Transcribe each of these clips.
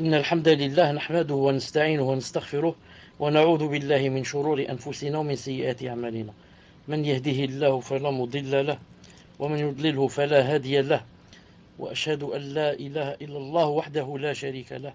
إن الحمد لله نحمده ونستعينه ونستغفره ونعوذ بالله من شرور أنفسنا ومن سيئات أعمالنا. من يهده الله فلا مضل له ومن يضلله فلا هادي له، وأشهد أن لا إله إلا الله وحده لا شريك له،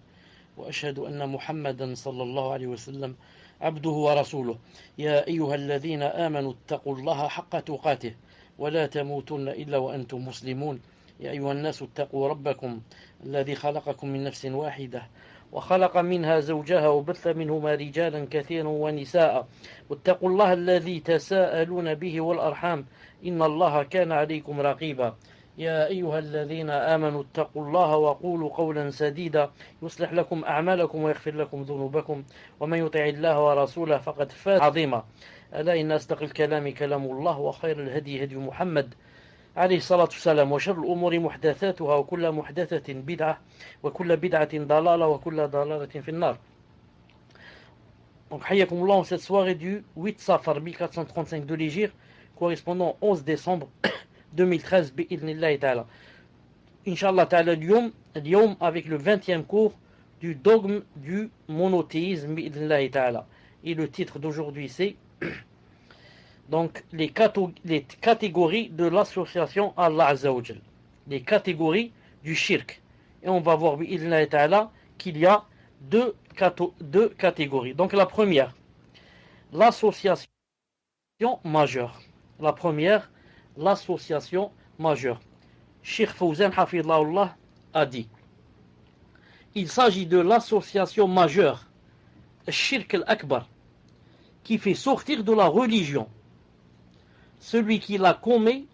وأشهد أن محمدا صلى الله عليه وسلم عبده ورسوله. يا أيها الذين آمنوا اتقوا الله حق تقاته ولا تموتن إلا وأنتم مسلمون. يا أيها الناس اتقوا ربكم الذي خلقكم من نفس واحدة وخلق منها زوجها وبث منهما رجالا كثيرا ونساء، واتقوا الله الذي تساءلون به والأرحام إن الله كان عليكم رقيبا. يا أيها الذين آمنوا اتقوا الله وقولوا قولا سديدا يصلح لكم أعمالكم ويغفر لكم ذنوبكم، ومن يطع الله ورسوله فقد فاز عظيما. ألا إن أصدق الكلام كلام الله، وخير الهدي هدي محمد عليه الصلاة والسلام، وشر الأمور محدثاتها وكل محدثة بدعة وكل بدعة ضلالة وكل ضلالة في النار. Donc, Hayyakumullah, en cette soirée du 8 Safar 1435 de l'Hégire, correspondant au 11 décembre 2013, bi'idhnillahi ta'ala. Inch'Allah ta'ala, l'yom avec le 20e cours du dogme du monothéisme, bi'idhnillahi ta'ala. Et le titre d'aujourd'hui, c'est donc les catégories de l'association à Allah Azza wa Jal, les catégories du shirk. Et on va voir bi'idhnillahi ta'ala qu'il y a deux catégories. Donc la première, l'association majeure. La première, l'association majeure. Cheikh Fawzan Hafidhahullah a dit: il s'agit de l'association majeure, Shirk al-Akbar, qui fait sortir de la religion. Celui qui la commet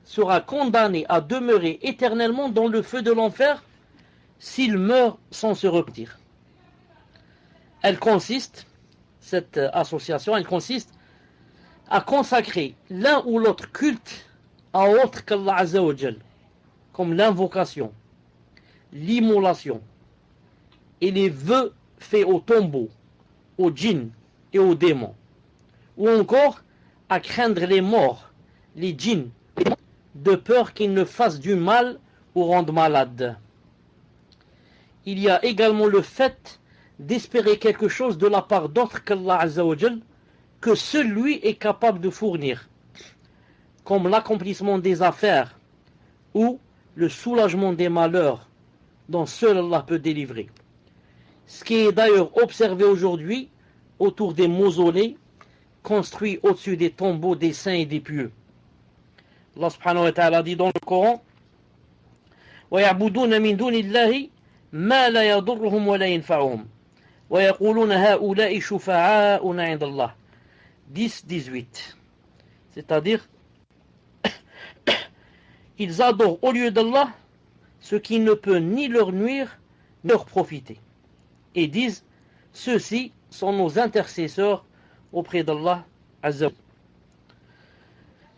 sera condamné à demeurer éternellement dans le feu de l'enfer s'il meurt sans se repentir. Cette association, elle consiste à consacrer l'un ou l'autre culte à autre qu'Allah Azza wa Jal, comme l'invocation, l'immolation et les vœux faits aux tombeaux, aux djinns et aux démons, ou encore à craindre les morts, les djinns, de peur qu'ils ne fassent du mal ou rendent malade. Il y a également le fait d'espérer quelque chose de la part d'autres qu'Allah Azza wa Jal, que seul lui est capable de fournir, comme l'accomplissement des affaires ou le soulagement des malheurs dont seul Allah peut délivrer. Ce qui est d'ailleurs observé aujourd'hui autour des mausolées construits au-dessus des tombeaux des saints et des pieux. Allah subhanahu wa ta'ala dit dans le Coran: وَيَعْبُدُونَ مِن دُونِ اللَّهِ مَا لَا يَضُرُّهُمْ وَلَا يَنْفَعُهُم وَيَقُولُونَ هَؤُلَاءِ شُفَعَاؤُنَا عِندَ اللَّهِ 10-18. C'est-à-dire, ils adorent au lieu d'Allah ce qui ne peut ni leur nuire ni leur profiter, et disent: ceux-ci sont nos intercesseurs auprès d'Allah Azza wa Jalla.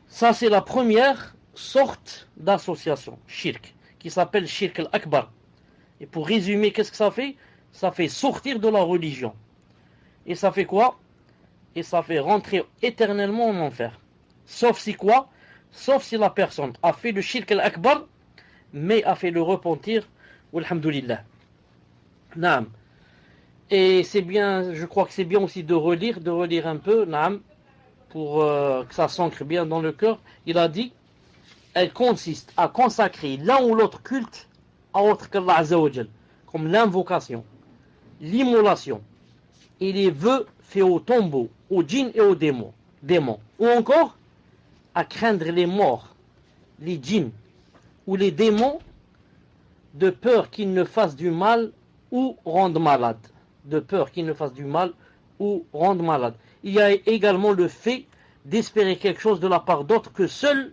Ça, c'est la première sorte d'association, shirk, qui s'appelle shirk al-akbar. Et pour résumer, qu'est-ce que ça fait? Ça fait sortir de la religion. Et ça fait quoi? Et ça fait rentrer éternellement en enfer. Sauf si quoi? Sauf si la personne a fait le shirk al-akbar, mais a fait le repentir, walhamdulillah. Naam. Et c'est bien, je crois que c'est bien aussi de relire un peu, naam, pour que ça s'ancre bien dans le cœur. Il a dit: elle consiste à consacrer l'un ou l'autre culte à autre qu'Allah Azza wa Jal, comme l'invocation, l'immolation et les vœux faits aux tombeaux, aux djinns et aux démons, ou encore à craindre les morts, les djinns ou les démons, de peur qu'ils ne fassent du mal ou rendent malade. De peur qu'ils ne fassent du mal ou rendent malade. Il y a également le fait d'espérer quelque chose de la part d'autres qu'Allah,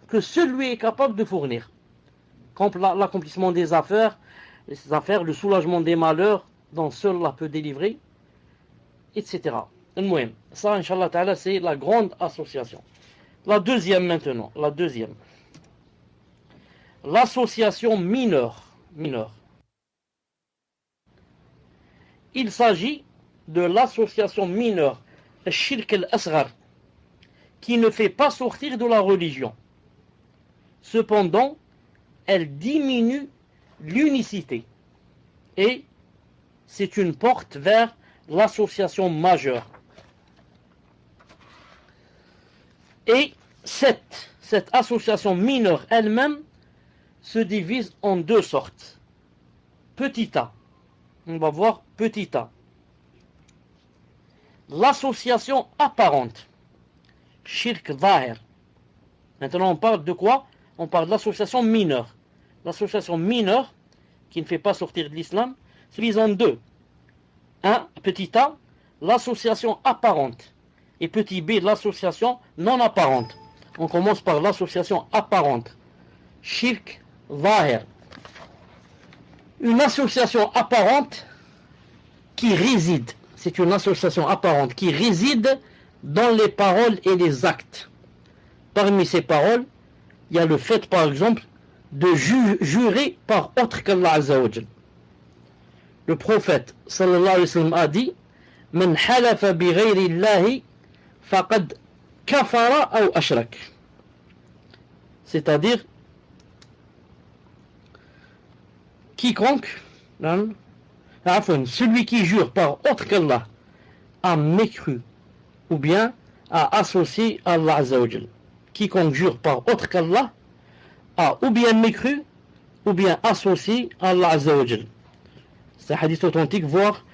que seul lui est capable de fournir, comme l'accomplissement des affaires, le soulagement des malheurs dont seul Allah peut délivrer, etc. Ça, Inch'Allah ta'ala, c'est la grande association. La deuxième maintenant, l'association mineure. Il s'agit de l'association mineure, Shirk al-Asghar, qui ne fait pas sortir de la religion. Cependant, elle diminue l'unicité. Et c'est une porte vers l'association majeure. Et cette association mineure elle-même se divise en deux sortes. Petit a. On va voir petit a. L'association apparente. Shirk zahir. Maintenant on parle de quoi? On parle de l'association mineure. L'association mineure, qui ne fait pas sortir de l'islam, se divise en deux. Un, petit a, l'association apparente. Et petit b, l'association non apparente. On commence par l'association apparente. Shirk zahir. Une association apparente qui réside. C'est une association apparente qui réside dans les paroles et les actes. Parmi ces paroles, il y a le fait, par exemple, de jurer par autre qu'Allah Azza wa Jal. Le prophète sallallahu alayhi wa sallam a dit: Man halafa bi ghayri Allahi faqad kafara ou ashrak. C'est-à-dire, quiconque, celui qui jure par autre qu'Allah a mécru ou bien a associé Allah Azza wa Jal. Quiconque jure par autre qu'Allah a ou bien mécru ou bien associé Allah Azza wa Jal. C'est un hadith authentique, voire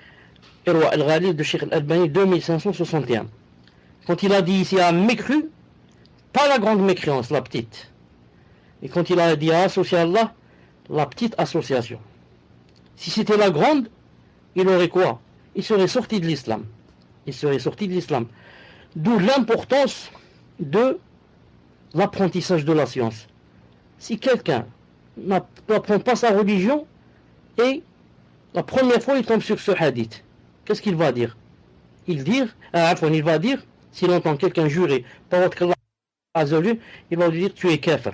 Irwa al-Ghalil de Cheikh al-Albani 2561. Quand il a dit ici a mécru, pas la grande mécréance, la petite. Et quand il a dit a associé à Allah, la petite association. Si c'était la grande, il aurait quoi? Il serait sorti de l'islam. Il serait sorti de l'islam. D'où l'importance de l'apprentissage de la science. Si quelqu'un n'apprend pas sa religion et la première fois il tombe sur ce hadith, qu'est-ce qu'il va dire? Il va dire, s'il entend quelqu'un jurer par autre qu'Allah Azza wa Jal, il va lui dire: tu es kafir,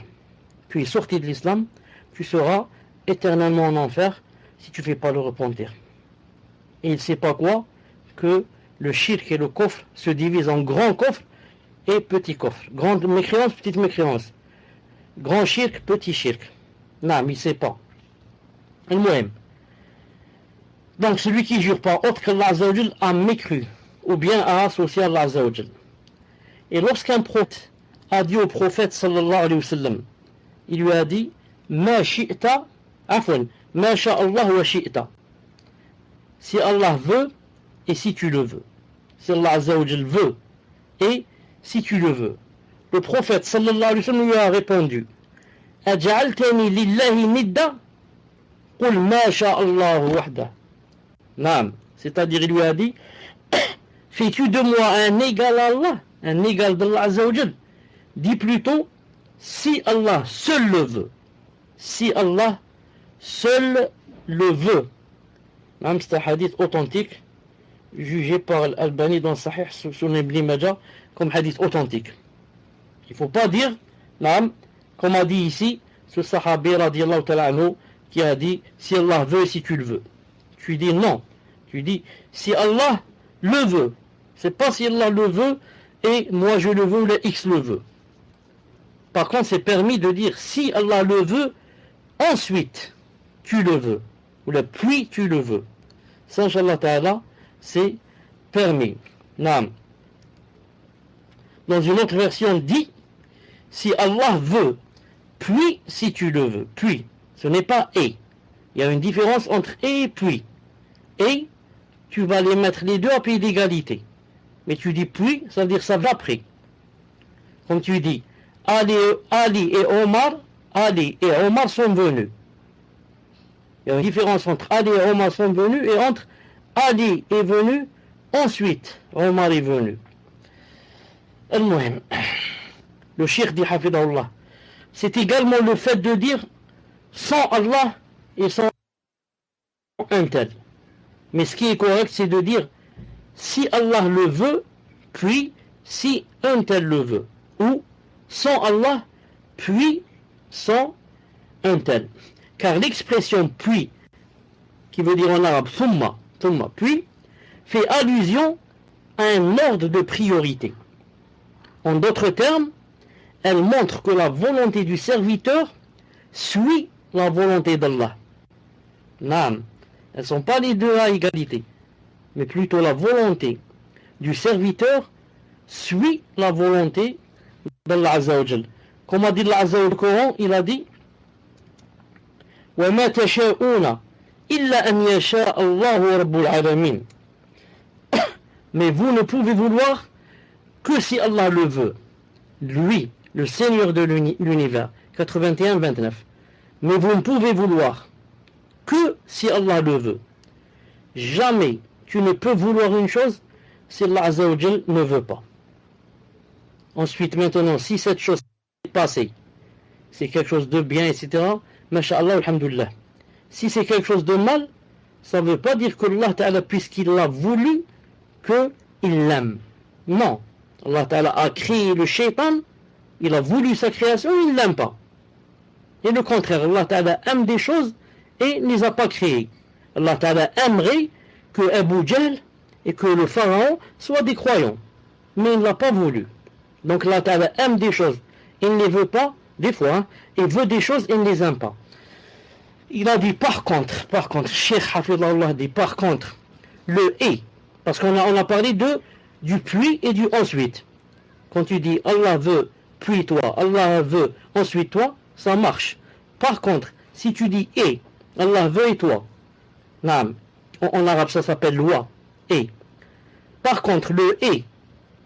tu es sorti de l'islam, tu seras éternellement en enfer si tu ne fais pas le repentir. Et il ne sait pas quoi? Que le shirk et le kufr se divisent en grand kufr et petit kufr. Grande mécréance, petite mécréance. Grand shirk, petit shirk. Non, mais il ne sait pas. Al-Muhim. Donc celui qui jure par autre qu'Allah Azza wa Jal a mécru ou bien a associé Allah Azza wa Jal. Et lorsqu'un prophète a dit au prophète sallallahu alayhi wa sallam, il lui a dit: Ma shi'ta, afwan, ma sha'Allah wa shi'ta. Si Allah veut et si tu le veux. Si Allah Azza wa Jal veut et si tu le veux. Le prophète sallallahu alayhi wa sallam lui a répondu: Aj'altani lillahi nidda qul ma sha'Allah wahda. Naam, c'est-à-dire il lui a dit: fais-tu de moi un égal à Allah, un égal d'Allah Azza wa Jal? Dis plutôt: si Allah seul le veut. Si Allah seul le veut. Naam, c'est un hadith authentique jugé par Al-Albani dans Sahih Sunan Ibn Majah comme hadith authentique. Il ne faut pas dire, naam, comme a dit ici ce sahabi radiyallahu ta'ala anhu qui a dit: si Allah veut, si tu le veux. Tu dis non. Tu dis si Allah le veut. C'est pas si Allah le veut et moi je le veux ou le X le veut. Par contre, c'est permis de dire si Allah le veut, ensuite tu le veux. Ou le puis tu le veux. Ça, Inch'Allah Ta'ala, c'est permis. Naam. Dans une autre version, dit si Allah veut, puis si tu le veux. Puis. Ce n'est pas et. Il y a une différence entre et puis. Et, tu vas les mettre les deux à pied d'égalité. Mais tu dis puis, ça veut dire ça va après. Comme tu dis, Ali et Omar sont venus. Il y a une différence entre Ali et Omar sont venus et entre Ali est venu, ensuite Omar est venu. Al-Muhim. Le cheikh dit Hafidahullah. C'est également le fait de dire sans Allah et sans un tel. Mais ce qui est correct, c'est de dire si Allah le veut, puis si un tel le veut. Ou sans Allah, puis sans un tel. Car l'expression puis, qui veut dire en arabe thumma, puis, fait allusion à un ordre de priorité. En d'autres termes, elle montre que la volonté du serviteur suit la volonté d'Allah. Naam. Elles ne sont pas les deux à égalité, mais plutôt la volonté du serviteur suit la volonté d'Allah Azza wa Jal. Comme a dit Allah Azza wa Jal au Coran, il a dit وَمَا تَشَاءُونَ إِلَّا أَنْ يَشَاءَ اللَّهُ رَبُّ الْعَالَمِينَ. Mais vous ne pouvez vouloir que si Allah le veut, lui, le Seigneur de l'univers. 81-29. Mais vous ne pouvez vouloir que si Allah le veut. Jamais tu ne peux vouloir une chose si Allah Azza wa Jal ne veut pas. Ensuite, maintenant, si cette chose est passée, c'est quelque chose de bien, etc., masha'Allah, alhamdulillah. Si c'est quelque chose de mal, ça ne veut pas dire que Allah Ta'ala, puisqu'il l'a voulu, qu'il l'aime. Non. Allah Ta'ala a créé le shaitan, il a voulu sa création, il ne l'aime pas. Et le contraire, Allah Ta'ala aime des choses et ne les a pas créées. Allah Ta'ala aimerait que Abu Jahl et que le pharaon soient des croyants. Mais il ne l'a pas voulu. Donc Allah Ta'ala aime des choses, il ne les veut pas, des fois, hein, et veut des choses, il ne les aime pas. Il a dit par contre, Cheikh Hafidhullah dit par contre, le et, parce qu'on a parlé du puis et du ensuite. Quand tu dis Allah veut, puis toi, Allah veut, ensuite toi, ça marche. Par contre, si tu dis et, Allah veut et toi, en arabe ça s'appelle loi, et. Par contre, le et,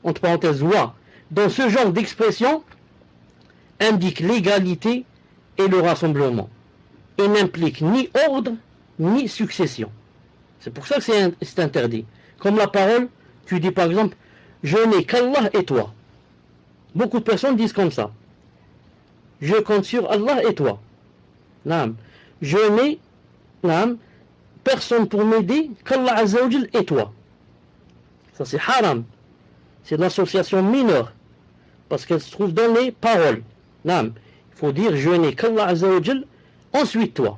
entre parenthèses loi, dans ce genre d'expression, indique l'égalité et le rassemblement. Et n'implique ni ordre, ni succession. C'est pour ça que c'est interdit. Comme la parole, tu dis par exemple, je n'ai qu'Allah et toi. Beaucoup de personnes disent comme ça. Je compte sur Allah et toi. Naam. Je n'ai personne pour m'aider qu'Allah Azza wa Jal et toi. Ça c'est haram. C'est de l'association mineure. Parce qu'elle se trouve dans les paroles. Naam. Il faut dire je n'ai qu'Allah Azza wa Jal, ensuite toi,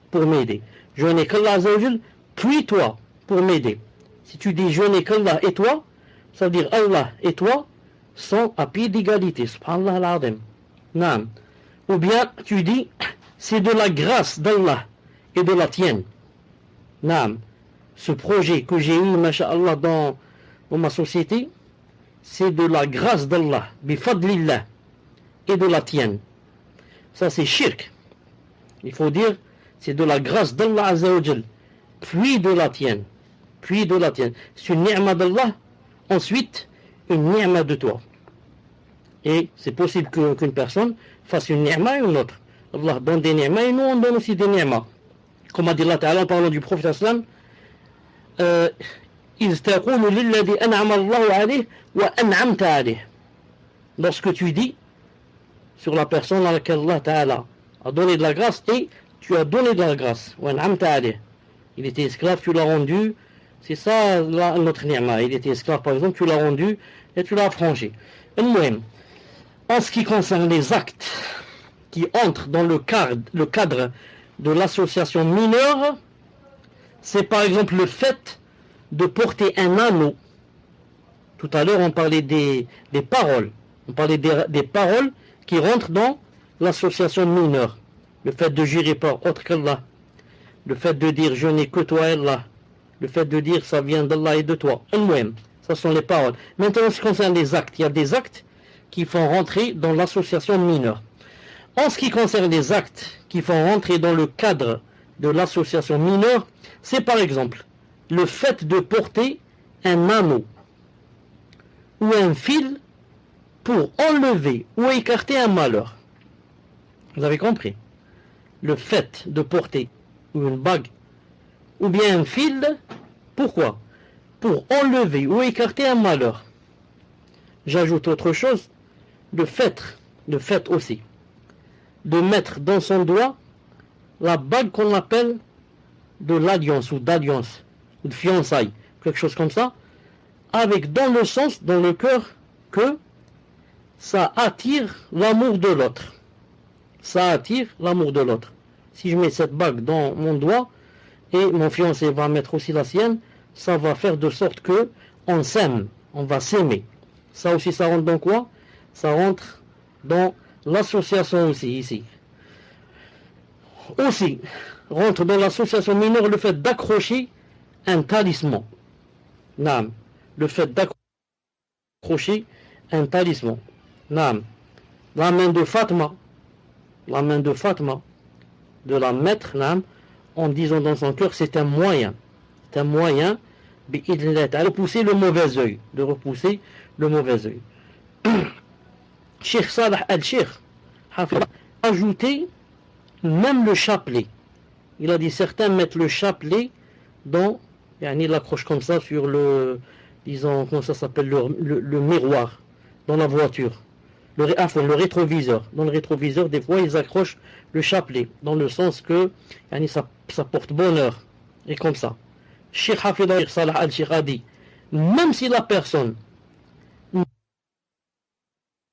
pour m'aider. Je n'ai qu'Allah Azza wa Jal, puis toi, pour m'aider. Si tu dis je n'ai qu'Allah et toi, ça veut dire Allah et toi sont à pied d'égalité. Subhanallah al-Azim. Naam. Ou bien tu dis c'est de la grâce d'Allah et de la tienne. Naam. Ce projet que j'ai eu, masha'Allah, dans ma société, c'est de la grâce d'Allah, bifadlillah, et de la tienne. Ça c'est shirk. Il faut dire c'est de la grâce d'Allah Azza wa Jal, puis de la tienne. Puis de la tienne. C'est une ni'ma d'Allah, ensuite une ni'ma de toi. Et c'est possible qu'une personne fasse une ni'ma et une autre. Allah donne des ni'ma et nous on donne aussi des ni'ma. Comme a dit Allah Ta'ala en parlant du prophète sallam, lorsque tu dis sur la personne à laquelle Allah Ta'ala a donné de la grâce et tu as donné de la grâce. Il était esclave, tu l'as rendu. C'est ça notre ni'ma. Il était esclave par exemple, tu l'as rendu et tu l'as affranchi. En ce qui concerne les actes qui entrent dans le cadre de l'association mineure, c'est par exemple le fait de porter un anneau. Tout à l'heure on parlait des paroles. On parlait des paroles qui rentrent dans l'association mineure. Le fait de jurer par autre qu'Allah. Le fait de dire je n'ai que toi Allah. Le fait de dire ça vient d'Allah et de toi. Ça sont les paroles. Maintenant, en ce qui concerne les actes, il y a des actes qui font rentrer dans l'association mineure. En ce qui concerne les actes qui font rentrer dans le cadre de l'association mineure, c'est par exemple le fait de porter un anneau ou un fil pour enlever ou écarter un malheur. Vous avez compris? Le fait de porter une bague ou bien un fil, pourquoi? Pour enlever ou écarter un malheur. J'ajoute autre chose, le fait aussi de mettre dans son doigt la bague qu'on appelle de l'alliance ou d'alliance ou de fiançailles, quelque chose comme ça, avec dans le sens, dans le cœur, que ça attire l'amour de l'autre. Ça attire l'amour de l'autre. Si je mets cette bague dans mon doigt et mon fiancé va mettre aussi la sienne, ça va faire de sorte que on s'aime, on va s'aimer. Ça aussi, ça rentre dans quoi? Ça rentre dans l'association aussi, ici. Aussi, rentre dans l'association mineure le fait d'accrocher un talisman. Naam. Le fait d'accrocher un talisman. Naam. La main de Fatma, de la mettre, naam, en disant dans son cœur, c'est un moyen. C'est un moyen de repousser le mauvais œil. De repousser le mauvais œil. Cheikh Salah al-Cheikh a ajouté même le chapelet. Il a dit certains mettent le chapelet dans, il l'accroche comme ça sur le, disons, comment ça s'appelle, le miroir dans la voiture. Le rétroviseur. Dans le rétroviseur, des fois, ils accrochent le chapelet, dans le sens que ça porte bonheur. Et comme ça. Cheikh Hafid Salah al-Cheikh a dit, même si la personne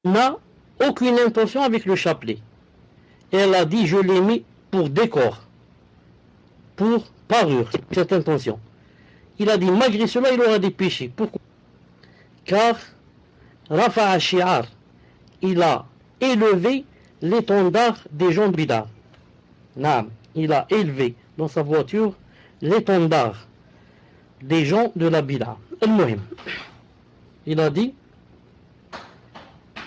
n'a aucune intention avec le chapelet, et elle a dit, je l'ai mis pour décor, pour parure, cette intention. Il a dit, malgré cela, il aura des péchés. Pourquoi? Car Rafa'a Shi'ar, il a élevé l'étendard des gens de Bida. Naam, il a élevé dans sa voiture l'étendard des gens de la Bida. Al-Muhim. Il a dit,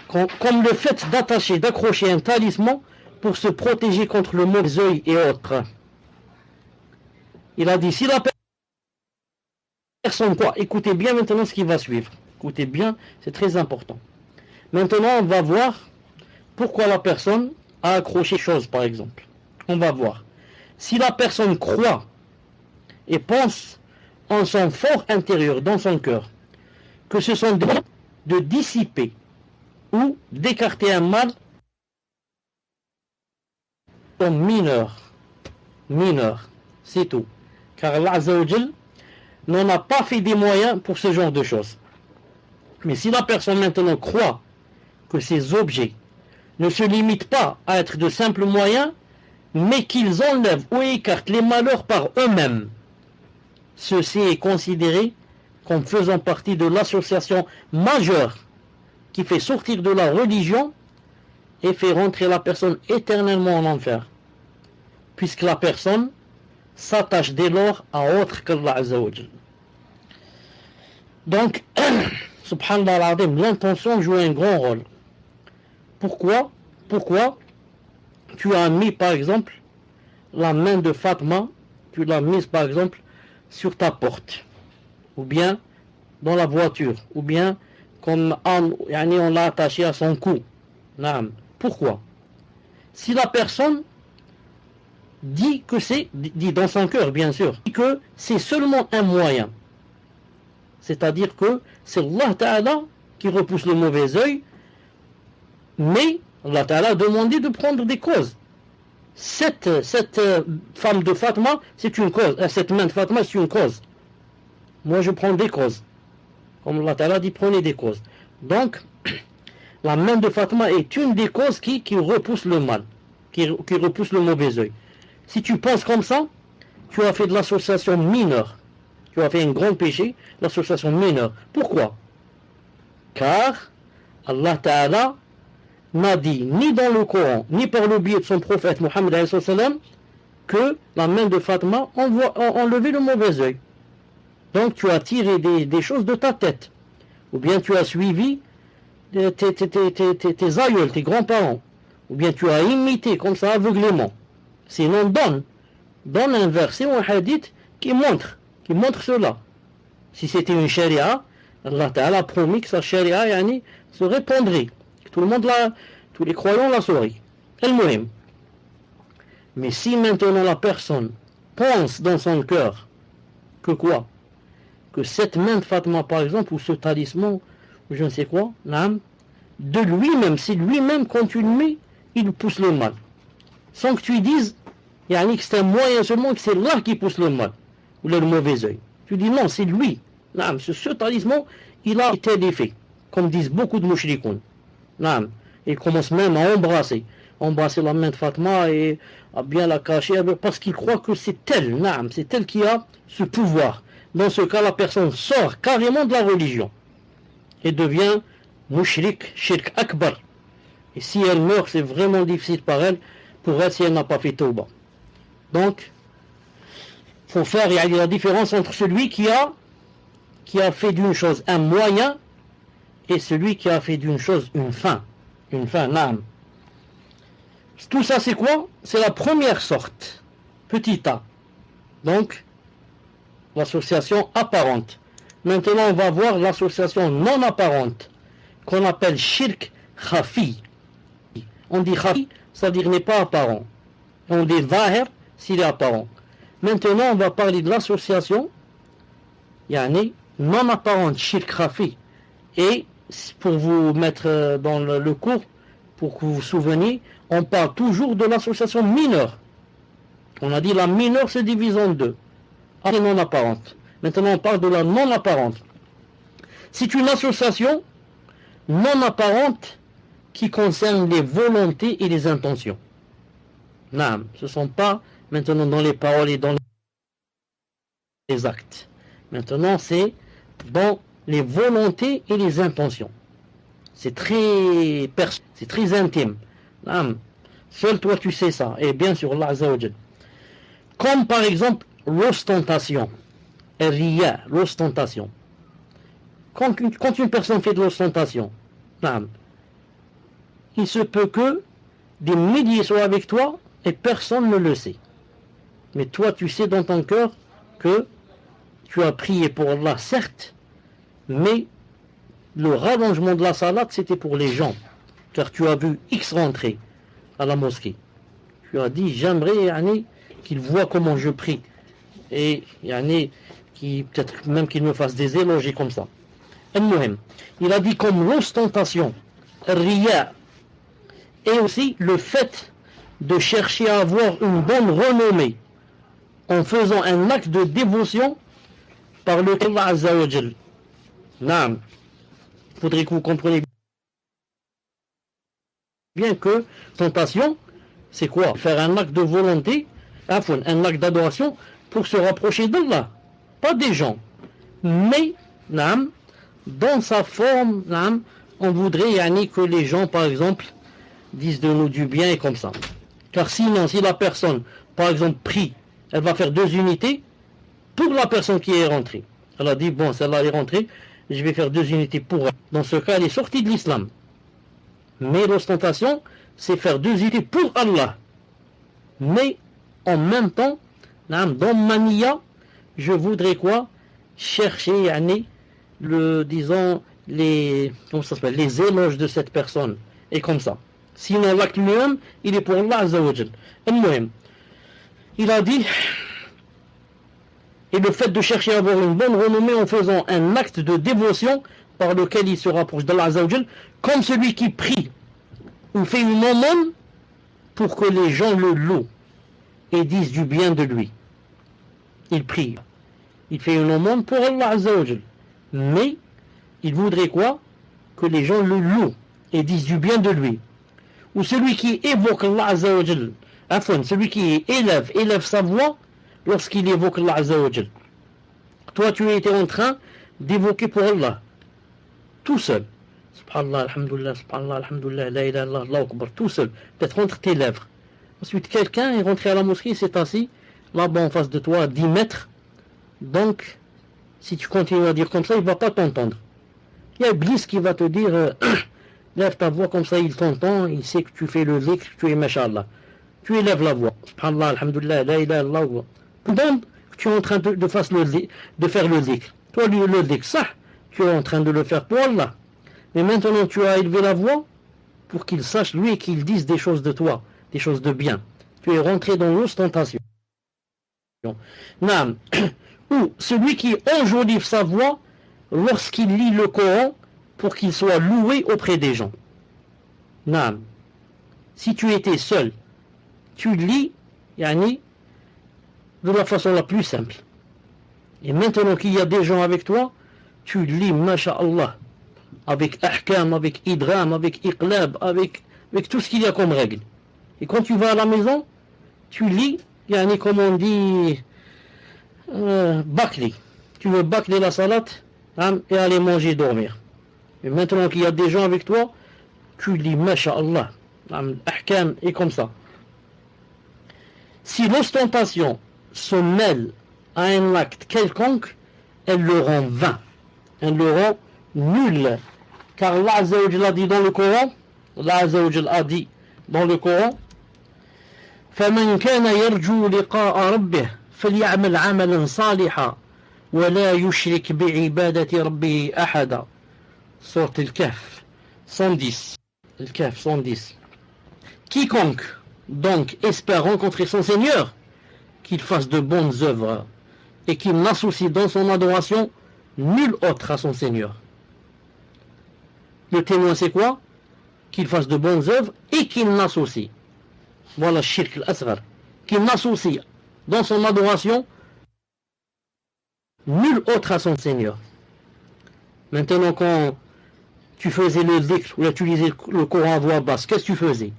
comme le fait d'attacher, d'accrocher un talisman pour se protéger contre le mauvais œil et autres. Il a dit, si la personne, quoi, écoutez bien maintenant ce qui va suivre. Écoutez bien, c'est très important. Maintenant, on va voir pourquoi la personne a accroché chose, par exemple. On va voir. Si la personne croit et pense en son fort intérieur, dans son cœur, que ce sont des moyens de dissiper ou d'écarter un mal en mineur, c'est tout. Car Allah Azza wa Jal n'en a pas fait des moyens pour ce genre de choses. Mais si la personne maintenant croit que ces objets ne se limitent pas à être de simples moyens, mais qu'ils enlèvent ou écartent les malheurs par eux-mêmes, ceci est considéré comme faisant partie de l'association majeure qui fait sortir de la religion et fait rentrer la personne éternellement en enfer, puisque la personne s'attache dès lors à autre qu'Allah Azza wa Jal. Donc, subhanallah al-azim, l'intention joue un grand rôle. Pourquoi tu as mis par exemple la main de Fatma, tu l'as mise par exemple sur ta porte, ou bien dans la voiture, ou bien comme on l'a attaché à son cou. Naam. Pourquoi? Si la personne dit que dit dans son cœur bien sûr, dit que c'est seulement un moyen, c'est-à-dire que c'est Allah Ta'ala qui repousse le mauvais œil, mais Allah Ta'ala a demandé de prendre des causes. Cette femme de Fatma, c'est une cause. Cette main de Fatma, c'est une cause. Moi, je prends des causes. Comme Allah Ta'ala dit, prenez des causes. Donc, la main de Fatma est une des causes qui repousse le mal, qui repousse le mauvais œil. Si tu penses comme ça, tu as fait de l'association mineure. Tu as fait un grand péché, l'association mineure. Pourquoi? Car Allah Ta'ala n'a dit ni dans le Coran, ni par le biais de son prophète Mohammed que la main de Fatma enlevait le mauvais œil. Donc tu as tiré des choses de ta tête. Ou bien tu as suivi tes aïeuls, tes grands-parents. Ou bien tu as imité comme ça aveuglément. Sinon donne un verset ou un hadith qui montre cela. Si c'était une charia, Allah Ta'ala a promis que sa charia se répandrait. Tous les croyants la sauraient. Al-Muhim. Mais si maintenant la personne pense dans son cœur que quoi? Que cette main de Fatma par exemple, ou ce talisman, ou je ne sais quoi, de lui-même, c'est lui-même quand tu le mets, il pousse le mal. Sans que tu dises, que c'est un moyen seulement, que c'est là qui pousse le mal, ou le mauvais œil. Tu dis non, c'est lui. Ce talisman, il a été défait, comme disent beaucoup de mouchrikoun. Il commence même à embrasser la main de Fatma et à bien la cacher, parce qu'il croit que c'est elle qui a ce pouvoir. Dans ce cas, la personne sort carrément de la religion et devient mouchrik, shirk akbar. Et si elle meurt, c'est vraiment difficile pour elle si elle n'a pas fait tauba. Donc, il faut faire la différence entre celui qui a fait d'une chose un moyen et celui qui a fait d'une chose une fin. Une fin, naam. Tout ça, c'est quoi? C'est la première sorte. Petit a. Donc, l'association apparente. Maintenant, on va voir l'association non apparente, qu'on appelle shirk khafi. On dit khafi, c'est-à-dire n'est pas apparent. On dit zahir, s'il est apparent. Maintenant, on va parler de l'association yani, non apparente, shirk khafi. Et pour vous mettre dans le cours, pour que vous vous souveniez, on parle toujours de l'association mineure. On a dit la mineure se divise en deux. Et non apparente. Maintenant, on parle de la non apparente. C'est une association non apparente qui concerne les volontés et les intentions. Non, ce ne sont pas maintenant dans les paroles et dans les actes. Maintenant, c'est dans les volontés et les intentions. C'est très c'est très intime. Non, seul toi tu sais ça. Et bien sûr, Allah Azza wa Jal. Comme par exemple l'ostentation. Riya, l'ostentation. Quand une personne fait de l'ostentation, il se peut que des milliers soient avec toi et personne ne le sait. Mais toi, tu sais dans ton cœur que tu as prié pour Allah, certes, mais le rallongement de la salade, c'était pour les gens. Car tu as vu X rentrer à la mosquée. Tu as dit, j'aimerais qu'il voit comment je prie. Et peut-être même qu'il me fasse des éloges comme ça. Il a dit comme l'ostentation, riya, et aussi le fait de chercher à avoir une bonne renommée en faisant un acte de dévotion par lequel Allah Azza wa Jal. Naam. Il faudrait que vous compreniez bien que tentation, c'est quoi? Faire un acte de volonté, un acte d'adoration pour se rapprocher d'Allah, pas des gens. Mais, naam, dans sa forme, naam, on voudrait que les gens, par exemple, disent de nous du bien et comme ça. Car sinon, si la personne, par exemple, prie, elle va faire 2 unités pour la personne qui est rentrée. Elle a dit, bon, celle-là est rentrée, je vais faire 2 unités pour elle. Dans ce cas, elle est sortie de l'islam. Mais l'ostentation, c'est faire 2 unités pour Allah. Mais, en même temps, dans mania, je voudrais quoi? Chercher, disons, les éloges de cette personne. Et comme ça. Sinon, l'acte lui-même, il est pour Allah Azza wa Jal. Il a dit, et le fait de chercher à avoir une bonne renommée en faisant un acte de dévotion par lequel il se rapproche d'Allah Azza wa Jal, comme celui qui prie ou fait une aumône pour que les gens le louent et disent du bien de lui. Il prie. Il fait une aumône pour Allah Azza wa Jal. Mais, il voudrait quoi? Que les gens le louent et disent du bien de lui. Ou celui qui évoque Allah Azza wa Jal. Celui qui élève sa voix lorsqu'il évoque Allah Azza wa Jal. Toi, tu étais en train d'évoquer pour Allah. Tout seul. Subhanallah, alhamdulillah, subhanallah, alhamdulillah, la ilaha illallah, Allahu akbar. Tout seul. Peut-être entre tes lèvres. Ensuite, quelqu'un est rentré à la mosquée, s'est assis, là-bas en face de toi, à 10 mètres. Donc, si tu continues à dire comme ça, il ne va pas t'entendre. Il y a Iblis qui va te dire, lève ta voix comme ça, il t'entend, il sait que tu fais le zikr, tu es mashallah. Tu élèves la voix. Subhanallah, alhamdulillah, la ilaha illallah. Pendant que tu es en train de faire le zikr. Toi, le zikr, ça, tu es en train de le faire pour Allah. Mais maintenant, tu as élevé la voix pour qu'il sache, lui, et qu'il dise des choses de toi, des choses de bien. Tu es rentré dans l'ostentation. Naam. Ou celui qui enjolive sa voix lorsqu'il lit le Coran pour qu'il soit loué auprès des gens. Naam. Si tu étais seul, tu lis, de la façon la plus simple. Et maintenant qu'il y a des gens avec toi, tu lis, masha'Allah, avec ahkam, avec idram, avec iqlab, avec tout ce qu'il y a comme règle. Et quand tu vas à la maison, tu lis, comme on dit, bâcler. Tu veux bâcler la salade et aller manger et dormir. Et maintenant qu'il y a des gens avec toi, tu lis, masha'Allah, ahkam et comme ça. Si l'ostentation se mêle à un acte quelconque, elle le rend vain, elle le rend nul. Car Allah Azza wa Jal a dit dans le Coran, Allah Azza wa Jal a dit dans le Coran, فَمَنْ كَانَ يَرْجُو لِقَاءَ رَبِّهِ فَلْيَعْمَلْ عَمَلًا صَالِحًا وَلَا يُشْرِكْ بِعِبَادَةِ رَبِّهِ أَحَدًا. Sourate Al-Kahf 110. Al-Kahf 110. Quiconque donc espère rencontrer son Seigneur, qu'il fasse de bonnes œuvres et qu'il n'associe dans son adoration nul autre à son Seigneur. Le témoin c'est quoi? Qu'il fasse de bonnes œuvres et qu'il n'associe. Voilà shirk al-asghar. Qu'il n'associe dans son adoration nul autre à son Seigneur. Maintenant, quand tu faisais le dhikr ou tu lisais le Coran à voix basse, qu'est-ce que tu faisais?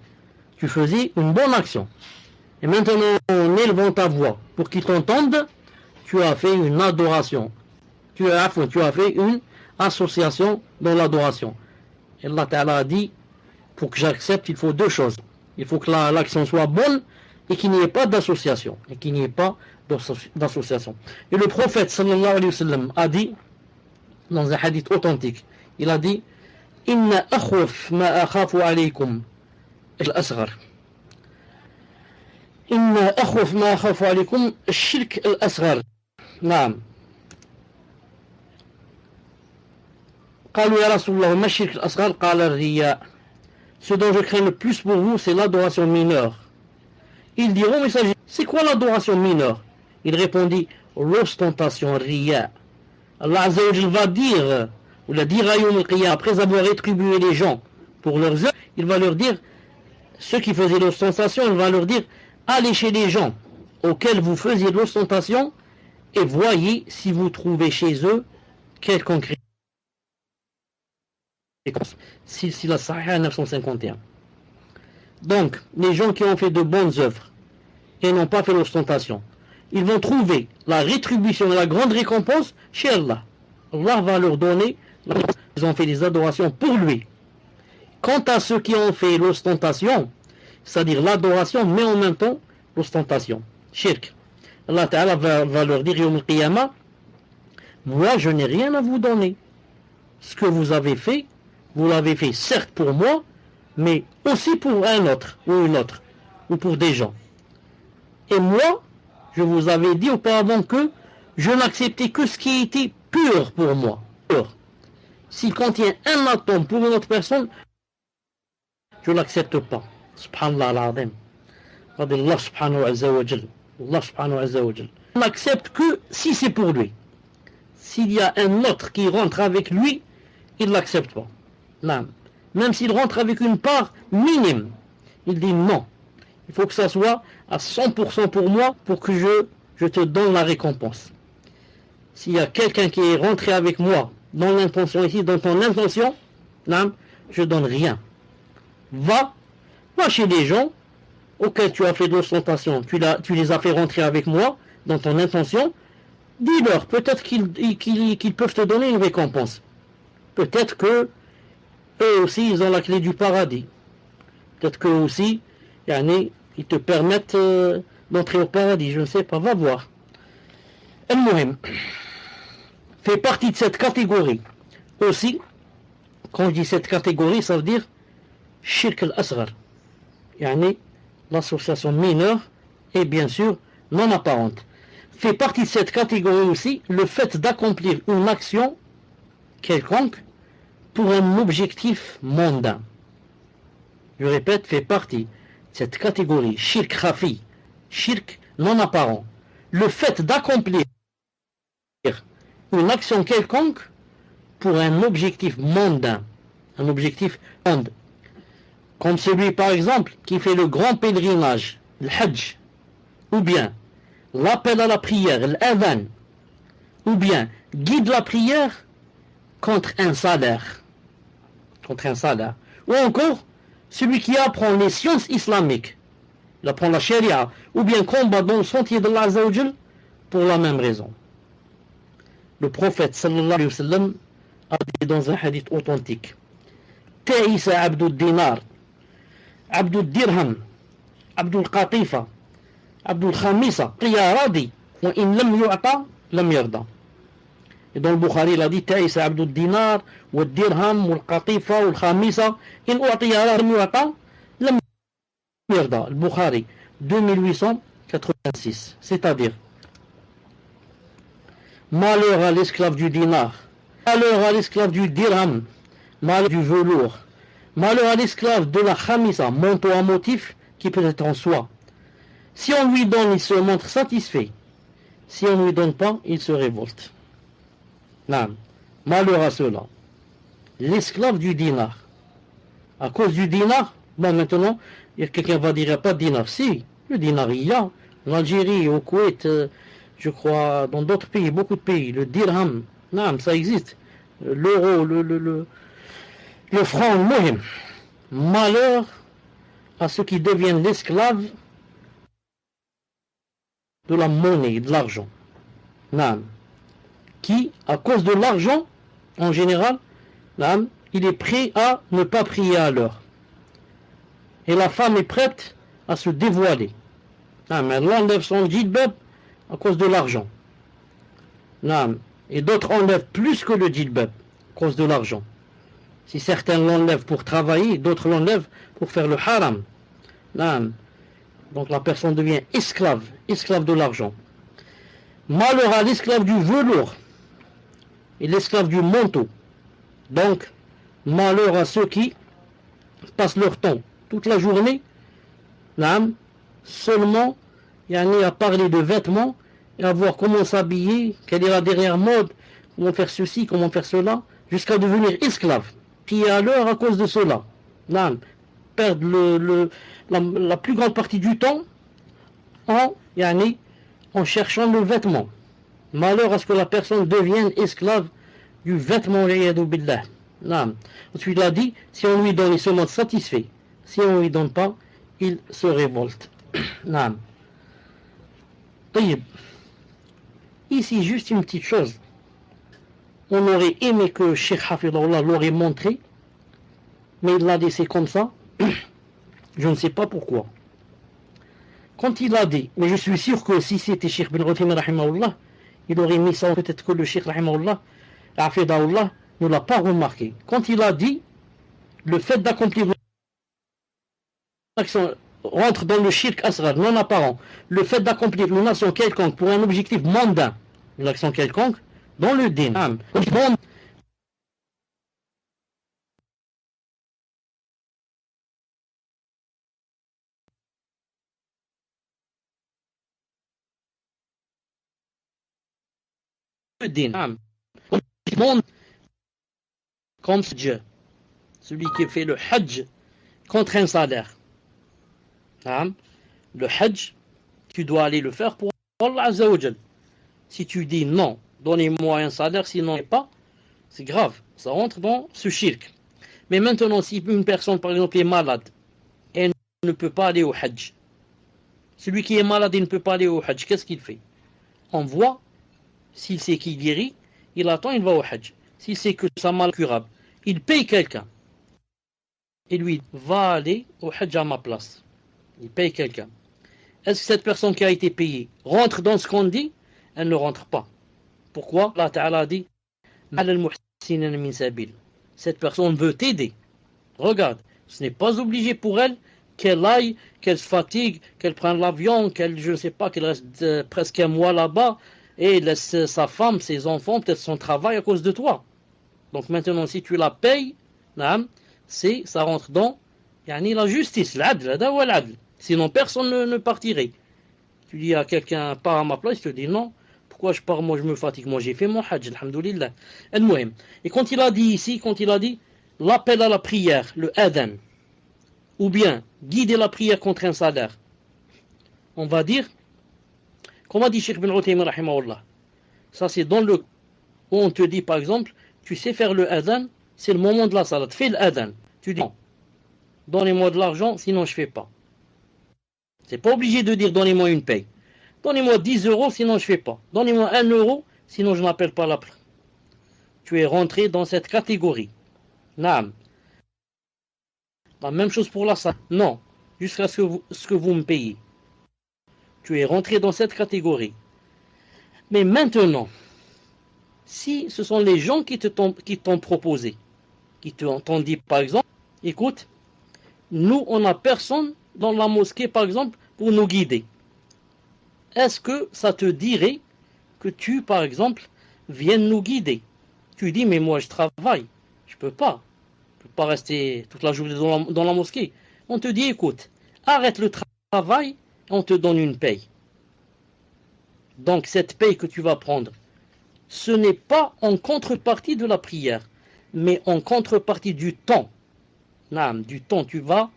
Tu faisais une bonne action. Et maintenant, en élevant ta voix pour qu'ils t'entendent, tu as fait une adoration. Tu as fait une association dans l'adoration. Et Allah Ta'ala a dit, pour que j'accepte, il faut deux choses. Il faut que l'action soit bonne et qu'il n'y ait pas d'association. Et qu'il n'y ait pas d'association. Et le prophète sallallahu alayhi wa sallam a dit, dans un hadith authentique, il a dit, Inna akhwaf ma akhafu alaykum al-asghar. Inna akhwaf ma akhafu alaykum al-shirk al-asghar. Naam. قالوا يا رسول الله ما الشرك الأصغر قال الرياء. Ce dont je crains le plus pour vous, c'est l'adoration mineure. Ils diront, mais c'est quoi l'adoration mineure? Il répondit, l'ostentation, riya. Allah Azza wa Jal va dire, ou la dira Yawm al-Qiyamah, après avoir rétribué les gens pour leurs œuvres, il va leur dire, ceux qui faisaient l'ostentation, il va leur dire, allez chez les gens auxquels vous faisiez l'ostentation et voyez si vous trouvez chez eux quelconque Silsila Sahih 951. Donc, les gens qui ont fait de bonnes œuvres et n'ont pas fait l'ostentation, ils vont trouver la rétribution et la grande récompense chez Allah. Allah va leur donner, ils ont fait des adorations pour lui. Quant à ceux qui ont fait l'ostentation, c'est-à-dire l'adoration, mais en même temps l'ostentation, shirk, Allah Ta'ala va leur dire Yawm al-Qiyamah, moi je n'ai rien à vous donner. Ce que vous avez fait, vous l'avez fait certes pour moi, mais aussi pour un autre ou une autre, ou pour des gens. Et moi, je vous avais dit auparavant que je n'acceptais que ce qui était pur pour moi. Pur. S'il contient un atome pour une autre personne, je ne l'accepte pas. Subhanallah al-Azim. Allah subhanahu wa jal. Allah subhanahu wa jal. On n'accepte que si c'est pour lui. S'il y a un autre qui rentre avec lui, il ne l'accepte pas. Non. Même s'il rentre avec une part minime, il dit non. Il faut que ça soit à 100% pour moi pour que je te donne la récompense. S'il y a quelqu'un qui est rentré avec moi dans l'intention ici, dans ton intention, non, je donne rien. Va chez les gens auxquels tu as fait de l'ostentation, tu les as fait rentrer avec moi dans ton intention, dis-leur, peut-être qu'ils peuvent te donner une récompense. Peut-être que eux aussi, ils ont la clé du paradis. Peut-être qu'eux aussi, ils te permettent d'entrer au paradis. Je ne sais pas, va voir. Al-Muhim fait partie de cette catégorie. Aussi, quand je dis cette catégorie, ça veut dire shirk al-asghar. L'association mineure et bien sûr non apparente. Fait partie de cette catégorie aussi le fait d'accomplir une action quelconque pour un objectif mondain. Je répète, fait partie de cette catégorie shirk khafi, shirk non apparent. Le fait d'accomplir une action quelconque pour un objectif mondain, un objectif monde. Comme celui par exemple qui fait le grand pèlerinage, le hajj, ou bien l'appel à la prière, l'adhan, ou bien guide la prière contre un salaire, ou encore celui qui apprend les sciences islamiques, il apprend la charia, ou bien combat dans le sentier de Allah pour la même raison. Le prophète sallallahu alayhi wa sallam a dit dans un hadith authentique, Ta'isa abdul dinar, abdul dirham, abdul qatifa, عبد الخامسة يا راضي وإن لم يعطى لم يرضى. Et dans le Bukhari, il a dit تعس عبد الدينار والدرهم والقطيفة والخامسة إن أعطي لم يعطى لم يرضى. البخاري 2886. C'est-à-dire, malheur à l'esclave du dinar, malheur à l'esclave du dirham, malheur du velours, malheur à l'esclave de la khamisa, manteau à motif qui peut être en soie. Si on lui donne, il se montre satisfait. Si on ne lui donne pas, il se révolte. Non. Malheur à ceux-là. L'esclave du dinar. À cause du dinar, bon maintenant, quelqu'un va dire, il n'y a pas de dinar. Si, le dinar, il y a. En Algérie, au Koweït, je crois, dans d'autres pays, beaucoup de pays, le dirham, non, ça existe. L'euro, le franc, le mohim. Malheur à ceux qui deviennent l'esclave de la monnaie, de l'argent. Non. Qui, à cause de l'argent, en général, non, il est prêt à ne pas prier à l'heure. Et la femme est prête à se dévoiler. Non, mais elle enlève son djilbab à cause de l'argent. Non. Et d'autres enlèvent plus que le djilbab à cause de l'argent. Si certains l'enlèvent pour travailler, d'autres l'enlèvent pour faire le haram. Non. Donc la personne devient esclave de l'argent. Malheur à l'esclave du velours et l'esclave du manteau. Donc, malheur à ceux qui passent leur temps toute la journée, seulement à parler de vêtements et à voir comment s'habiller, quelle est la dernière mode, comment faire ceci, comment faire cela, jusqu'à devenir esclave, qui est à l'heure à cause de cela. Perdre la plus grande partie du temps en cherchant le vêtement. Malheur à ce que la personne devienne esclave du vêtement. Ensuite il a dit, si on lui donne, il se montre satisfait. Si on ne lui donne pas, il se révolte. Ici, juste une petite chose. On aurait aimé que Cheikh Hafidullah l'aurait montré, mais il l'a laissé comme ça. Je ne sais pas pourquoi. Quand il a dit, mais je suis sûr que si c'était Cheikh bin Uthaymin rahimahullah, il aurait mis ça, peut-être que le Cheikh rahimahullah, Hafidullah, ne l'a pas remarqué. Quand il a dit, le fait d'accomplir une action rentre dans le shirk asghar, non apparent, le fait d'accomplir une action quelconque pour un objectif mondain, une action quelconque, dans le din, monde comme Dieu, celui qui fait le hajj contre un salaire. Le hajj, tu dois aller le faire pour Allah Azza wa Jal. Si tu dis non, donnez-moi un salaire, sinon pas, c'est grave, ça rentre dans ce shirk. Mais maintenant, si une personne, par exemple, est malade et elle ne peut pas aller au hajj, celui qui est malade et ne peut pas aller au hajj, qu'est-ce qu'il fait? On voit, s'il sait qu'il guérit, il attend, il va au hajj. S'il sait que sa maladie est curable, il paye quelqu'un. Et lui va aller au hajj à ma place. Il paye quelqu'un. Est-ce que cette personne qui a été payée rentre dans ce qu'on dit? Elle ne rentre pas. Pourquoi? Allah Ta'ala dit cette personne veut t'aider. Regarde, ce n'est pas obligé pour elle qu'elle aille, qu'elle se fatigue, qu'elle prenne l'avion, qu'elle, je ne sais pas, qu'elle reste presque un mois là-bas et laisse sa femme, ses enfants, peut-être son travail à cause de toi. Donc maintenant, si tu la payes, ça rentre dans la justice, l'adl. Sinon personne ne partirait. Tu dis à quelqu'un, pars à ma place, il te dit non, pourquoi je pars, moi je me fatigue, moi j'ai fait mon hajj, alhamdoulilah. Et quand il a dit ici, l'appel à la prière, le adhan, ou bien guider la prière contre un salaire, on va dire, comme a dit Cheikh bin Uthaymin rahimahullah, ça c'est dans le où on te dit par exemple, tu sais faire le adhan, c'est le moment de la salat, fais le adhan, tu dis non, donnez-moi de l'argent, sinon je fais pas. C'est pas obligé de dire donnez-moi une paye. Donnez-moi 10 euros, sinon je fais pas. Donnez-moi 1 euro, sinon je n'appelle pas la prière. Tu es rentré dans cette catégorie. Naam. La même chose pour la salle. Non, jusqu'à ce que vous me payez. Tu es rentré dans cette catégorie. Mais maintenant, si ce sont les gens qui t'ont proposé, qui t'ont dit par exemple, écoute, nous on n'a personne dans la mosquée par exemple pour nous guider. Est-ce que ça te dirait que tu par exemple viennes nous guider? Tu dis mais moi je travaille, je peux pas rester toute la journée dans la mosquée. On te dit écoute, arrête le travail, on te donne une paye. Donc cette paye que tu vas prendre, ce n'est pas en contrepartie de la prière, mais en contrepartie du temps. Du temps, tu vas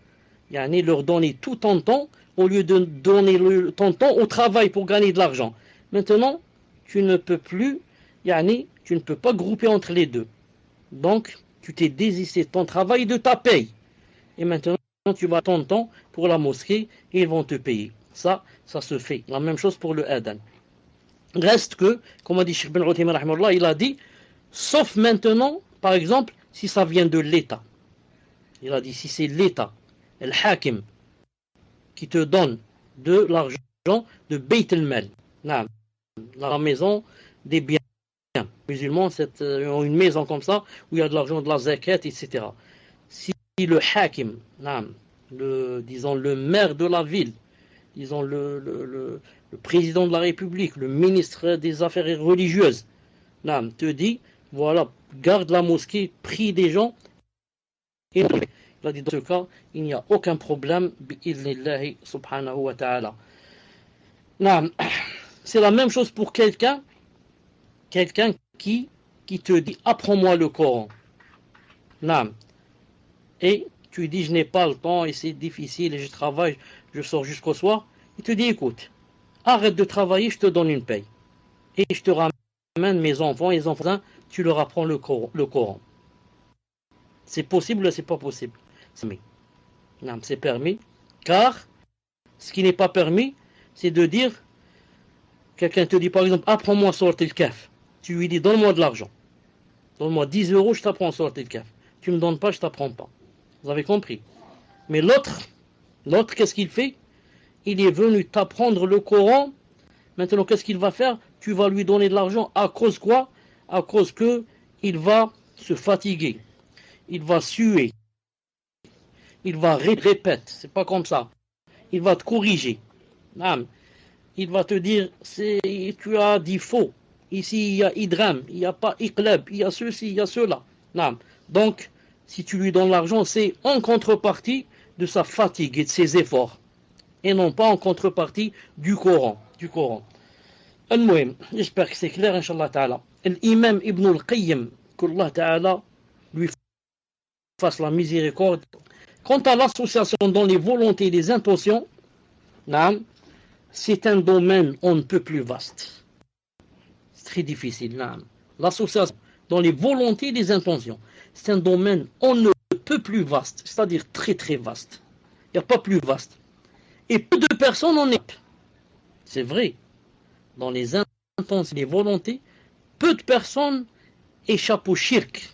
leur donner tout ton temps au lieu de donner ton temps au travail pour gagner de l'argent. Maintenant, tu ne peux plus, tu ne peux pas grouper entre les deux. Donc, tu t'es désisté de ton travail et de ta paye. Et maintenant, tu vas ton temps pour la mosquée et ils vont te payer. Ça se fait. La même chose pour le adhan. Reste que, comme a dit Cheikh Ben Uthaymin, il a dit, sauf maintenant, par exemple, si ça vient de l'État. Il a dit, si c'est l'État, le hakim, qui te donne de l'argent de Beit el-Mal, la maison des biens musulmans, ont une maison comme ça, où il y a de l'argent de la zakat, etc. Si le hakim, disons le maire de la ville, disons le président de la République, le ministre des Affaires religieuses, te dit, voilà, garde la mosquée, prie des gens, et il a dit dans ce cas, il n'y a aucun problème, bi'idhnillahi subhanahu wa ta'ala. C'est la même chose pour quelqu'un qui te dit, apprends-moi le Coran. Et tu dis, je n'ai pas le temps, et c'est difficile, et je travaille, je sors jusqu'au soir. Il te dit, écoute, arrête de travailler, je te donne une paye. Et je te ramène mes enfants, et les enfants, tu leur apprends le Coran. C'est possible ou c'est pas possible? C'est permis. Car, ce qui n'est pas permis, c'est de dire, quelqu'un te dit par exemple, apprends-moi Surat al-Kahf. Tu lui dis, donne-moi de l'argent. Donne-moi 10 euros, je t'apprends Surat al-Kahf. Tu ne me donnes pas, je t'apprends pas. Vous avez compris? Mais l'autre, qu'est-ce qu'il fait? Il est venu t'apprendre le Coran. Maintenant, qu'est-ce qu'il va faire? Tu vas lui donner de l'argent à cause quoi? À cause que il va se fatiguer. Il va suer. Il va répéter. C'est pas comme ça. Il va te corriger. Il va te dire, tu as dit faux. Ici, il y a idram, il n'y a pas iqlab, il y a ceci, il y a cela. Donc, si tu lui donnes l'argent, c'est en contrepartie de sa fatigue et de ses efforts. Et non pas en contrepartie du Coran. Al-Muhim, j'espère que c'est clair, Inch'Allah Ta'ala. L'imam Ibn al-Qayyim, qu'Allah Ta'ala lui fasse la miséricorde. Quant à l'association dans les volontés et les intentions, c'est un domaine on ne peut plus vaste. C'est très difficile. L'association dans les volontés et les intentions, c'est un domaine on ne peut plus vaste, c'est-à-dire très très vaste. Il n'y a pas plus vaste. Et peu de personnes en est. C'est vrai. Dans les intentions et les volontés, peu de personnes échappent au shirk.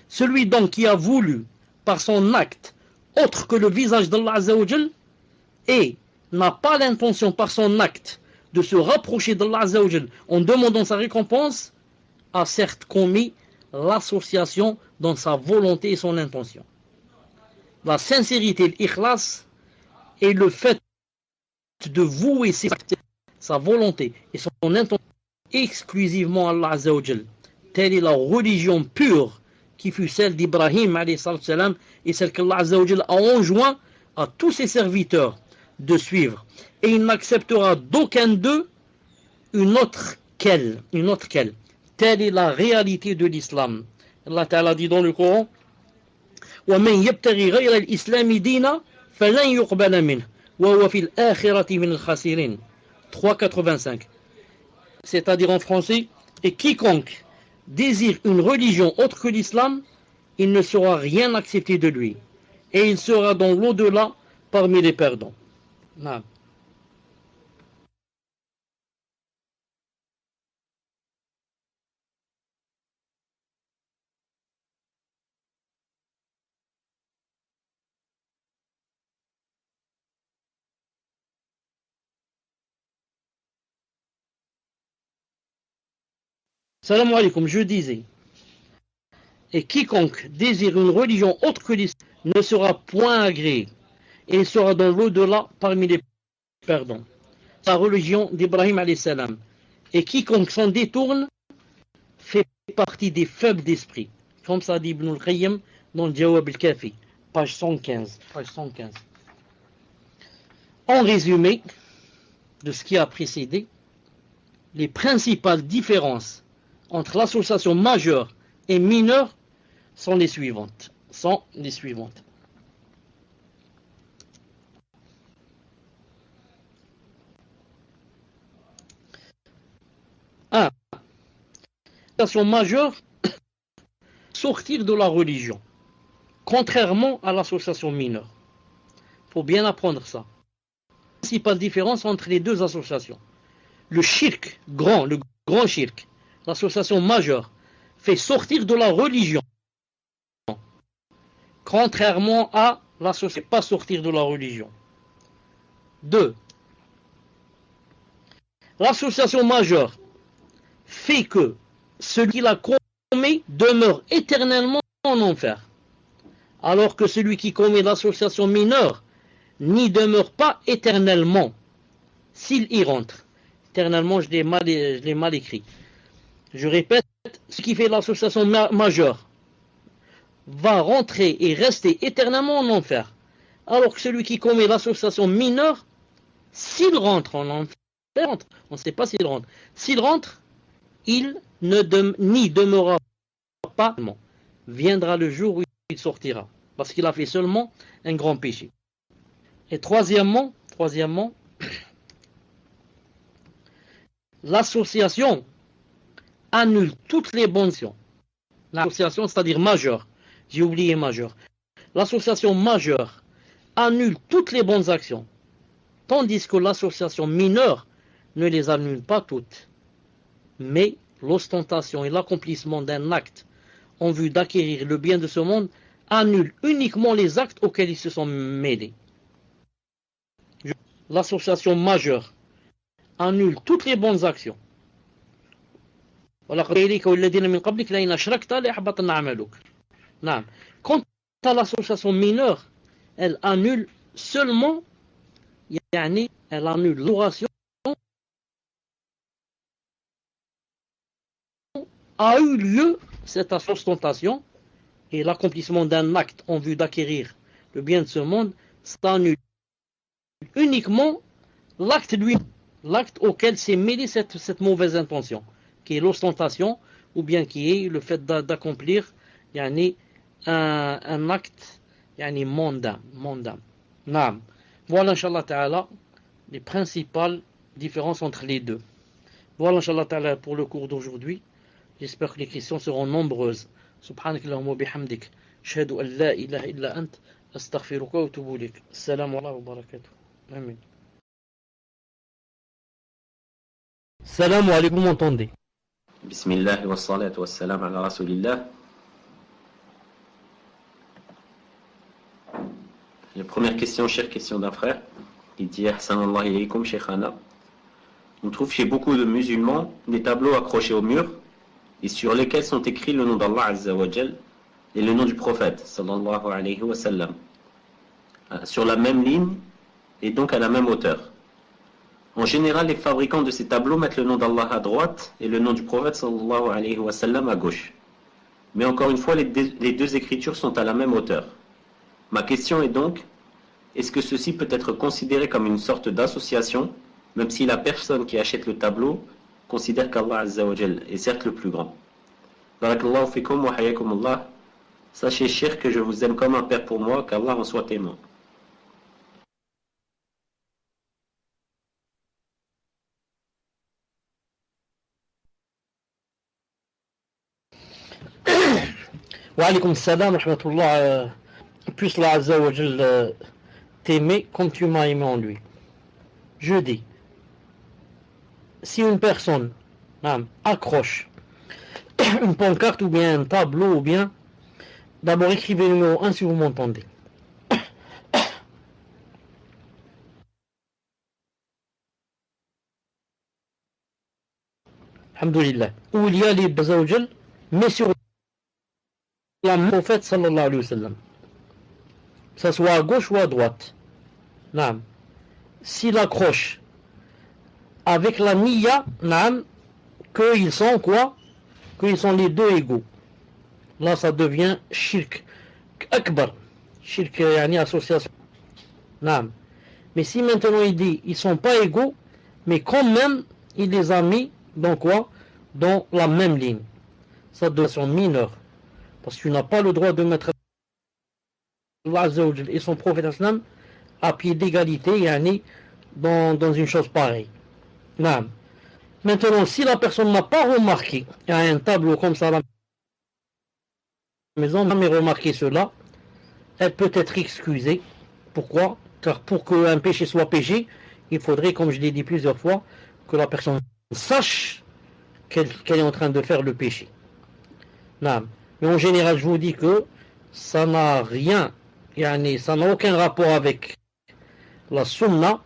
Celui donc qui a voulu, par son acte, autre que le visage d'Allah Azza wa Jal, et n'a pas l'intention par son acte de se rapprocher d'Allah Azza wa Jal en demandant sa récompense, a certes commis l'association dans sa volonté et son intention. La sincérité, l'ikhlas, est le fait de vouer sa volonté et son intention exclusivement à Allah Azza wa Jal. Telle est la religion pure qui fut celle d'Ibrahim alayhi salam et celle qu'Allah Azza wa Jal a enjoint à tous ses serviteurs de suivre. Et il n'acceptera d'aucun d'eux une autre qu'elle. Telle est la réalité de l'islam. Allah Ta'ala dit dans le Coran, وَمَنْ يَبْتَغِي غَيْرَ الْإِسْلَامِ دِينًا فَلَنْ يُقْبَلَ مِنْهُ وَهُوَ فِي الْآخِرَةِ مِنَ الْخَاسِرِينَ 3,85. C'est-à-dire en français, et quiconque désire une religion autre que l'islam, il ne sera rien accepté de lui. Et il sera dans l'au-delà parmi les perdants. Salam alaikum, je disais, et quiconque désire une religion autre que l'islam ne sera point agréé, et il sera dans l'au-delà parmi les perdants. La religion d'Ibrahim alayhi salam. Et quiconque s'en détourne fait partie des faibles d'esprit. Comme ça dit Ibn al-Qayyim dans le Jawab al-Kafi, page 115. En résumé de ce qui a précédé, les principales différences entre l'association majeure et mineure sont les suivantes. 1. L'association majeure, sortir de la religion, contrairement à l'association mineure. Il faut bien apprendre ça. La principale différence entre les deux associations. Le grand shirk, l'association majeure, fait sortir de la religion, contrairement à l'association pas sortir de la religion. 2. L'association majeure fait que celui qui la commet demeure éternellement en enfer, alors que celui qui commet l'association mineure n'y demeure pas éternellement s'il y rentre. Éternellement, je l'ai mal écrit. Je répète, ce qui fait l'association majeure va rentrer et rester éternellement en enfer, alors que celui qui commet l'association mineure, s'il rentre en enfer, on ne sait pas s'il rentre, il n'y demeurera pas. Viendra le jour où il sortira, parce qu'il a fait seulement un grand péché. Et troisièmement, l'association annule toutes les bonnes actions. L'association, c'est-à-dire majeure, j'ai oublié majeure. L'association majeure annule toutes les bonnes actions, tandis que l'association mineure ne les annule pas toutes. Mais l'ostentation et l'accomplissement d'un acte en vue d'acquérir le bien de ce monde annule uniquement les actes auxquels ils se sont mêlés. L'association majeure annule toutes les bonnes actions. Quant à l'association mineure, elle annule seulement, elle annule l'oration a eu lieu, cette ostentation et l'accomplissement d'un acte en vue d'acquérir le bien de ce monde, ça annule uniquement l'acte auquel s'est mêlée cette mauvaise intention, qui est l'ostentation, ou bien qui est le fait d'accomplir un acte mondain. Voilà, Inch'Allah Ta'ala, les principales différences entre les deux. Voilà, Inch'Allah Ta'ala, pour le cours d'aujourd'hui. J'espère que les questions seront nombreuses. Subhanakallahumma bihamdik. Ashhadu an la ilaha illa ant. Astaghfiruka wa atubu ilayk. Assalamu alaykum wa barakatuh. Amen. Salam alaikum, vous m'entendez? Bismillah wa salatu wa salam ala rasulillah. La première question, chère question d'un frère, il dit Ahsanallah ilaykum shaykhana. On trouve chez beaucoup de musulmans des tableaux accrochés au mur et sur lesquels sont écrits le nom d'Allah Azza wa Jal et le nom du prophète sallallahu alayhi wa sallam sur la même ligne et donc à la même hauteur. En général, les fabricants de ces tableaux mettent le nom d'Allah à droite et le nom du prophète sallallahu alayhi wa sallam à gauche. Mais encore une fois, les deux écritures sont à la même hauteur. Ma question est donc, est-ce que ceci peut être considéré comme une sorte d'association, même si la personne qui achète le tableau considère qu'Allah Azza wa Jal est certes le plus grand? Barakallahu fikum wa hayakum Allah. Sachez, cher, que je vous aime comme un père pour moi, qu'Allah en soit témoin. Wa alaykum salam wa rahmatullah. Puisse Allah Azza wa Jal t'aimer comme tu m'as aimé en lui. Je dis, si une personne accroche une pancarte ou bien un tableau ou bien, d'abord écrivez le numéro 1 si vous m'entendez. alhamdulillah, où il y a les bazawjal, mais sur la main au prophète sallallahu alayhi wa sallam. Que ça soit à gauche ou à droite. Naam. S'il accroche avec la niya, naam, qu'ils sont quoi? Qu'ils sont les deux égaux. Là, ça devient shirk akbar. Shirk, yani association. Naam. Mais si maintenant il dit, ils sont pas égaux, mais quand même, il les a mis dans quoi? Dans la même ligne. Ça devient son mineur. Parce que tu n'as pas le droit de mettre Allah Azza wa Jal et son prophète islam à pied d'égalité, yani, dans une chose pareille. Naam. Maintenant, si la personne n'a pas remarqué, il y a un tableau comme ça à la maison, n'a jamais remarqué cela, elle peut être excusée. Pourquoi? Car pour qu'un péché soit péché, il faudrait, comme je l'ai dit plusieurs fois, que la personne sache qu'elle est en train de faire le péché. Non. Mais en général, je vous dis que ça n'a rien, ça n'a aucun rapport avec la sunna,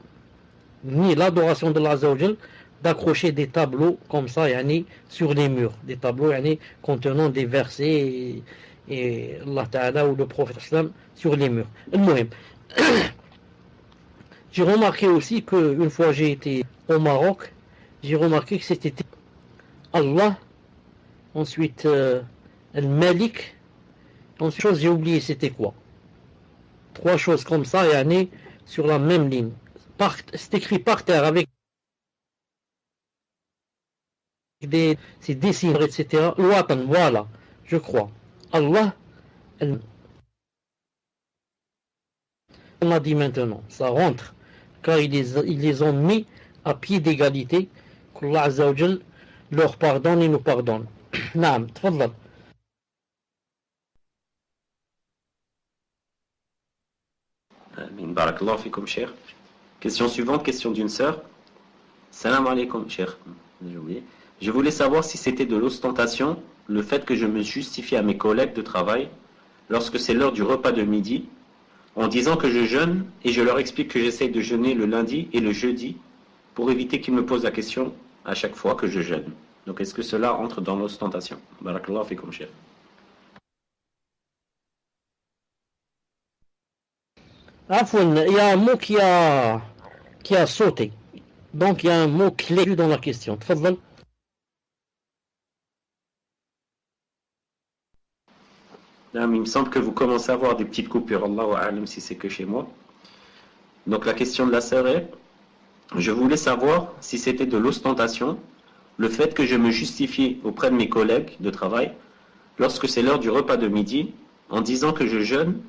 ni l'adoration de l'Azza wa Jal, d'accrocher des tableaux comme ça, sur les murs. Des tableaux, contenant des versets et Allah Ta'ala ou le prophète islam sur les murs. J'ai remarqué aussi qu'une fois j'ai été au Maroc, j'ai remarqué que c'était Allah, ensuite Al-Malik, ensuite chose j'ai oublié c'était quoi. 3 choses comme ça, sur la même ligne. C'est écrit par terre avec c'est dessiné, etc. L'Watan, voilà, je crois. Allah, on a dit maintenant, ça rentre, car ils les ont mis à pied d'égalité, qu'Allah Azza wa Jal leur pardonne et nous pardonne. Naam, tfaddal. Amin. Barakallahu fikum, cher. Question suivante, question d'une sœur. Salam alaikum, cher. J'ai oublié. Je voulais savoir si c'était de l'ostentation, le fait que je me justifie à mes collègues de travail lorsque c'est l'heure du repas de midi, en disant que je jeûne et je leur explique que j'essaye de jeûner le lundi et le jeudi pour éviter qu'ils me posent la question à chaque fois que je jeûne. Donc est-ce que cela entre dans l'ostentation? Barakallahu fikum, cher. Afwan, il y a un mot qui a sauté. Donc il y a un mot clé dans la question. Tfaddal. Il me semble que vous commencez à avoir des petites coupures. Allahu a'lam si c'est que chez moi. Donc la question de la sœur est, je voulais savoir si c'était de l'ostentation, le fait que je me justifie auprès de mes collègues de travail lorsque c'est l'heure du repas de midi, en disant que je jeûne,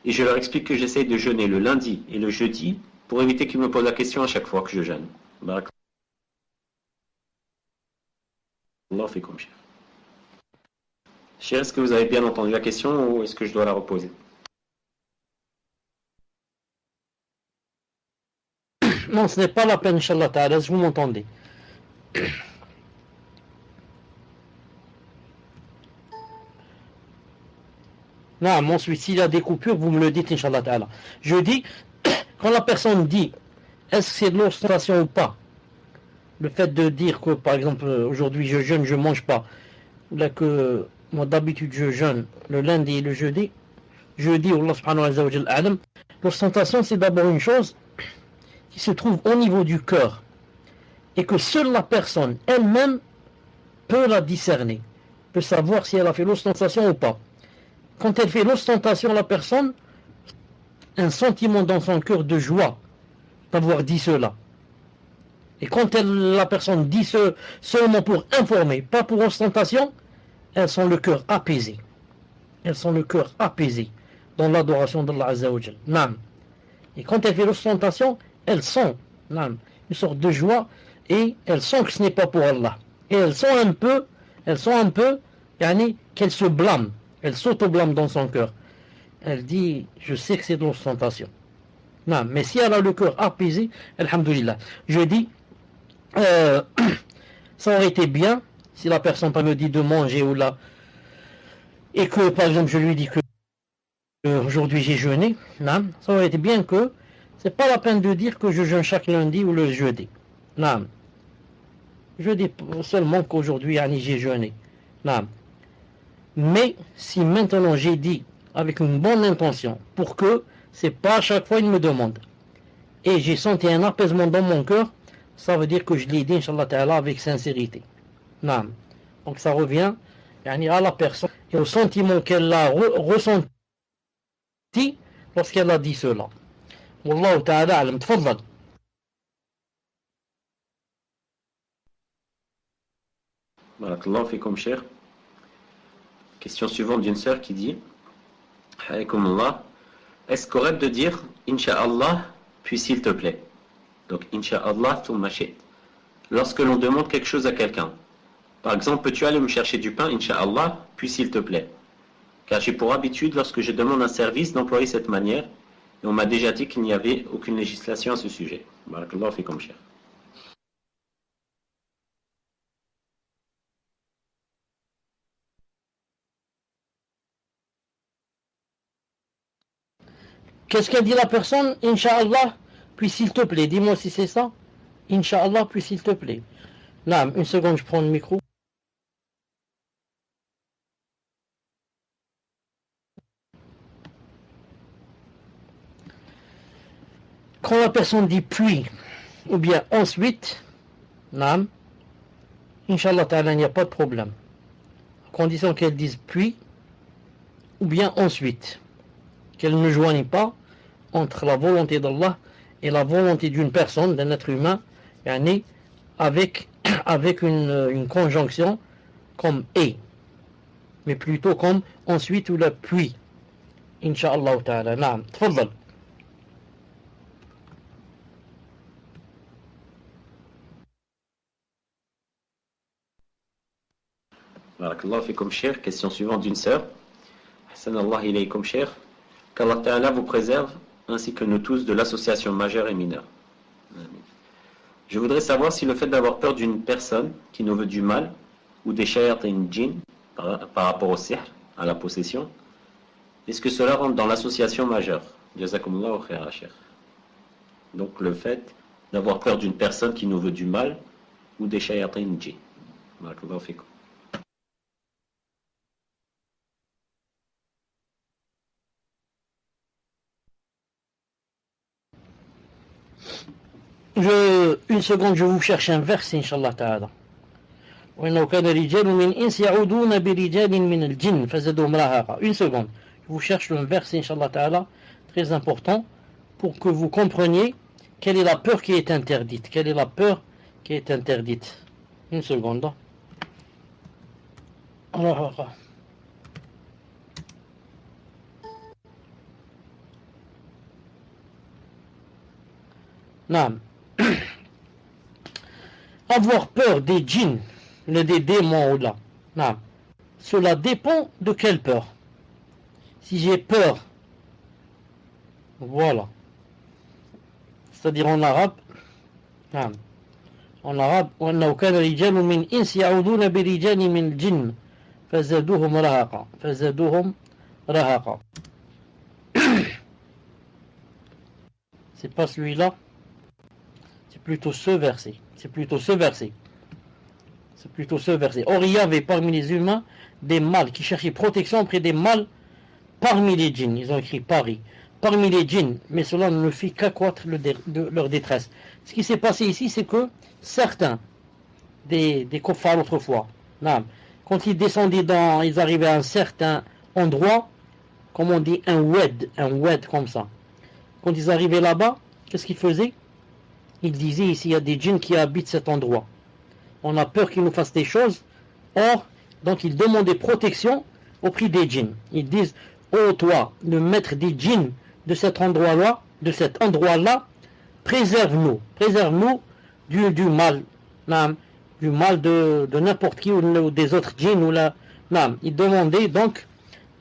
et je leur explique que j'essaye de jeûner le lundi et le jeudi pour éviter qu'ils me posent la question à chaque fois que je jeûne. Allah fait comme chef. Cher, est-ce que vous avez bien entendu la question ou est-ce que je dois la reposer? Non, ce n'est pas la peine, Inch'Allah Ta'ala, vous m'entendez. Non, ensuite, s'il y a des coupures, vous me le dites, Inch'Allah Ta'ala. Je dis, quand la personne dit, est-ce que c'est de l'ostentation ou pas? Le fait de dire que, par exemple, aujourd'hui je jeûne, je ne mange pas. Ou là que, moi d'habitude je jeûne le lundi et le jeudi. Jeudi, Allah subhanahu wa ta'ala, l'ostentation c'est d'abord une chose qui se trouve au niveau du cœur. Et que seule la personne elle-même peut la discerner. Peut savoir si elle a fait l'ostentation ou pas. Quand elle fait l'ostentation, la personne, un sentiment dans son cœur de joie d'avoir dit cela. Et quand la personne dit seulement pour informer, pas pour ostentation, elles sont le cœur apaisé. Elles sont le cœur apaisé dans l'adoration d'Allah Azza wa Jal. Naam. Et quand elles font l'ostentation, elles sont naam, une sorte de joie et elles sont que ce n'est pas pour Allah. Et elles sont un peu, qu'elles se blâment. Elles s'auto-blâment dans son cœur. Elle dit, je sais que c'est de l'ostentation. Non, mais si elle a le cœur apaisé, alhamdoulilah. Je dis, ça aurait été bien si la personne me dit de manger ou là, et que par exemple je lui dis que aujourd'hui j'ai jeûné, non, ça aurait été bien que c'est pas la peine de dire que je jeûne chaque lundi ou le jeudi. Non. Je dis seulement qu'aujourd'hui, j'ai jeûné. Non. Mais si maintenant j'ai dit avec une bonne intention, pour que c'est pas à chaque fois il me demande, et j'ai senti un apaisement dans mon cœur, ça veut dire que je l'ai dit, Inch'Allah Ta'ala, avec sincérité. Non. Donc ça revient à la personne et au sentiment qu'elle a ressenti lorsqu'elle a dit cela. Wallahu Ta'ala alam. Tfaddal. Barakallahu fikum, cher. Question suivante d'une sœur qui dit Alaykoum Allah, est-ce correct de dire Inch'Allah, puis s'il te plaît? Donc Inch'Allah, thumma shi't. Lorsque l'on demande quelque chose à quelqu'un. Par exemple, peux-tu aller me chercher du pain, Inch'Allah, puis s'il te plaît? Car j'ai pour habitude, lorsque je demande un service, d'employer cette manière, et on m'a déjà dit qu'il n'y avait aucune législation à ce sujet. Barakallahu fikum, cher. Qu'est-ce qu'a dit la personne? Inch'Allah, puis s'il te plaît. Dis-moi si c'est ça. Inch'Allah, puis s'il te plaît. Là, une seconde, je prends le micro. Quand la personne dit puis, ou bien ensuite, Naam, Inch'Allah Ta'ala, il n'y a pas de problème. À condition qu'elle dise puis, ou bien ensuite. Qu'elle ne joigne pas entre la volonté d'Allah et la volonté d'une personne, d'un être humain, avec une conjonction comme et, mais plutôt comme ensuite ou la puis. Inch'Allah Ta'ala. Naam, tfaddal. Barakallahu fikum, cher. Question suivante d'une sœur. Hassanallah ilaykum, cher. Qu'Allah Ta'ala vous préserve, ainsi que nous tous, de l'association majeure et mineure. Amen. Je voudrais savoir si le fait d'avoir peur d'une personne qui nous veut du mal, ou des shayatin djinn, par rapport au sihr, à la possession, est-ce que cela rentre dans l'association majeure? Jazakumullahu khaira, cher. Donc le fait d'avoir peur d'une personne qui nous veut du mal, ou des shayatin djinn. Barakallahu fikum. Une seconde, je vous cherche un verset, Inch'Allah Ta'ala. وإنه كان رجال من الإنس يعودون برجال من الجن فزادوهم رهقا. Une seconde, je vous cherche un verset, Inch'Allah Ta'ala, très important, pour que vous compreniez quelle est la peur qui est interdite. Quelle est la peur qui est interdite. Une seconde. Alors, Naam. Avoir peur des djinns, des démons là. Non. Cela dépend de quelle peur. Si j'ai peur, voilà. C'est-à-dire en arabe, non. En arabe, وأنه كان رجال من إنس يعودون برجال من الجن فزادوهم رهقا. فزادوهم رهقا. C'est pas celui-là. C'est plutôt ce verset. C'est plutôt ce verset. C'est plutôt ce verset. Or, il y avait parmi les humains des mâles qui cherchaient protection auprès des mâles parmi les djinns. Ils ont écrit Paris. Parmi les djinns. Mais cela ne fit qu'accroître leur détresse. Ce qui s'est passé ici, c'est que certains des kuffars autrefois, quand ils descendaient ils arrivaient à un certain endroit, comme on dit, un wed comme ça. Quand ils arrivaient là-bas, qu'est-ce qu'ils faisaient? Ils disaient ici, il y a des djinns qui habitent cet endroit. On a peur qu'ils nous fassent des choses. Or, donc ils demandaient protection auprès des djinns. Ils disent, oh toi, le maître des djinns de cet endroit-là, préserve-nous du mal, du mal de n'importe qui ou des autres djinns. Ils demandaient donc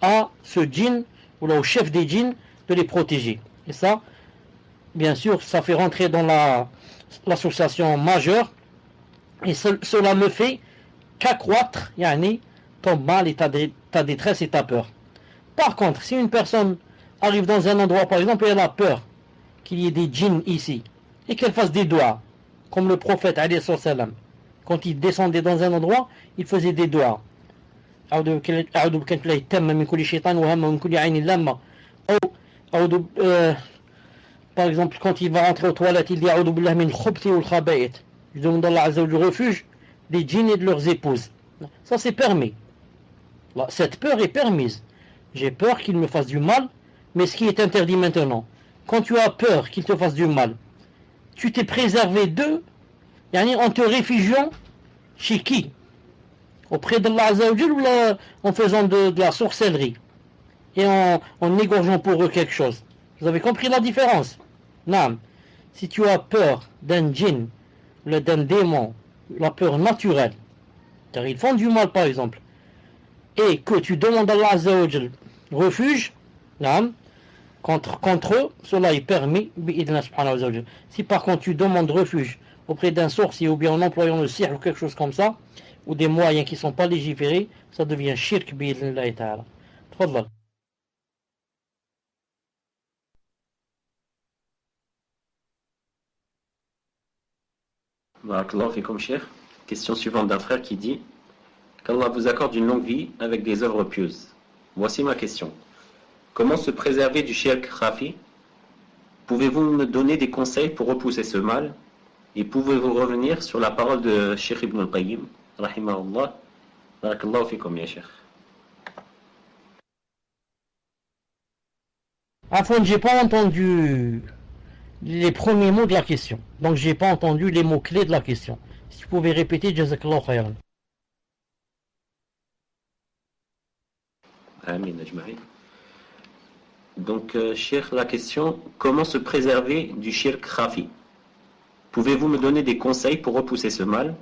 à ce djinn, ou là, au chef des djinns, de les protéger. Et ça, bien sûr, ça fait rentrer dans l'association majeure, et cela ne fait qu'accroître ton mal et ta détresse et ta peur. Par contre, si une personne arrive dans un endroit, par exemple, et elle a peur qu'il y ait des djinns ici, et qu'elle fasse des doigts, comme le prophète alayhi salam, quand il descendait dans un endroit, il faisait des doigts. أعوذ بكلمة الله التامة من كل شيطان وهمة ومن كل عين لامة. Par exemple, quand il va rentrer aux toilettes, il dit أعوذ بالله من الخبث والخبائث. Je demande à Allah Azza wa Jalla le refuge des djinns et de leurs épouses. Ça c'est permis. Là, cette peur est permise. J'ai peur qu'il me fasse du mal, mais ce qui est interdit maintenant, quand tu as peur qu'il te fasse du mal, tu t'es préservé d'eux, en te réfugiant chez qui? Auprès d'Allah Azza wa Jalla, ou en faisant de la sorcellerie et en égorgeant pour eux quelque chose. Vous avez compris la différence? Non. Si tu as peur d'un djinn, d'un démon, la peur naturelle, car ils font du mal par exemple, et que tu demandes à Allah Azza wa Jalla refuge, contre eux, cela est permis. Si par contre tu demandes refuge auprès d'un sorcier ou bien en employant le sihr ou quelque chose comme ça, ou des moyens qui ne sont pas légiférés, ça devient shirk bi'idhnillahi ta'ala. Tfadlal. Barakallahu fikum, Cheikh. Question suivante d'un frère qui dit qu'Allah vous accorde une longue vie avec des œuvres pieuses. Voici ma question. Comment se préserver du shirk khafi? Pouvez-vous me donner des conseils pour repousser ce mal? Et pouvez-vous revenir sur la parole de Cheikh Ibn al-Qayyim, rahimahullah? Barakallahu fikum, ya Cheikh. Afwan, j'ai pas entendu les premiers mots de la question. Donc j'ai pas entendu les mots clés de la question. Si tu pouvais répéter, jazakallahu khayran. Amin ajma'i. Donc, Cheikh, la question, comment se préserver du shirk khafi? Pouvez-vous me donner des conseils pour repousser ce mal?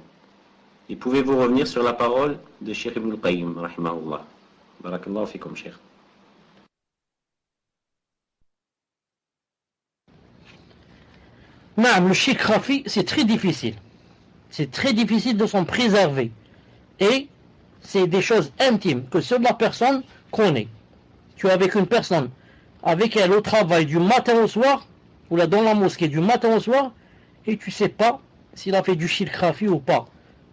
Et pouvez-vous revenir sur la parole de Cheikh Ibn al-Qayyim, rahimahullah? Barakallahu fikum, Cheikh. Non, le shirk khafi, c'est très difficile. C'est très difficile de s'en préserver. Et c'est des choses intimes que seule la personne connaît. Tu es avec une personne, avec elle au travail du matin au soir, ou là dans la mosquée du matin au soir, et tu ne sais pas s'il a fait du shirk khafi ou pas,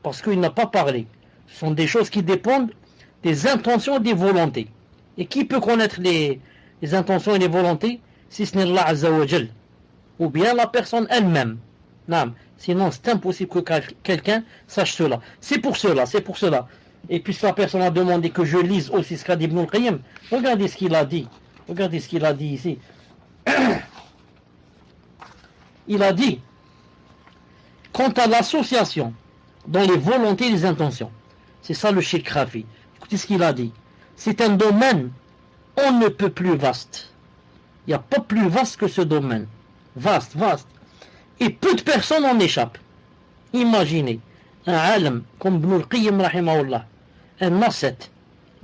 parce qu'il n'a pas parlé. Ce sont des choses qui dépendent des intentions et des volontés. Et qui peut connaître les intentions et les volontés si ce n'est Allah Azza wa Jal, ou bien la personne elle-même. Non, sinon c'est impossible que quelqu'un sache cela. C'est pour cela. Et puisque la personne a demandé que je lise aussi ce qu'a dit Ibn al-Qayyim, regardez ce qu'il a dit. Regardez ce qu'il a dit ici. Il a dit, quant à l'association dans les volontés et les intentions, c'est ça le shirk khafi. Écoutez ce qu'il a dit. C'est un domaine on ne peut plus vaste. Il n'y a pas plus vaste que ce domaine. Vaste. Et peu de personnes en échappent. Imaginez un alim comme Ibn al-Qayyim rahimahullah, un nasset,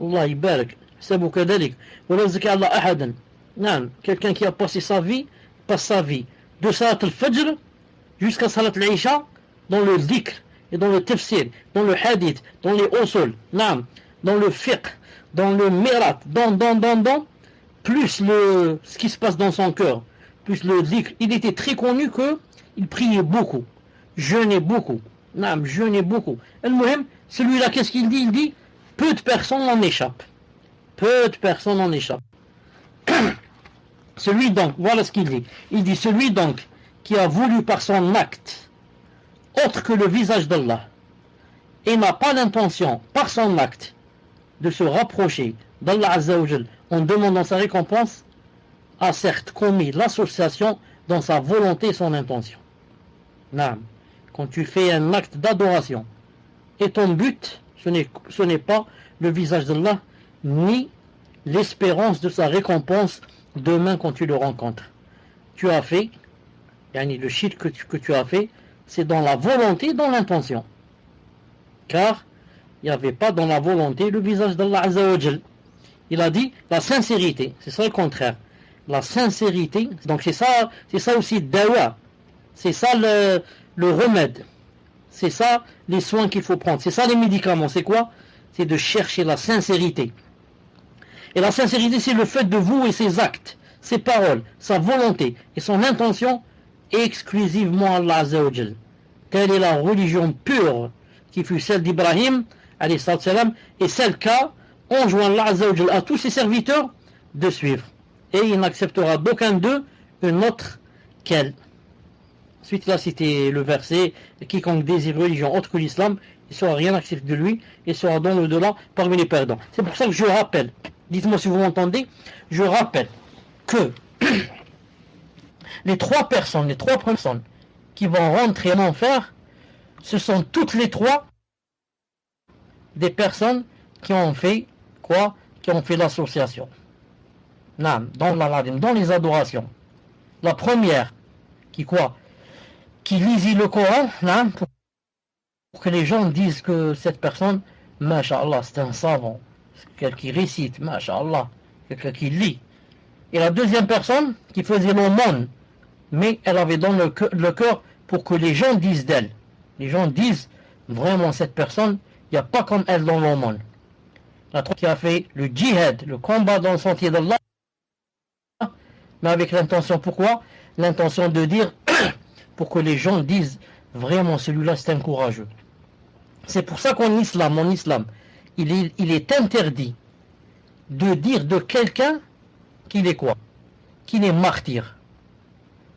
Allah يبارك حسابه كذلك ولا يزكي على أحدا. Non, quelqu'un qui a passé sa vie, passe sa vie de salat al-fajr jusqu'à salat al-isha dans le dhikr et dans le tafsir, dans le hadith, dans les usul, non, dans le fiqh, dans le mirat, dans plus ce qui se passe dans son cœur, plus le dhikr. Il était très connu que il priait beaucoup, jeûnait beaucoup. Non, jeûnait beaucoup. Al-Muhim, celui-là, qu'est-ce qu'il dit? Il dit, peu de personnes en échappent. Peu de personnes en échappent. Celui donc, voilà ce qu'il dit. Il dit, celui donc qui a voulu par son acte, autre que le visage d'Allah, et n'a pas l'intention, par son acte, de se rapprocher d'Allah Azza wa Jal en demandant sa récompense, a certes commis l'association dans sa volonté et son intention. Non. Quand tu fais un acte d'adoration et ton but, ce n'est pas le visage d'Allah ni l'espérance de sa récompense demain quand tu le rencontres. Tu as fait, le shirk que tu as fait, c'est dans la volonté et dans l'intention. Car il n'y avait pas dans la volonté le visage d'Allah Azza wa Jal. Il a dit la sincérité, c'est ça le contraire. La sincérité, donc c'est ça aussi dawa. C'est ça le remède. C'est ça les soins qu'il faut prendre. C'est ça les médicaments. C'est quoi? C'est de chercher la sincérité. Et la sincérité, c'est le fait de vouer ses actes, ses paroles, sa volonté et son intention exclusivement à Allah Azza wa Jal. Telle est la religion pure qui fut celle d'Ibrahim, alayhi salam, et celle qu'a enjoint Allah Azza wa Jalla à tous ses serviteurs de suivre. Et il n'acceptera d'aucun d'eux une autre qu'elle. Ensuite, là, c'était le verset quiconque désire religion autre que l'islam, il ne sera rien accepté de lui et sera dans l'au-delà parmi les perdants. C'est pour ça que je rappelle, dites-moi si vous m'entendez, je rappelle que les trois personnes qui vont rentrer en enfer, ce sont toutes les trois des personnes qui ont fait quoi? Qui ont fait l'association. Dans les adorations. La première, qui quoi? Qui lisait le Coran, pour que les gens disent que cette personne, masha'Allah, c'est un savant, c'est quelqu'un qui récite, masha'Allah, quelqu'un qui lit. Et la deuxième personne, qui faisait l'aumône, mais elle avait dans le cœur pour que les gens disent d'elle. Les gens disent, vraiment cette personne, il n'y a pas comme elle dans l'aumône. La troisième qui a fait le djihad, le combat dans le sentier d'Allah, mais avec l'intention, pourquoi? L'intention de dire, pour que les gens disent, vraiment celui-là c'est un courageux. C'est pour ça qu'en islam, il est interdit de dire de quelqu'un qu'il est quoi? Qu'il est martyr.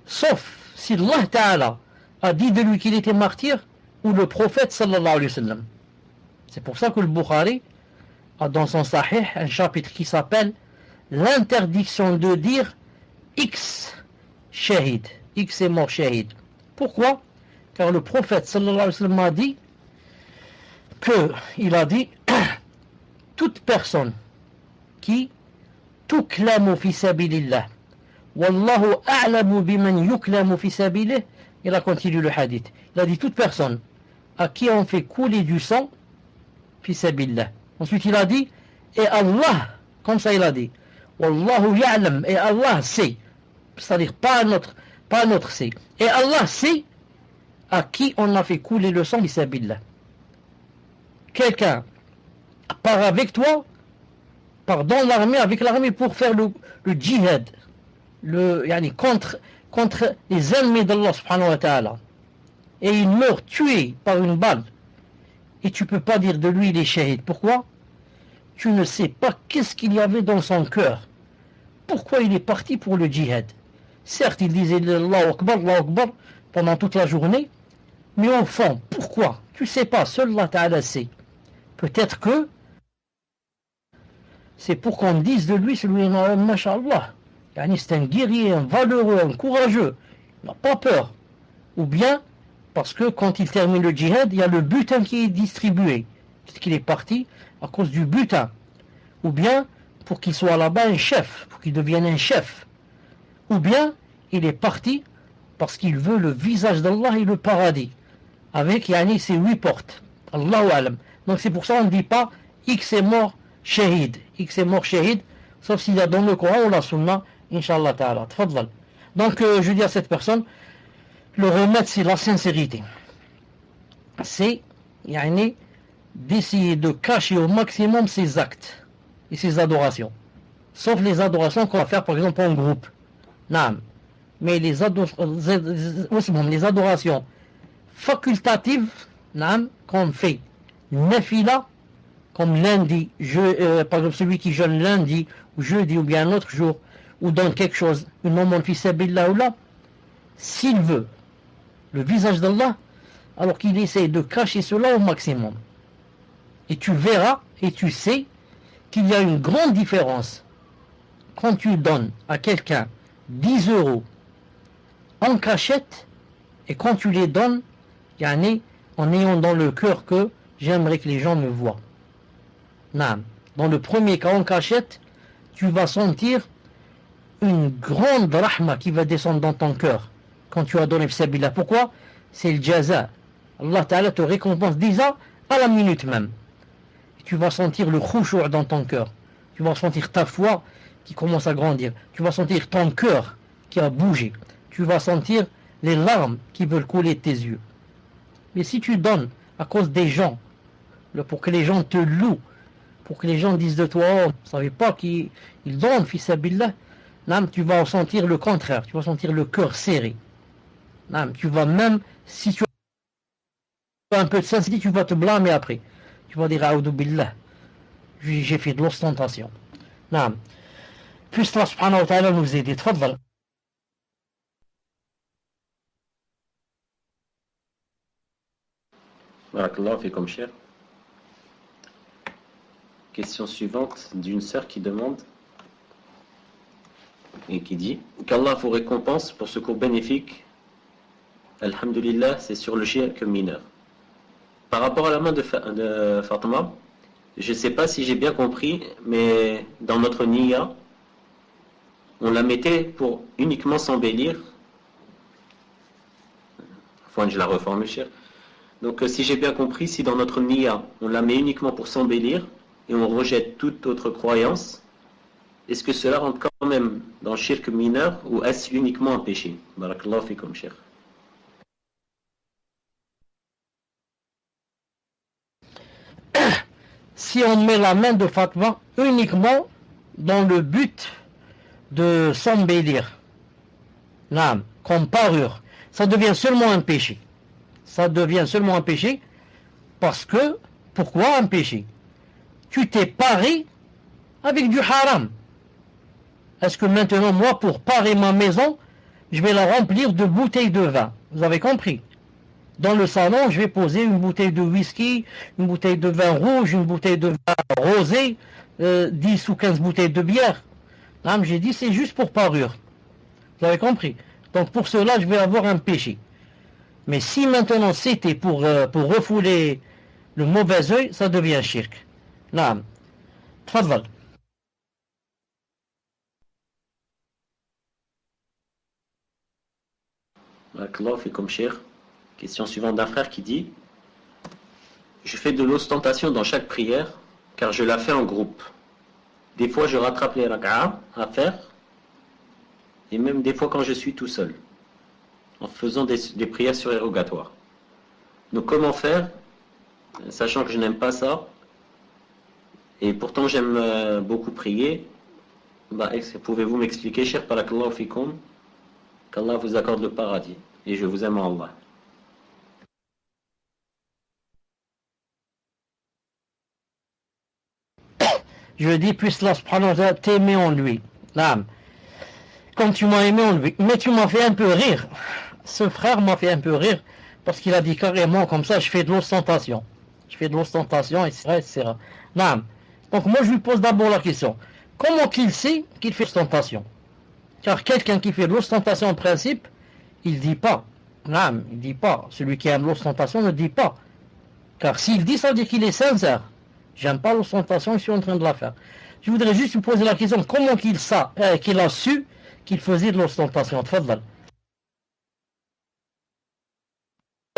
Sauf si Allah Ta'ala a dit de lui qu'il était martyr, ou le prophète sallallahu alayhi wa sallam. C'est pour ça que le Bukhari a dans son Sahih un chapitre qui s'appelle l'interdiction de dire X shahid, X est mort shahid. Pourquoi? Car le prophète sallallahu alayhi wa sallam a dit il a dit toute personne qui tuklamu fi sabilillah wallahu a'lamu biman yuklamu fi sabilih, il a continué le hadith, il a dit toute personne à qui on fait couler du sang fi sabilillah. Ensuite il a dit et Allah, comme ça il a dit wallahu ya'lam, et Allah sait, c'est-à-dire pas notre sait, et Allah sait à qui on a fait couler le sang fi sabilillah. Quelqu'un part avec toi, part dans l'armée, avec l'armée pour faire le djihad, contre les ennemis d'Allah subhanahu wa ta'ala, et il meurt tué par une balle, et tu ne peux pas dire de lui il est shahid. Pourquoi? Tu ne sais pas qu'est-ce qu'il y avait dans son cœur, pourquoi il est parti pour le djihad. Certes il disait Allahu Akbar pendant toute la journée, mais au fond, pourquoi? Tu ne sais pas, seul Allah ta'ala sait. Peut-être que c'est pour qu'on dise de lui, celui-là, masha'Allah, c'est un guerrier, un valeureux, un courageux, il n'a pas peur. Ou bien, parce que quand il termine le djihad, il y a le butin qui est distribué. Peut-être qu'il est parti à cause du butin. Ou bien, pour qu'il soit là-bas un chef, pour qu'il devienne un chef. Ou bien, il est parti parce qu'il veut le visage d'Allah et le paradis. Avec, ces 8 portes. Allahu alam. Donc c'est pour ça qu'on ne dit pas X est mort shahid. X est mort shahid, sauf s'il y a dans le Coran ou la Sunna, Inch'Allah ta'ala. Tfadlal. Donc je dis à cette personne, le remède c'est la sincérité. C'est d'essayer de cacher au maximum ses actes et ses adorations. Sauf les adorations qu'on va faire par exemple en groupe. Naam. Mais les adorations facultatives, naam, qu'on fait nafila, comme lundi, par exemple celui qui jeûne lundi ou jeudi ou bien un autre jour, ou dans quelque chose, une aumône fi sabilillah ou là, s'il veut le visage d'Allah, alors qu'il essaie de cacher cela au maximum. Et tu verras et tu sais qu'il y a une grande différence quand tu donnes à quelqu'un 10 € en cachette et quand tu les donnes en ayant dans le cœur que j'aimerais que les gens me voient. Dans le premier cas en cachette, tu vas sentir une grande rahma qui va descendre dans ton cœur quand tu as donné fisabilillah. Pourquoi? C'est le jaza. Allah Ta'ala te récompense déjà à la minute même. Et tu vas sentir le khushu' dans ton cœur. Tu vas sentir ta foi qui commence à grandir. Tu vas sentir ton cœur qui a bougé. Tu vas sentir les larmes qui veulent couler de tes yeux. Mais si tu donnes à cause des gens, pour que les gens te louent, pour que les gens disent de toi, oh, vous ne savez pas qu'ils donnent, fisabilillah, tu vas sentir le contraire, tu vas sentir le cœur serré. Tu vas même, si tu pas un peu de sincérité, tu vas te blâmer après. Tu vas dire Aoudou billah, j'ai fait de l'ostentation. Naam. Puisse Allah subhanahu wa ta'ala nous aider. Tfaddal. Barakallahu fikum, cher. Question suivante d'une sœur qui demande et qui dit qu'Allah vous récompense pour ce cours bénéfique. Alhamdulillah, c'est sur le shirk mineur. Par rapport à la main de Fatima, je ne sais pas si j'ai bien compris, mais dans notre niya, on la mettait pour uniquement s'embellir. Enfin, je la reformule, cher. Donc, si j'ai bien compris, si dans notre niya, on la met uniquement pour s'embellir et on rejette toute autre croyance, est-ce que cela rentre quand même dans le shirk mineur ou est-ce uniquement un péché? Barakallahu fikum, cher. Si on met la main de Fatma uniquement dans le but de s'embellir, comme parure, ça devient seulement un péché. Ça devient seulement un péché parce que, pourquoi un péché? Tu t'es paré avec du haram. Est-ce que maintenant, moi, pour parer ma maison, je vais la remplir de bouteilles de vin? Vous avez compris? Dans le salon, je vais poser une bouteille de whisky, une bouteille de vin rouge, une bouteille de vin rosé, 10 ou 15 bouteilles de bière. J'ai dit, c'est juste pour parure. Vous avez compris? Donc pour cela, je vais avoir un péché. Mais si maintenant c'était pour refouler le mauvais œil, ça devient shirk. Naam. Tfaddal. Barakallahu fikum, cher. Question suivante d'un frère qui dit: je fais de l'ostentation dans chaque prière car je la fais en groupe. Des fois je rattrape les rak'a à faire et même des fois quand je suis tout seul en faisant des prières surérogatoires. Donc comment faire, sachant que je n'aime pas ça et pourtant j'aime beaucoup prier? Pouvez-vous m'expliquer, cher barakallahu fikum, qu'Allah vous accorde le paradis et je vous aime en Allah. Je dis, puisse Allah subhanahu wa ta'ala t'aimer en lui. Naam. Comme tu m'as aimé en lui. Mais tu m'as fait un peu rire. Ce frère m'a fait un peu rire parce qu'il a dit carrément comme ça, je fais de l'ostentation. Je fais de l'ostentation, etc., etc. Naam. Donc moi je lui pose d'abord la question. Comment qu'il sait qu'il fait l'ostentation? Car quelqu'un qui fait de l'ostentation en principe, il dit pas. Naam, il dit pas. Celui qui aime l'ostentation ne dit pas. Car s'il dit, ça veut dire qu'il est sincère. J'aime pas l'ostentation, je suis en train de la faire. Je voudrais juste lui poser la question, comment qu'il a su qu'il faisait de l'ostentation? Tfaddal.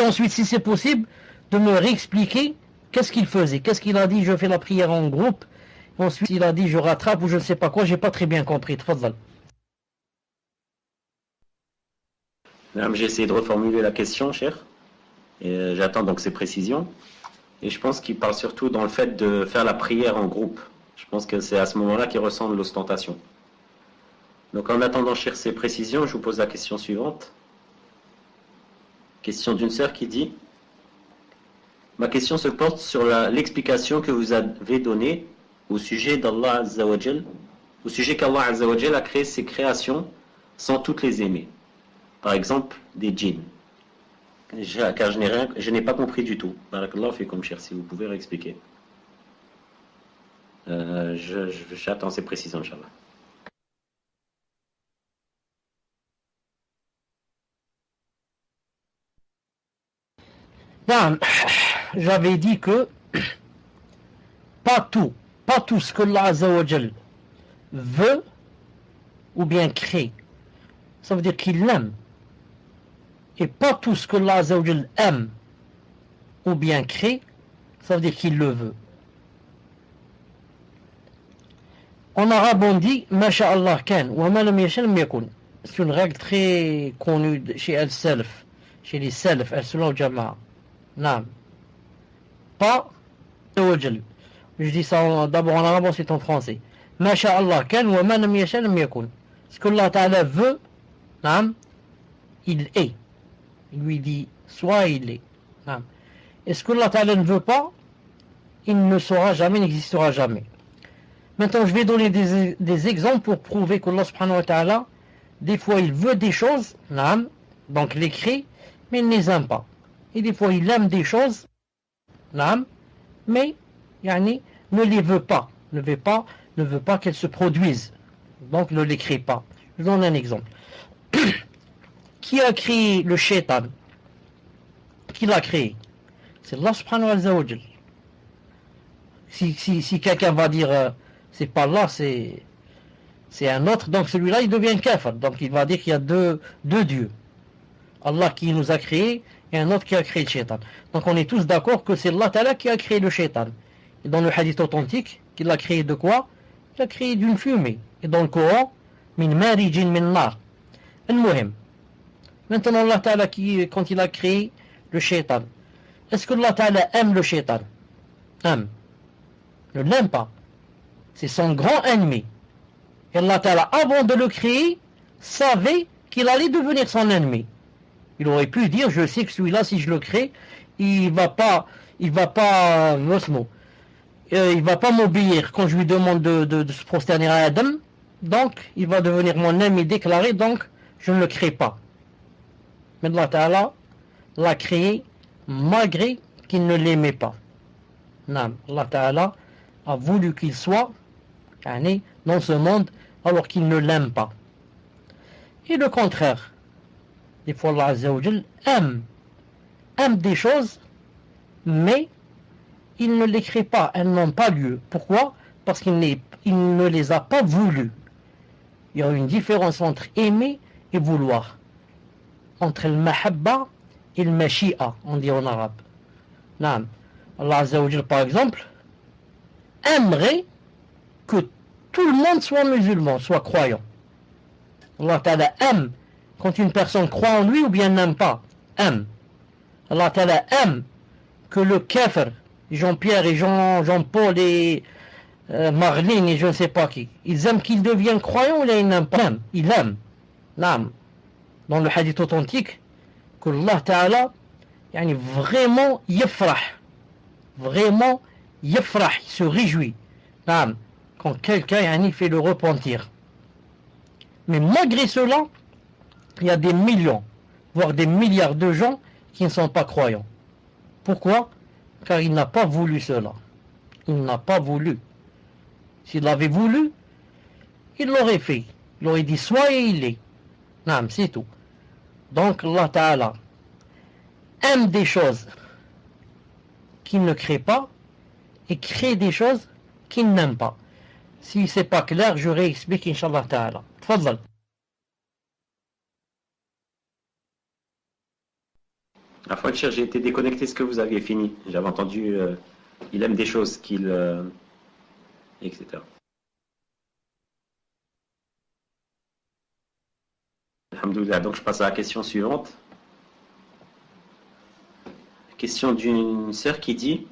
Ensuite, si c'est possible, de me réexpliquer qu'est-ce qu'il faisait. Qu'est-ce qu'il a dit, je fais la prière en groupe. Ensuite, il a dit, je rattrape ou je ne sais pas quoi, j'ai pas très bien compris. Tfaddal. J'ai essayé de reformuler la question, cher. Et j'attends donc ces précisions. Et je pense qu'il parle surtout dans le fait de faire la prière en groupe. Je pense que c'est à ce moment-là qu'il ressent l'ostentation. Donc en attendant, cher, ces précisions, je vous pose la question suivante. Question d'une sœur qui dit: ma question se porte sur l'explication que vous avez donnée au sujet d'Allah Azza wa Jal, au sujet qu'Allah Azza wa Jal a créé ses créations sans toutes les aimer. Par exemple, des djinns. Car je n'ai pas compris du tout. Barakallahu fikum, cher, si vous pouvez réexpliquer. J'attends ces précisions, Inch'Allah. J'avais dit que pas tout ce que Allah Azza wa Jal veut ou bien crée, ça veut dire qu'il l'aime. Et pas tout ce que Allah Azza wa Jal aime ou bien crée, ça veut dire qu'il le veut. En arabe on dit Masha'Allah kan wa ma lam yasha lam yakun. C'est une règle très connue chez Al-Salaf, chez les Salaf, Al-Sunnah wal-Jama'a. Non. Pas Wajal. Je dis ça d'abord en arabe, ensuite en français. Masha'Allah kan wa ma lam yasha lam yakun. Ce que Allah Ta'ala veut, non, il est. Il lui dit soit il est. Non. Et ce que Allah Ta'ala ne veut pas, il ne sera jamais, n'existera jamais. Maintenant, je vais donner des exemples pour prouver qu'Allah subhanahu wa ta'ala, des fois, il veut des choses, donc il les crée, mais il ne les aime pas. Et des fois, il aime des choses, mais ne les veut pas, ne veut pas qu'elles se produisent. Donc, ne les crée pas. Je donne un exemple. Qui a créé le shaitan? Qui l'a créé? C'est Allah subhanahu wa ta'ala. Si quelqu'un va dire c'est pas Allah, c'est un autre, donc celui-là il devient kafir. Donc il va dire qu'il y a deux dieux. Allah qui nous a créés et un autre qui a créé le shaitan. Donc on est tous d'accord que c'est Allah Ta'ala qui a créé le shaitan. Et dans le hadith authentique, qu'il l'a créé de quoi? Il l'a créé d'une fumée. Et dans le Coran, min marijin min nar. Al-muhim. Maintenant Allah Ta'ala quand il a créé le shaitan, est-ce que Allah Ta'ala aime le shaitan? Aime. Ne l'aime pas. C'est son grand ennemi. Et Allah Ta'ala, avant de le créer, savait qu'il allait devenir son ennemi. Il aurait pu dire, je sais que celui-là, si je le crée, il va pas m'obéir quand je lui demande de se prosterner à Adam. Donc, il va devenir mon ennemi déclaré, donc je ne le crée pas. Mais Allah Ta'ala l'a créé malgré qu'il ne l'aimait pas. Non, Allah Ta'ala a voulu qu'il soit dans ce monde alors qu'il ne l'aime pas. Et le contraire, des fois Allah Azza wa Jal aime des choses, mais il ne les crée pas, elles n'ont pas lieu. Pourquoi? Parce qu'il ne les a pas voulues. Il y a une différence entre aimer et vouloir, entre le mahabba et le mashi'a, on dit en arabe. Non. Allah Azza wa Jal, par exemple, aimerait que tout le monde soit musulman, soit croyant. Allah Ta'ala aime quand une personne croit en lui ou bien n'aime pas. Aime. Allah Ta'ala aime que le kafir, Jean-Pierre et Jean-Paul et Marlene et je ne sais pas qui, ils aiment qu'ils deviennent croyants ou là ils n'aiment pas? Ils aiment. Naam. Dans le hadith authentique, que Allah Ta'ala vraiment yafrah. Vraiment yafrah, il se réjouit. Naam. Quand quelqu'un fait le repentir. Mais malgré cela, il y a des millions, voire des milliards de gens qui ne sont pas croyants. Pourquoi? Car il n'a pas voulu cela. Il n'a pas voulu. S'il avait voulu, il l'aurait fait. Il aurait dit soit et il est. Non, c'est tout. Donc Allah Ta'ala aime des choses qu'il ne crée pas et crée des choses qu'il n'aime pas. Si c'est pas clair, je réexplique, Inch'Allah Ta'ala. Tfadal. Afwan, cher, j'ai été déconnecté ce que vous aviez fini. J'avais entendu, il aime des choses etc. Alhamdoulilah, donc je passe à la question suivante. Question d'une sœur qui dit,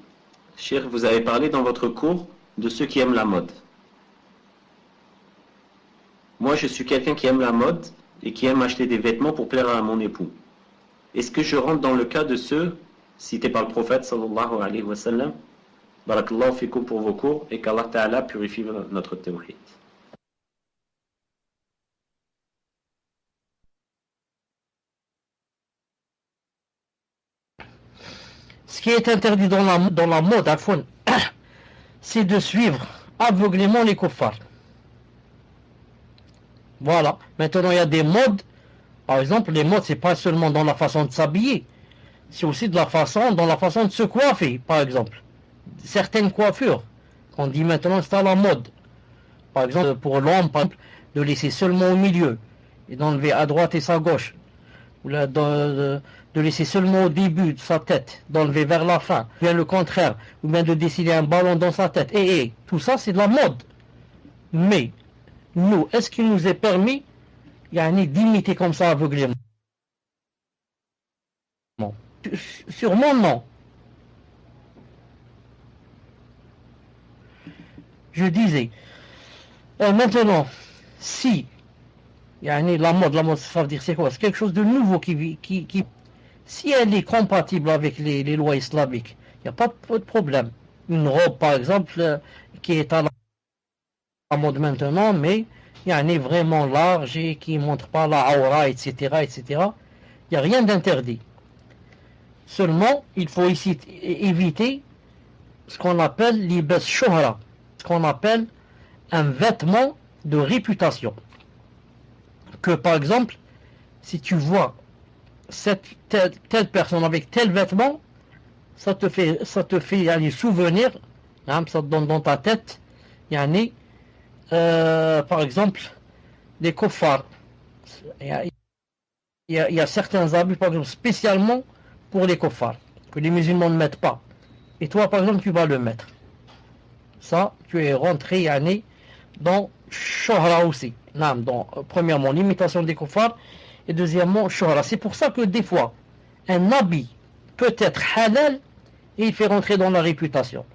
cher, vous avez parlé dans votre cours de ceux qui aiment la mode. Moi, je suis quelqu'un qui aime la mode et qui aime acheter des vêtements pour plaire à mon époux. Est-ce que je rentre dans le cas de ceux cités par le prophète sallallahu alayhi wa sallam? Barakallahu fikum pour vos cours et qu'Allah Ta'ala purifie notre tawhid. Ce qui est interdit dans la mode, c'est de suivre aveuglément les kuffars. Voilà. Maintenant, il y a des modes. Par exemple, les modes, c'est pas seulement dans la façon de s'habiller. C'est aussi dans la façon de se coiffer, par exemple. Certaines coiffures, qu'on dit maintenant, c'est à la mode. Par exemple, pour l'homme, par exemple, de laisser seulement au milieu et d'enlever à droite et à gauche. Ou là, de laisser seulement au début de sa tête, d'enlever vers la fin. Ou bien le contraire. Ou bien de dessiner un ballon dans sa tête. Et tout ça, c'est de la mode. Mais, nous, est-ce qu'il nous est permis d'imiter comme ça aveuglément? Sûrement non. Je disais, maintenant, si la mode, ça veut dire c'est quoi? C'est quelque chose de nouveau qui si elle est compatible avec les lois islamiques, il n'y a pas de problème. Une robe, par exemple, qui est à la mode maintenant, mais il y en a vraiment large et qui ne montre pas la aura, etc., etc. Il n'y a rien d'interdit. Seulement, il faut ici éviter ce qu'on appelle libas shuhra, ce qu'on appelle un vêtement de réputation. Que par exemple, si tu vois telle personne avec tel vêtement, ça te fait aller souvenir, hein, ça te donne dans ta tête, par exemple, des kuffars. Il y a certains habits, par exemple, spécialement pour les kuffars, que les musulmans ne mettent pas. Et toi, par exemple, tu vas le mettre. Ça, tu es rentré dans Shohra aussi. Premièrement, l'imitation des kuffars, et deuxièmement, Shohra. C'est pour ça que des fois, un habit peut être halal et il fait rentrer dans la réputation.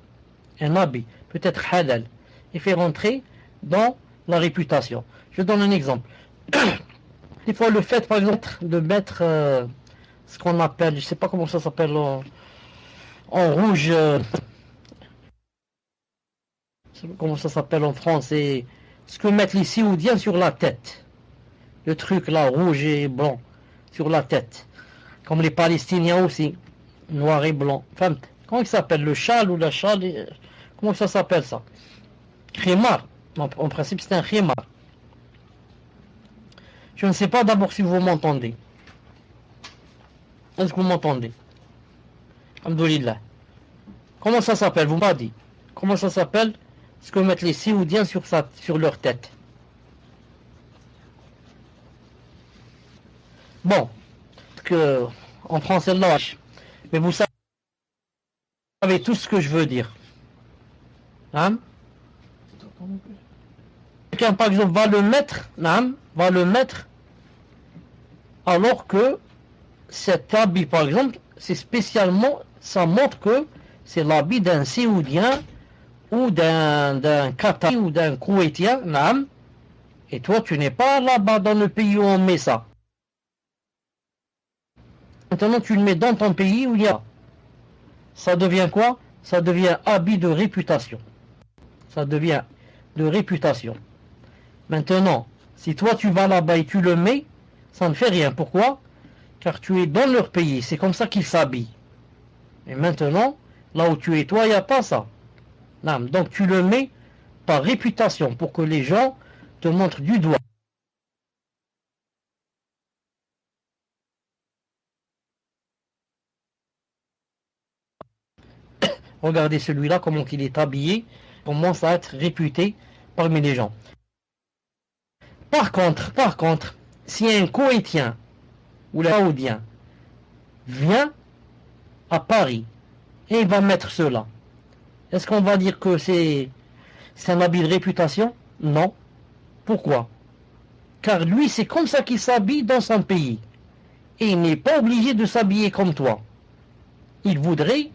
Un habit peut être halal et fait rentrer dans la réputation. Je donne un exemple. Des fois, le fait, par exemple, de mettre ce qu'on appelle, je ne sais pas comment ça s'appelle en rouge, comment ça s'appelle en français, ce que mettent les Saoudiens sur la tête. Le truc là, rouge et blanc, sur la tête. Comme les Palestiniens aussi, noir et blanc. Enfin, comment il s'appelle, le châle ou la châle, comment ça s'appelle ça? Khimar. En principe, c'est un khimar. Je ne sais pas d'abord si vous m'entendez. Est-ce que vous m'entendez? Alhamdoulilah. Comment ça s'appelle? Vous m'avez dit. Comment ça s'appelle ce que mettent les Saoudiens sur leur tête? Bon, que en français lâche. Mais vous savez tout ce que je veux dire. Hein? Quelqu'un par exemple va le mettre alors que cet habit par exemple, c'est spécialement, ça montre que c'est l'habit d'un Saoudien ou d'un Qatari ou d'un Koweïtien, et toi tu n'es pas là-bas dans le pays où on met ça. Maintenant tu le mets dans ton pays où il y a. Ça devient quoi? Ça devient habit de réputation. Ça devient de réputation. Maintenant, si toi tu vas là-bas et tu le mets, ça ne fait rien. Pourquoi? Car tu es dans leur pays, c'est comme ça qu'ils s'habillent. Et maintenant, là où tu es toi, il n'y a pas ça. Donc tu le mets par réputation, pour que les gens te montrent du doigt. Regardez celui-là, comment il est habillé, commence à être réputé parmi les gens. Par contre, si un Koweïtien ou un Saoudien vient à Paris et il va mettre cela, est-ce qu'on va dire que c'est un habit de réputation? Non. Pourquoi? Car lui, c'est comme ça qu'il s'habille dans son pays. Et il n'est pas obligé de s'habiller comme toi. Il voudrait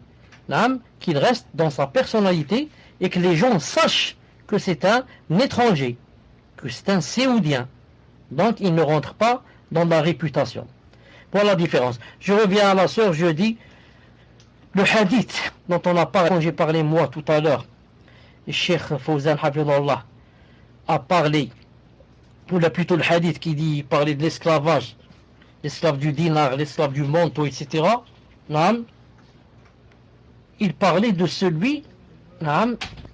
qu'il reste dans sa personnalité et que les gens sachent que c'est un étranger, que c'est un Saoudien. Donc il ne rentre pas dans la réputation. Voilà la différence. Je reviens à la sœur, je dis, le hadith dont on a parlé, quand j'ai parlé moi tout à l'heure, le Cheikh Fawzan Hafidullah a parlé, ou là plutôt le hadith qui dit, parler de l'esclavage, l'esclave du dinar, l'esclave du manteau, etc. Il parlait de celui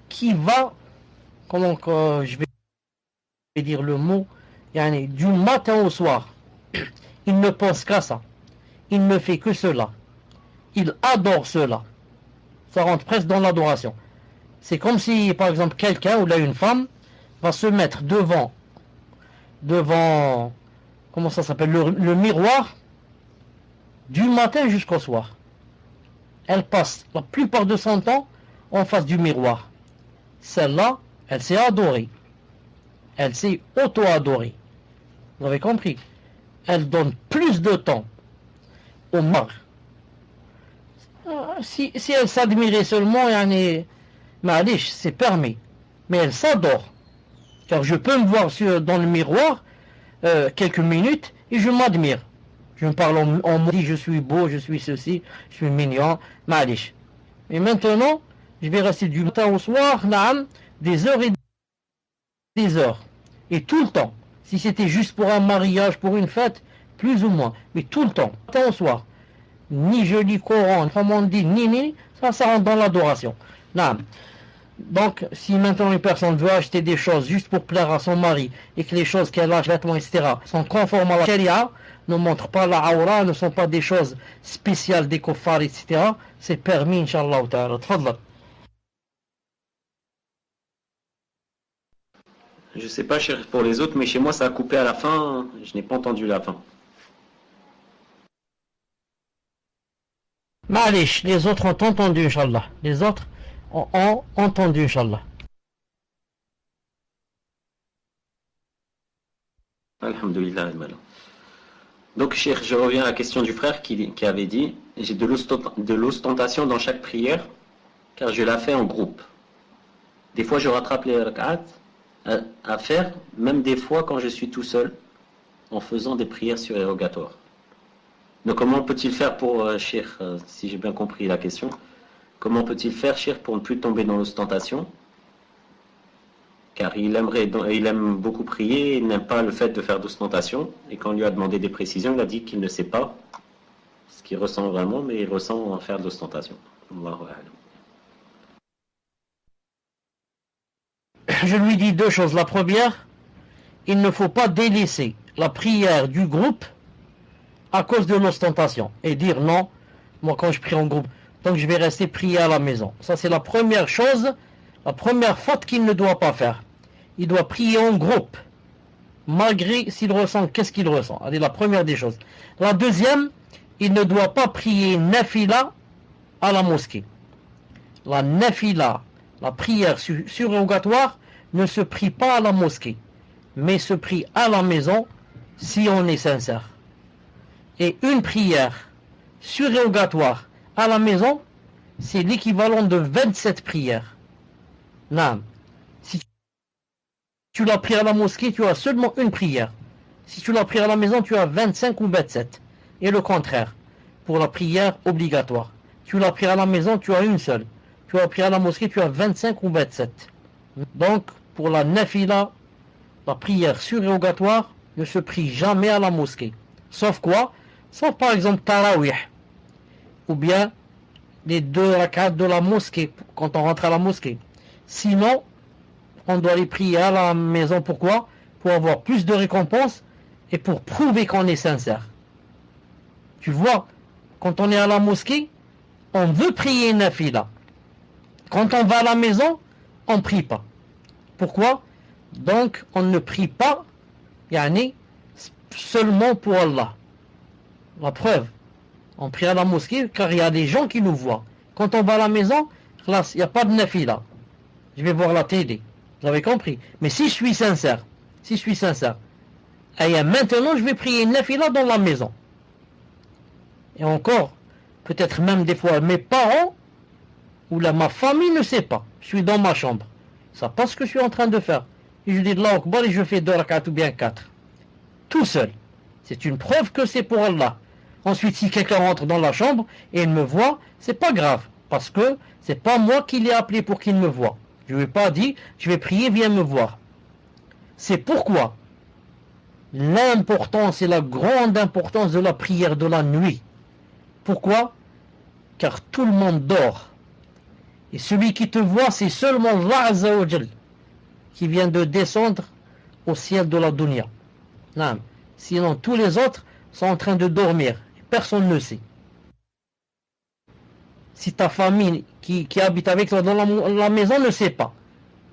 qui va, comment je vais dire le mot, du matin au soir. Il ne pense qu'à ça. Il ne fait que cela. Il adore cela. Ça rentre presque dans l'adoration. C'est comme si, par exemple, quelqu'un ou là une femme va se mettre devant, comment ça s'appelle, le miroir du matin jusqu'au soir. Elle passe la plupart de son temps en face du miroir. Celle-là, elle s'est adorée. Elle s'est auto-adorée. Vous avez compris? Elle donne plus de temps au mari. Si elle s'admirait seulement, c'est permis. Mais elle s'adore. Car je peux me voir dans le miroir quelques minutes et je m'admire. Je me parle en dit je suis beau, je suis ceci, je suis mignon, malish. Et maintenant, je vais rester du matin au soir, naam, des heures et des heures. Et tout le temps. Si c'était juste pour un mariage, pour une fête, plus ou moins. Mais tout le temps, matin au soir. Ni je lis Coran, comme on dit, ni, ça rentre dans l'adoration. Naam. Donc, si maintenant une personne veut acheter des choses juste pour plaire à son mari et que les choses qu'elle achète, vêtements, etc., sont conformes à la charia, ne montrent pas la aura, ne sont pas des choses spéciales des kuffars, etc., c'est permis, Inch'Allah ta'ala. Tfadlal. Je sais pas cher pour les autres, mais chez moi ça a coupé à la fin, je n'ai pas entendu la fin. Malish, les autres ont entendu, Inch'Allah. Les autres ont entendu, Inch'Allah. Alhamdulillah. Donc, cher, je reviens à la question du frère qui avait dit j'ai de l'ostentation dans chaque prière, car je la fais en groupe. Des fois, je rattrape les rak'at à faire, même des fois quand je suis tout seul, en faisant des prières surérogatoires. Donc, comment peut-il faire pour, cher, si j'ai bien compris la question, comment peut-il faire, cher, pour ne plus tomber dans l'ostentation? Car il aime beaucoup prier, il n'aime pas le fait de faire d'ostentation. Et quand on lui a demandé des précisions, il a dit qu'il ne sait pas ce qu'il ressent vraiment, mais il ressent en faire d'ostentation. Allahu a'lam. Je lui dis deux choses. La première, il ne faut pas délaisser la prière du groupe à cause de l'ostentation et dire non, moi quand je prie en groupe, donc je vais rester prier à la maison. Ça c'est la première chose, la première faute qu'il ne doit pas faire. Il doit prier en groupe, malgré s'il ressent, qu'est-ce qu'il ressent. C'est la première des choses. La deuxième, il ne doit pas prier nafila à la mosquée. La nafila, la prière surérogatoire, ne se prie pas à la mosquée, mais se prie à la maison si on est sincère. Et une prière surérogatoire à la maison, c'est l'équivalent de 27 prières. Non. Si tu l'as pris à la mosquée, tu as seulement une prière. Si tu l'as pris à la maison, tu as 25 ou 27. Et le contraire, pour la prière obligatoire. Tu l'as pris à la maison, tu as une seule. Tu l'as pris à la mosquée, tu as 25 ou 27. Donc, pour la nafila, la prière surérogatoire ne se prie jamais à la mosquée. Sauf quoi? Sauf par exemple Tarawih. Ou bien les 2 rak'at de la mosquée, quand on rentre à la mosquée. Sinon, on doit les prier à la maison. Pourquoi? Pour avoir plus de récompenses et pour prouver qu'on est sincère. Tu vois, quand on est à la mosquée, on veut prier une nafila. Quand on va à la maison, on ne prie pas. Pourquoi? Donc, on ne prie pas seulement pour Allah. La preuve, on prie à la mosquée car il y a des gens qui nous voient. Quand on va à la maison, il n'y a pas de nafila. Je vais voir la télé. Vous avez compris? Mais si je suis sincère, et maintenant je vais prier une nafila dans la maison. Et encore, peut-être même des fois mes parents ou ma famille ne sait pas. Je suis dans ma chambre. Ça pas ce que je suis en train de faire. Et je dis Allahu Akbar et je fais 2 rak'at ou bien 4. Tout seul. C'est une preuve que c'est pour Allah. Ensuite, si quelqu'un rentre dans la chambre et il me voit, c'est pas grave. Parce que c'est pas moi qui l'ai appelé pour qu'il me voie. Je ne lui ai pas dit, je vais prier, viens me voir. C'est pourquoi l'importance et la grande importance de la prière de la nuit. Pourquoi? Car tout le monde dort. Et celui qui te voit, c'est seulement Allah Azza wa Jal qui vient de descendre au ciel de la dunya. Non. Sinon, tous les autres sont en train de dormir. Personne ne sait. Si ta famille qui habite avec toi dans la maison ne sait pas,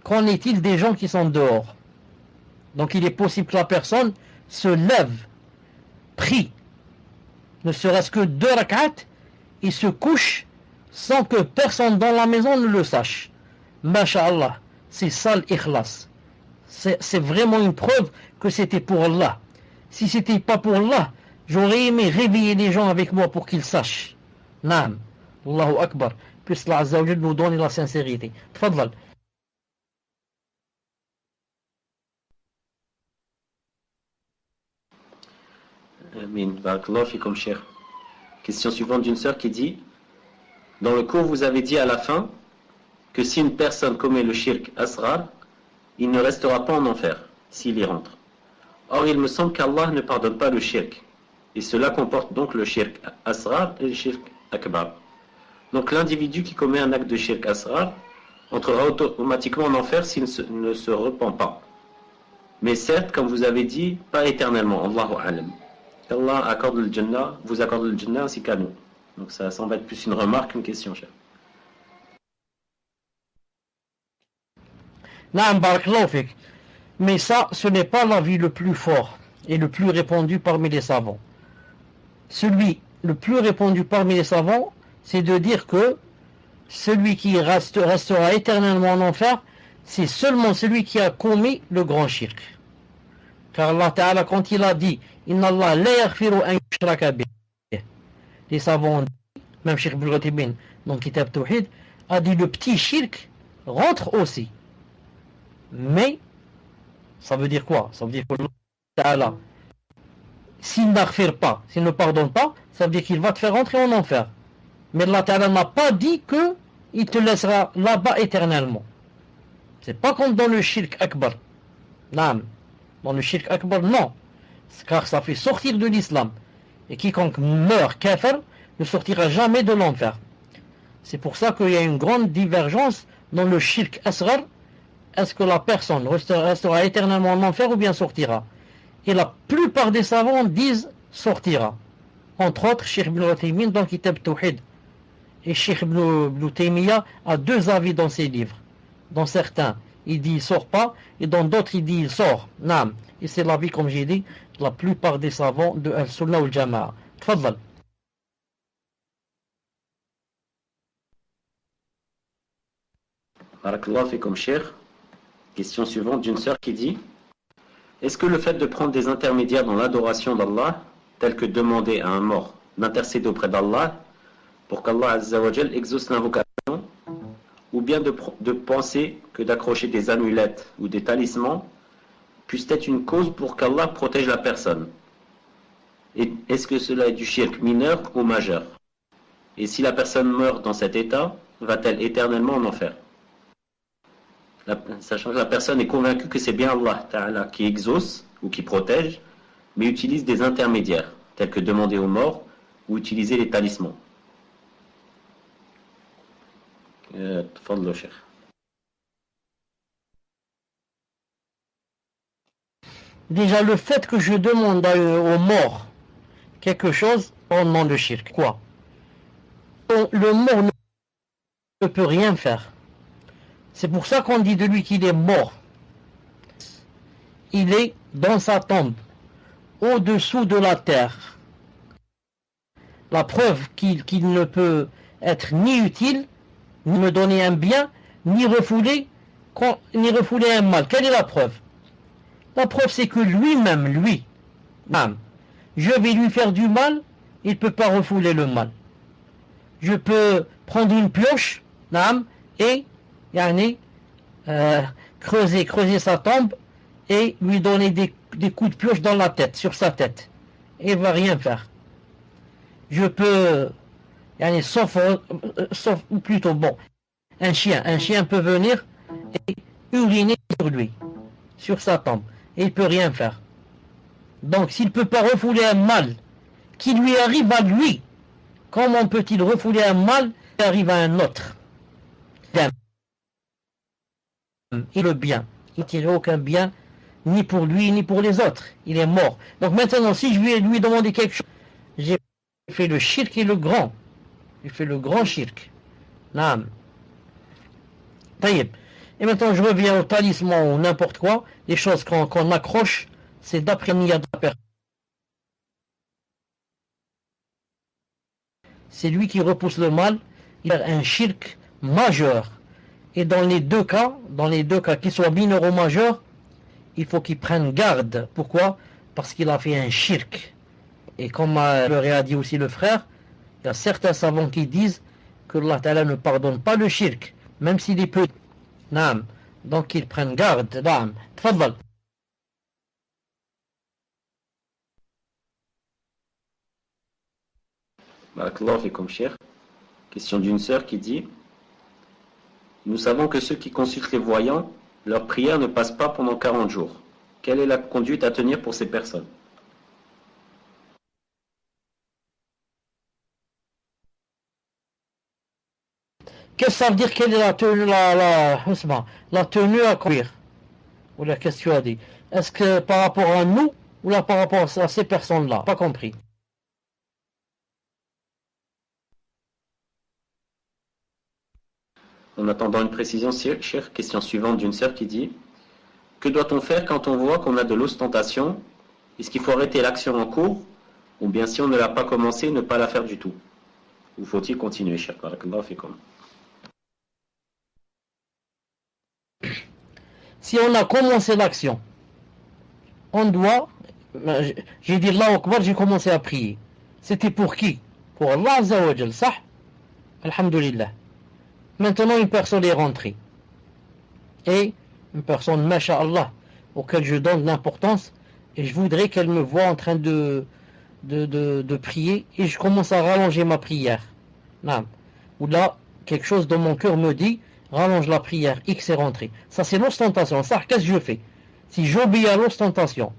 qu'en est-il des gens qui sont dehors? Donc il est possible que la personne se lève, prie, ne serait-ce que 2 rak'at, et se couche sans que personne dans la maison ne le sache. Masha'Allah, c'est ça l'ikhlas. C'est vraiment une preuve que c'était pour Allah. Si c'était pas pour Allah, j'aurais aimé réveiller les gens avec moi pour qu'ils sachent. Naam. Allahu Akbar. Puisse Allah Azza wa Jal nous donner la sincérité. Tfadlal. Amin. Barakallahu fikum, cher. Question suivante d'une sœur qui dit: dans le cours, vous avez dit à la fin que si une personne commet le shirk asrar, il ne restera pas en enfer s'il y rentre. Or, il me semble qu'Allah ne pardonne pas le shirk. Et cela comporte donc le shirk asrar et le shirk akbar. Donc l'individu qui commet un acte de shirk asrar entrera automatiquement en enfer s'il ne se repent pas. Mais certes, comme vous avez dit, pas éternellement. Allahu alam. Qu'Allah accorde le Jannah, vous accorde le Jannah ainsi qu'à nous. Donc ça semble être plus une remarque qu'une question, cher. Naam, barakallahu fik. Mais ça, ce n'est pas l'avis le plus fort et le plus répandu parmi les savants. Celui le plus répandu parmi les savants, c'est de dire que celui qui restera éternellement en enfer, c'est seulement celui qui a commis le grand shirk. Car Allah Ta'ala, quand il a dit Inna Allah la yaghfiru an yushraka bih, les savants ont dit, même Cheikh Ibn Uthaymin dans Kitab Tawhid a dit le petit shirk rentre aussi. Mais ça veut dire quoi? Ça veut dire que Allah Ta'ala, s'il n'aghfir pas, s'il ne pardonne pas, ça veut dire qu'il va te faire rentrer en enfer. Mais Allah Ta'ala n'a pas dit qu'il te laissera là-bas éternellement. C'est pas comme dans le shirk akbar. Non. Dans le shirk akbar, non. Car ça fait sortir de l'islam. Et quiconque meurt kafir ne sortira jamais de l'enfer. C'est pour ça qu'il y a une grande divergence dans le shirk asghar. Est-ce que la personne restera éternellement en enfer ou bien sortira? Et la plupart des savants disent sortira. Entre autres, Cheikh Ibn Uthaymin dans Kitab Tawhid. Et Cheikh Ibn Taymiyyah a deux avis dans ses livres. Dans certains, il dit il sort pas, et dans d'autres, il dit il sort. Naam. Et c'est l'avis, comme j'ai dit, de la plupart des savants de Al-Sunnah ou Al-Jama'a. Tfaddal. Barakallahu fikum, cher. Question suivante d'une sœur qui dit: est-ce que le fait de prendre des intermédiaires dans l'adoration d'Allah, tel que demander à un mort d'intercéder auprès d'Allah pour qu'Allah Azza wa Jal exauce l'invocation, ou bien de penser que d'accrocher des amulettes ou des talismans puisse être une cause pour qu'Allah protège la personne? Et est-ce que cela est du shirk mineur ou majeur? Et si la personne meurt dans cet état, va-t-elle éternellement en enfer? Sachant que la personne est convaincue que c'est bien Allah Ta'ala qui exauce ou qui protège, mais utilise des intermédiaires, tels que demander aux morts ou utiliser les talismans. Tfadlo, cher. Déjà, le fait que je demande aux morts quelque chose, on demande le shirk. Quoi? Le mort ne peut rien faire. C'est pour ça qu'on dit de lui qu'il est mort. Il est dans sa tombe, au-dessous de la terre. La preuve qu'il ne peut être ni utile, ni me donner un bien, ni refouler un mal. Quelle est la preuve? La preuve, c'est que lui-même, je vais lui faire du mal, il ne peut pas refouler le mal. Je peux prendre une pioche, et creuser sa tombe et lui donner des coups de pioche dans la tête, sur sa tête. Et il ne va rien faire. Je peux, sauf, ou plutôt, un chien peut venir et uriner sur lui, sur sa tombe, et il ne peut rien faire. Donc, s'il ne peut pas refouler un mal qui lui arrive à lui, comment peut-il refouler un mal qui arrive à un autre? Et le bien, il ne tire aucun bien, ni pour lui, ni pour les autres. Il est mort. Donc maintenant, si je vais lui demander quelque chose, j'ai fait le shirk et le grand. J'ai fait le grand shirk. Naam. Taïb. Et maintenant, je reviens au talisman ou n'importe quoi. Les choses qu'on accroche, c'est d'après Niyad de la personne. C'est lui qui repousse le mal. Il a un shirk majeur. Et dans les deux cas, qu'ils soient mineurs ou majeurs, il faut qu'il prenne garde. Pourquoi? Parce qu'il a fait un shirk. Et comme le a dit aussi le frère, il y a certains savants qui disent que Allah Ta'ala ne pardonne pas le shirk, même s'il est petit. Naam. Donc qu'ils prennent garde. Naam. Tfaddal. Barakallahu fikum, cheikh. Question d'une sœur qui dit: nous savons que ceux qui consultent les voyants, leur prière ne passe pas pendant 40 jours. Quelle est la conduite à tenir pour ces personnes? Qu'est-ce que ça veut dire? Quelle est la tenue, la tenue à courir? Ou la question a dit. Est-ce que par rapport à nous ou là par rapport à ces personnes-là? Pas compris. En attendant une précision, cheikh, question suivante d'une sœur qui dit: que doit-on faire quand on voit qu'on a de l'ostentation? Est-ce qu'il faut arrêter l'action en cours? Ou bien si on ne l'a pas commencé, ne pas la faire du tout? Ou faut-il continuer, cheikh? Barakallahu fikum. Si on a commencé l'action, on doit, j'ai dit Allahu Akbar, j'ai commencé à prier. C'était pour qui? Pour Allah Azza wa Jal, ça? Alhamdulillah. Maintenant, une personne est rentrée. Et une personne, masha'Allah, auquel je donne de l'importance, et je voudrais qu'elle me voie en train de prier, et je commence à rallonger ma prière. Non. Ou là, quelque chose dans mon cœur me dit, rallonge la prière, X est rentré. Ça, c'est l'ostentation. Ça, qu'est-ce que je fais? Si j'obéis à l'ostentation,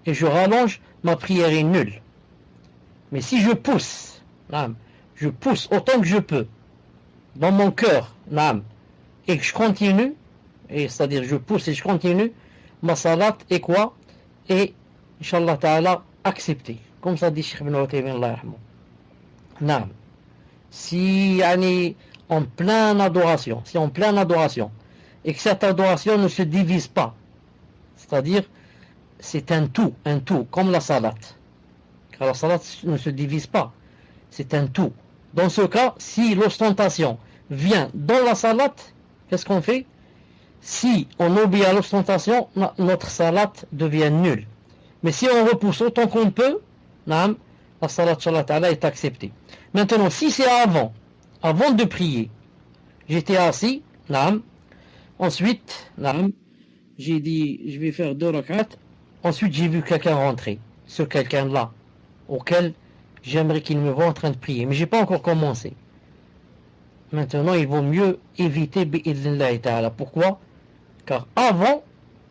et je rallonge, ma prière est nulle. Mais si je pousse, non, je pousse autant que je peux, dans mon cœur, non, et que je continue, et c'est-à-dire je pousse et je continue, ma salat est quoi? Et Inch'Allah Ta'ala accepté, comme ça dit Cheikh Ibn Uthaymin Allah yarhamou. Non. Si en pleine adoration, et que cette adoration ne se divise pas, c'est-à-dire c'est un tout, comme la salat, car la salat ne se divise pas, c'est un tout. Dans ce cas, si l'ostentation vient dans la salat, qu'est-ce qu'on fait? Si on obéit à l'ostentation, notre salat devient nulle. Mais si on repousse autant qu'on peut, la salat Inch'Allah est acceptée. Maintenant, si c'est avant de prier, j'étais assis, ensuite, j'ai dit, je vais faire 2 rak'at, ensuite j'ai vu quelqu'un rentrer, ce quelqu'un-là, auquel j'aimerais qu'il me voie en train de prier, mais j'ai pas encore commencé. Maintenant, il vaut mieux éviter bi'idhnillahi ta'ala. Pourquoi? Car avant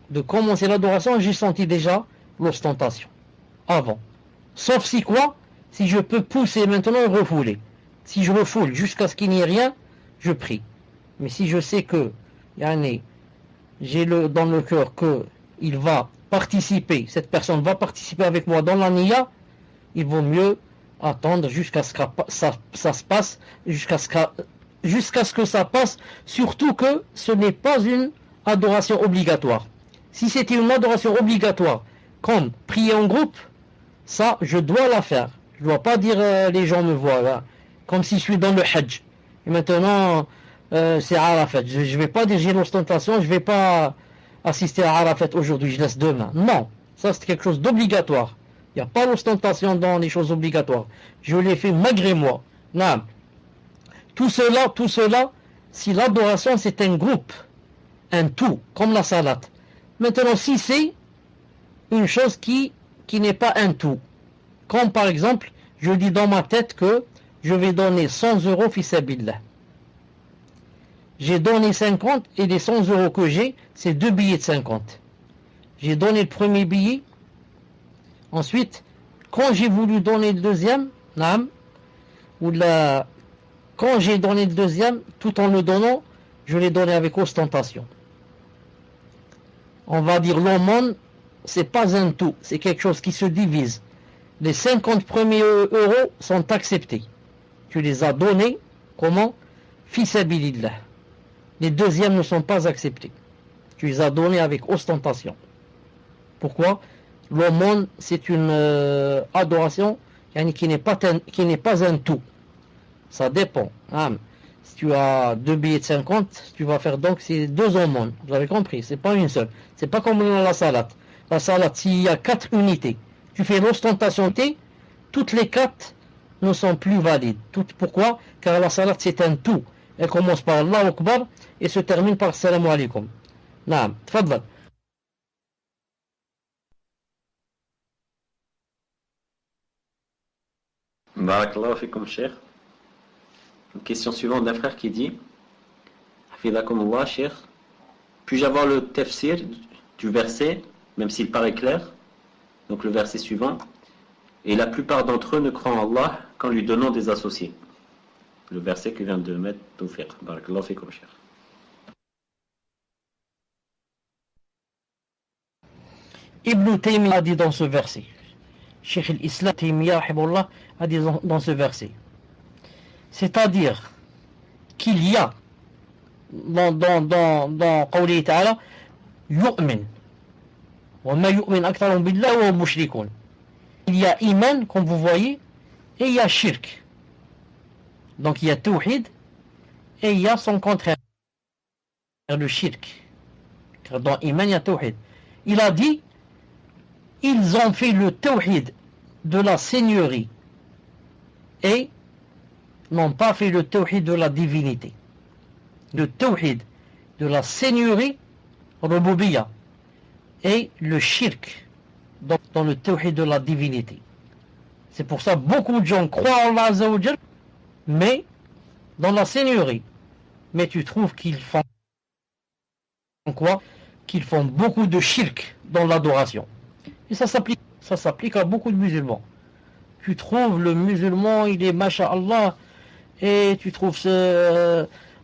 de commencer l'adoration, j'ai senti déjà l'ostentation. Avant. Sauf si quoi? Si je peux pousser maintenant et refouler. Si je refoule jusqu'à ce qu'il n'y ait rien, je prie. Mais si je sais que j'ai dans le cœur que il va participer, cette personne va participer avec moi dans la niya, il vaut mieux attendre jusqu'à ce que ça se passe, jusqu'à ce que ça passe, surtout que ce n'est pas une adoration obligatoire. Si c'était une adoration obligatoire, comme prier en groupe, ça, je dois la faire. Je ne dois pas dire les gens me voient, là, comme si je suis dans le Hajj. Et maintenant, c'est Arafat. Je ne vais pas dire j'ai l'ostentation, je ne vais pas assister à Arafat aujourd'hui, je laisse demain. Non, ça c'est quelque chose d'obligatoire. Il n'y a pas l'ostentation dans les choses obligatoires. Je l'ai fait malgré moi. Non. Tout cela, si l'adoration c'est un groupe, un tout, comme la salat. Maintenant, si c'est une chose qui n'est pas un tout, comme par exemple, je dis dans ma tête que je vais donner 100 euros fi sabilillah. J'ai donné 50 et les 100 euros que j'ai, c'est 2 billets de 50. J'ai donné le premier billet. Ensuite, quand j'ai voulu donner le deuxième, quand j'ai donné le deuxième, tout en le donnant, je l'ai donné avec ostentation. On va dire l'aumône, c'est pas un tout, c'est quelque chose qui se divise. Les 50 premiers euros sont acceptés. Tu les as donnés, comment? Fi sabilillah. Les deuxièmes ne sont pas acceptés. Tu les as donnés avec ostentation. Pourquoi? L'aumône, c'est une adoration qui n'est pas un tout. Ça dépend. Si tu as 2 billets de 50, tu vas faire donc c'est 2 aumônes. Vous avez compris? C'est pas une seule. C'est pas comme la salat. La salat, s'il y a 4 unités, tu fais l'ostentation T, toutes les 4 ne sont plus valides. Pourquoi? Car la salat c'est un tout. Elle commence par Allahu Akbar et se termine par Salam alaikum. Naam, tfadal. Barakallahu fikum, cher. Une question suivante d'un frère qui dit Hafidakumullah, cher. Puis-je avoir le tafsir du verset, même s'il paraît clair? Donc le verset suivant. Et la plupart d'entre eux ne croient en Allah qu'en lui donnant des associés. Le verset que vient de mettre Tawfiq. Barakallahu fikum, cher. Ibn Taymiyyah a dit dans ce verset, Cheikh al-Islam Taymiyyah a dit dans ce verset, c'est-à-dire qu'il y a dans قوله تعالى يؤمن وما يؤمن أكثرهم بالله وهم مشركون. Il y a iman, comme vous voyez, et il y a shirk. Donc il y a tawhid et il y a son contraire, le shirk. Car dans iman il y a tawhid. Il a dit, ils ont fait le tawhid de la seigneurie et n'ont pas fait le tawhid de la divinité. Le tawhid de la seigneurie, rububiyya, et le shirk dans le tawhid de la divinité. C'est pour ça que beaucoup de gens croient en Allah Azza wa Jal, mais dans la seigneurie. Mais tu trouves qu'ils font quoi? Qu'ils font beaucoup de shirk dans l'adoration. Et ça s'applique à beaucoup de musulmans. Tu trouves le musulman, il est masha'Allah, et tu trouves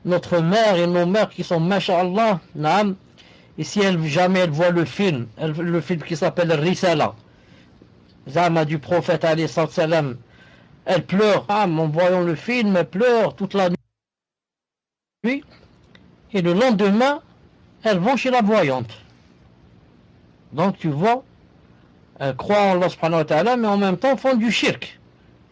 notre mère et nos mères qui sont masha'Allah, naam. Et si jamais elle voit le film qui s'appelle Risala, Zama du prophète alayhi salam, elle pleure, en voyant le film, elle pleure toute la nuit, et le lendemain, elles vont chez la voyante. Donc tu vois, elles croient en Allah subhanahu wa ta'ala, mais en même temps font du shirk.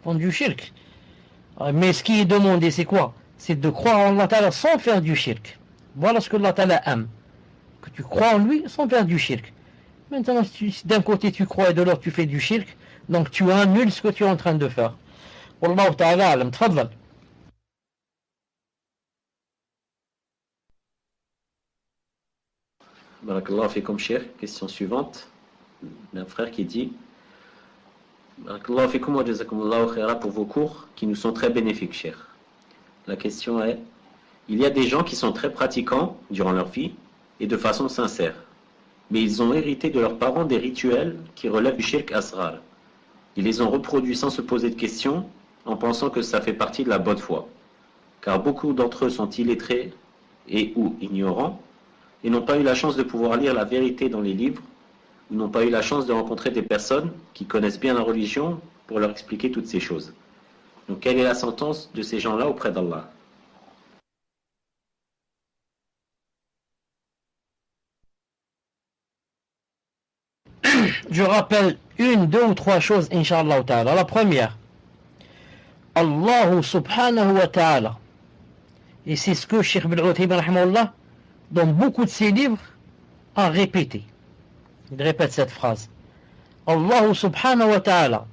Mais ce qui est demandé, c'est quoi? C'est de croire en Allah ta'ala sans faire du shirk. Voilà ce que Allah ta'ala aime. Que tu crois en lui sans faire du shirk. Maintenant, si d'un côté tu crois et de l'autre tu fais du shirk, donc tu annules ce que tu es en train de faire. Wallahu ta'ala alam. Tfadlal. Barakallahu fikum, cher. Question suivante d'un frère qui dit Barakallahu fikum wa jazakumullahu khaira pour vos cours qui nous sont très bénéfiques, cher. La question est il y a des gens qui sont très pratiquants durant leur vie et de façon sincère, mais ils ont hérité de leurs parents des rituels qui relèvent du shirk asrar. Ils les ont reproduits sans se poser de questions, en pensant que ça fait partie de la bonne foi. Car beaucoup d'entre eux sont illettrés et ou ignorants, et n'ont pas eu la chance de pouvoir lire la vérité dans les livres, ou n'ont pas eu la chance de rencontrer des personnes qui connaissent bien la religion pour leur expliquer toutes ces choses. Donc quelle est la sentence de ces gens-là auprès d'Allah? Je rappelle une, deux ou trois choses, Inch'Allah ta'ala. La première, Allah subhanahu wa ta'ala, et c'est ce que Cheikh Ibn Uthaymin rahimahullah, dans beaucoup de ses livres, a répété. Il répète cette phrase. Allah subhanahu wa ta'ala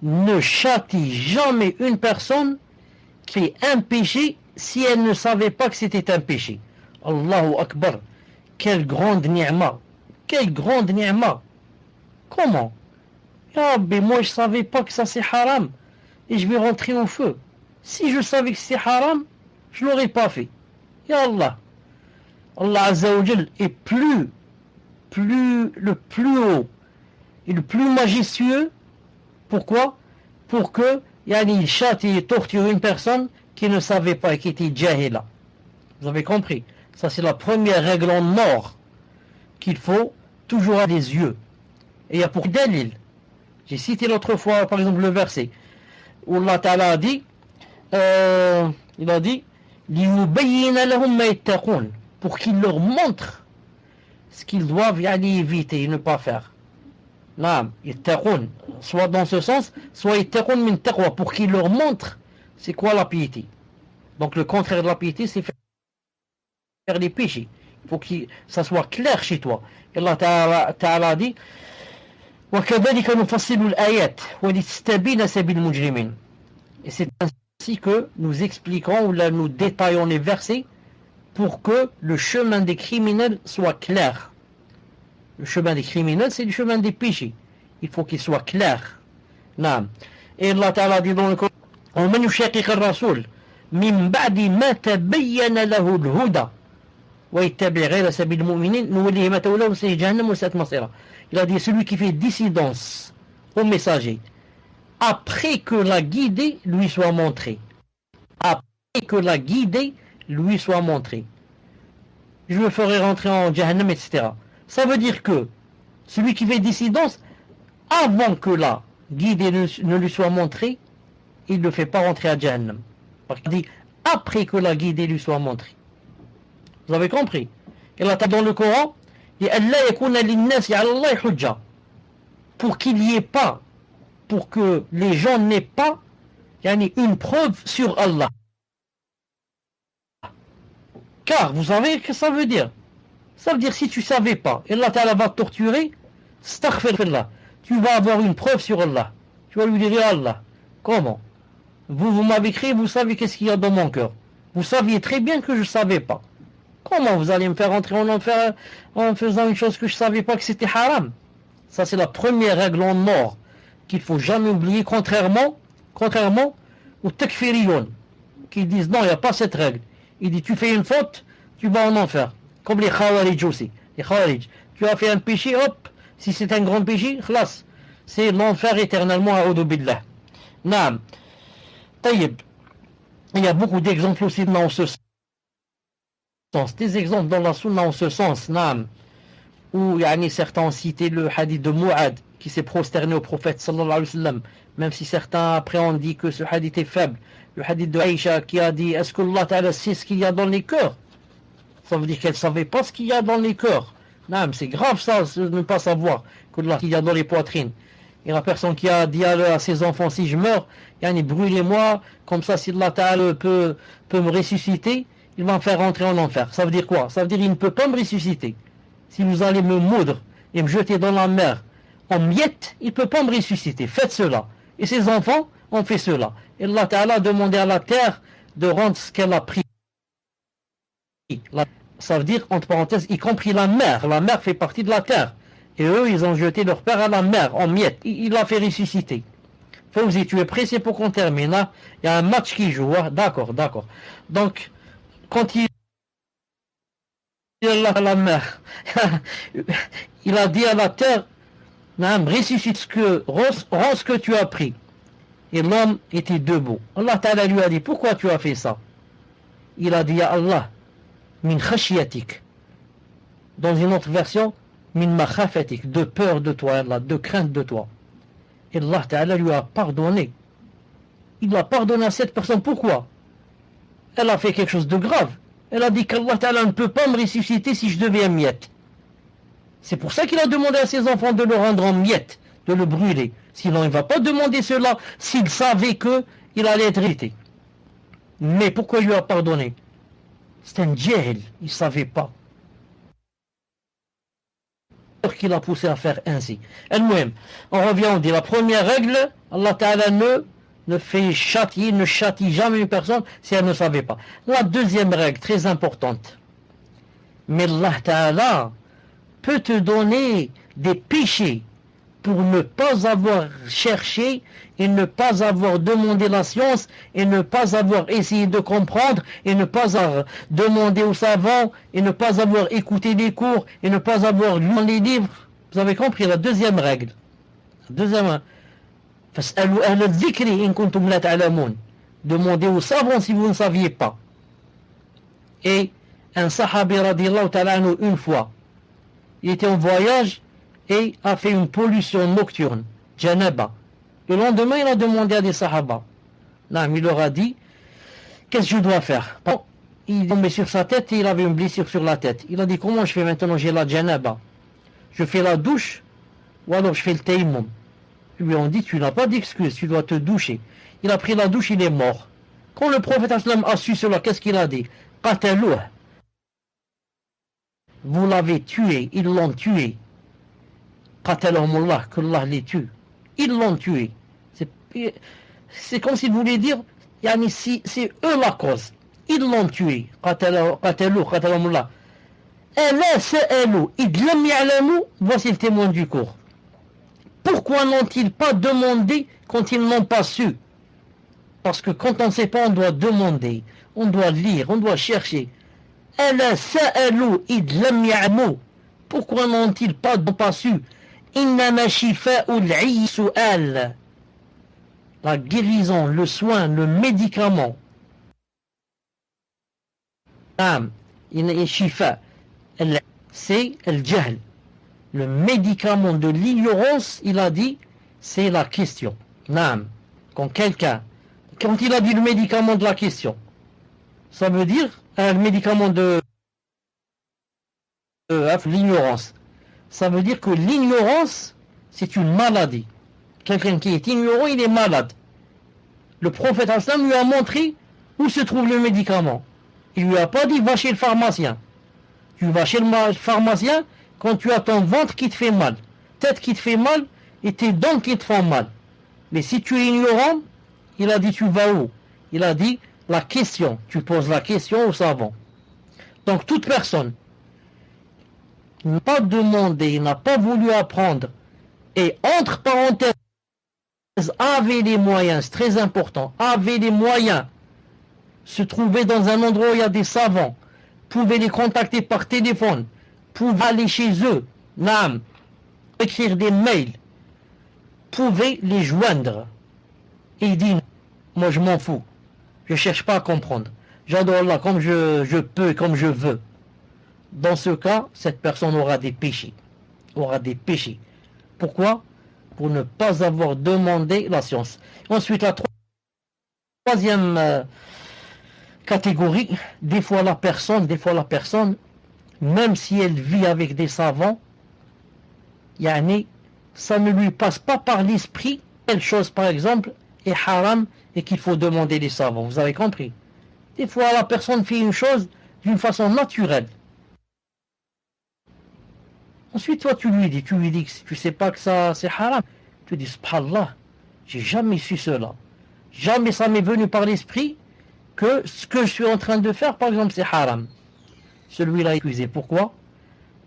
ne châtie jamais une personne qui fait un péché si elle ne savait pas que c'était un péché. Allahu Akbar. Quelle grande ni'ma. Quelle grande ni'ma. Comment? Ya Rabbi, moi je savais pas que ça c'est haram et je vais rentrer au feu. Si je savais que c'est haram, je l'aurais pas fait. Ya Allah. Allah Azza wa Jal est le plus haut et le plus majestueux. Pourquoi? Pour que il châtie et torture une personne qui ne savait pas et qui était jahila. Vous avez compris? Ça c'est la première règle en or qu'il faut toujours avoir des yeux. Et il y a pour dalil. J'ai cité l'autre fois, par exemple, le verset où Allah Ta'ala a dit, il a dit, pour qu'il leur montre ce qu'ils doivent éviter et ne pas faire. Soit dans ce sens, soit min taqwa, pour qu'il leur montre c'est quoi la piété. Donc le contraire de la piété, c'est faire des péchés. Il faut que ça soit clair chez toi. Et Allah Ta'ala dit, وَكَذَلِكَ نُفَصِّلُ الْآيَاتِ وَلِتَسْتَبِينَ سَبِيلُ الْمُجْرِمِينَ. Et c'est ainsi que nous expliquons ou là nous détaillons les versets pour que le chemin des criminels soit clair. Le chemin des criminels, c'est le chemin des péchés. Il faut qu'il soit clair. Non. Et Allah Ta'ala dit dans le Coran, ومن يشاقق الرسول من بعد ما تبين له الهدى ويتبع غير سبيل المؤمنين نوليه ما تولى ونصليه جهنم وساءت مصيره. Il a dit celui qui fait dissidence au messager après que la guidée lui soit montrée. Après que la guidée lui soit montrée. Je le ferai rentrer en Jahannam, etc. Ça veut dire que celui qui fait dissidence, avant que la guidée ne lui soit montrée, il ne le fait pas rentrer à Jahannam. Parce qu'il dit après que la guidée lui soit montrée. Vous avez compris? Et là, dans le Coran, il dit pour qu'il n'y ait pas, pour que les gens n'aient pas une preuve sur Allah. Car vous savez ce que ça veut dire? Ça veut dire si tu ne savais pas, et Allah Ta'ala va te torturer, astaghfirullah, tu vas avoir une preuve sur Allah. Tu vas lui dire Allah. Comment? Vous m'avez créé, vous savez qu'est-ce qu'il y a dans mon cœur. Vous saviez très bien que je ne savais pas. Comment vous allez me faire entrer en enfer en faisant une chose que je ne savais pas que c'était haram? Ça c'est la première règle en or qu'il ne faut jamais oublier, contrairement aux takfiriyon qui disent non, il n'y a pas cette règle. Il dit tu fais une faute, tu vas en enfer. Comme les khawarij aussi. Les khawarij. Tu as fait un péché, hop, si c'est un grand péché, khlas, c'est l'enfer éternellement à A'udhu billah. Naam. Taïb. Il y a beaucoup d'exemples aussi dans ce sens. Des exemples dans la sunna en ce sens, naam. Où certains ont cité le hadith de Mu'ad qui s'est prosterné au prophète sallallahu alayhi wa sallam, même si certains après ont dit que ce hadith est faible. Le hadith de Aïcha qui a dit est-ce que Allah Ta'ala sait ce qu'il y a dans les cœurs? Ça veut dire qu'elle ne savait pas ce qu'il y a dans les cœurs. Non, c'est grave ça, de ne pas savoir qu'il y a dans les poitrines. Et la personne qui a dit à ses enfants si je meurs, brûlez-moi, comme ça si Allah Ta'ala peut me ressusciter, il va me faire rentrer en enfer. Ça veut dire quoi? Ça veut dire qu'il ne peut pas me ressusciter. Si vous allez me moudre et me jeter dans la mer en miettes, il ne peut pas me ressusciter. Faites cela. Et ses enfants ont fait cela. Et Allah Ta'ala a demandé à la terre de rendre ce qu'elle a pris. Ça veut dire, entre parenthèses, y compris la mer. La mer fait partie de la terre. Et eux, ils ont jeté leur père à la mer en miettes. Il l'a fait ressusciter. Fawzi, tu es pressé pour qu'on termine. Hein? Il y a un match qui joue. Hein? D'accord. Donc, quand il est à la mer, il a dit à la terre, ressuscite rends ce que tu as pris. Et l'homme était debout. Allah Ta'ala lui a dit, pourquoi tu as fait ça? Il a dit, ya Allah, min khashiyatik. Dans une autre version, min makhafatik, de peur de toi, Allah, de crainte de toi. Et Allah Ta'ala lui a pardonné. Il a pardonné à cette personne. Pourquoi? Elle a fait quelque chose de grave. Elle a dit qu'Allah Ta'ala ne peut pas me ressusciter si je deviens miette. C'est pour ça qu'il a demandé à ses enfants de le rendre en miettes, de le brûler. Sinon, il ne va pas demander cela s'il savait qu'il allait être ressuscité. Mais pourquoi il lui a pardonné? C'est un djihad, il ne savait pas. Qu'il a poussé à faire ainsi. Elle-même, on revient, on dit la première règle, Allah Ta'ala ne châtie jamais une personne si elle ne savait pas. La deuxième règle, très importante. Mais Allah Ta'ala peut te donner des péchés pour ne pas avoir cherché et ne pas avoir demandé la science et ne pas avoir essayé de comprendre et ne pas avoir demandé aux savants et ne pas avoir écouté les cours et ne pas avoir lu les livres. Vous avez compris la deuxième règle. Deuxième, demandez aux savants si vous ne saviez pas. Et un sahabi radiyallahu ta'ala anhu, une fois, il était en voyage et a fait une pollution nocturne, janaba. Le lendemain, il a demandé à des sahaba. Il leur a dit, qu'est-ce que je dois faire? Il est tombé sur sa tête et il avait une blessure sur la tête. Il a dit, comment je fais maintenant? J'ai la janaba. Je fais la douche ou alors je fais le tayammum. Ils lui ont dit, tu n'as pas d'excuse, tu dois te doucher. Il a pris la douche, il est mort. Quand le prophète a su cela, qu'est-ce qu'il a dit? Qatalouh. Vous l'avez tué, ils l'ont tué. Qatalahumullah, qu'Allah les tue. Ils l'ont tué. C'est comme s'il voulait dire, c'est eux la cause. Ils l'ont tué. Qatalahumullah. Voici le témoin du cours. pourquoi n'ont-ils pas demandé quand ils n'ont pas su? Parce que quand on ne sait pas, on doit demander, on doit lire, on doit chercher. Ala sa'alu id lam ya'mu. Pourquoi n'ont-ils pas su? Innama shifa'ul 'ayyi su'al. La guérison, le soin, le médicament. Shifa, c'est le jahl. Le médicament de l'ignorance, il a dit, c'est la question. Naam. Quand il a dit le médicament de la question, ça veut dire le médicament de l'ignorance. Ça veut dire que l'ignorance, c'est une maladie. Quelqu'un qui est ignorant, il est malade. Le prophète Hassan lui a montré où se trouve le médicament. Il lui a pas dit va chez le pharmacien. Tu vas chez le pharmacien quand tu as ton ventre qui te fait mal, tête qui te fait mal et tes dents qui te font mal. Mais si tu es ignorant, il a dit tu vas où? Il a dit la question. Tu poses la question au savant. Donc toute personne n'a pas demandé, n'a pas voulu apprendre et entre parenthèses avait les moyens, c'est très important, avait les moyens, se trouver dans un endroit où il y a des savants, pouvait les contacter par téléphone, pouvait aller chez eux, écrire des mails, pouvait les joindre. Et il dit, moi je m'en fous, je ne cherche pas à comprendre, j'adore Allah comme je peux, comme je veux. Dans ce cas, cette personne aura des péchés. Pourquoi? Pour ne pas avoir demandé la science. Ensuite, la troisième catégorie, des fois la personne, même si elle vit avec des savants, ça ne lui passe pas par l'esprit, telle chose par exemple est haram et qu'il faut demander les savants. Vous avez compris? Des fois la personne fait une chose d'une façon naturelle. Ensuite, toi, tu lui dis que tu sais pas que ça, c'est haram. Tu dis, subhanallah, j'ai jamais su cela. Jamais ça m'est venu par l'esprit que ce que je suis en train de faire, par exemple, c'est haram. Celui-là est accusé. Pourquoi?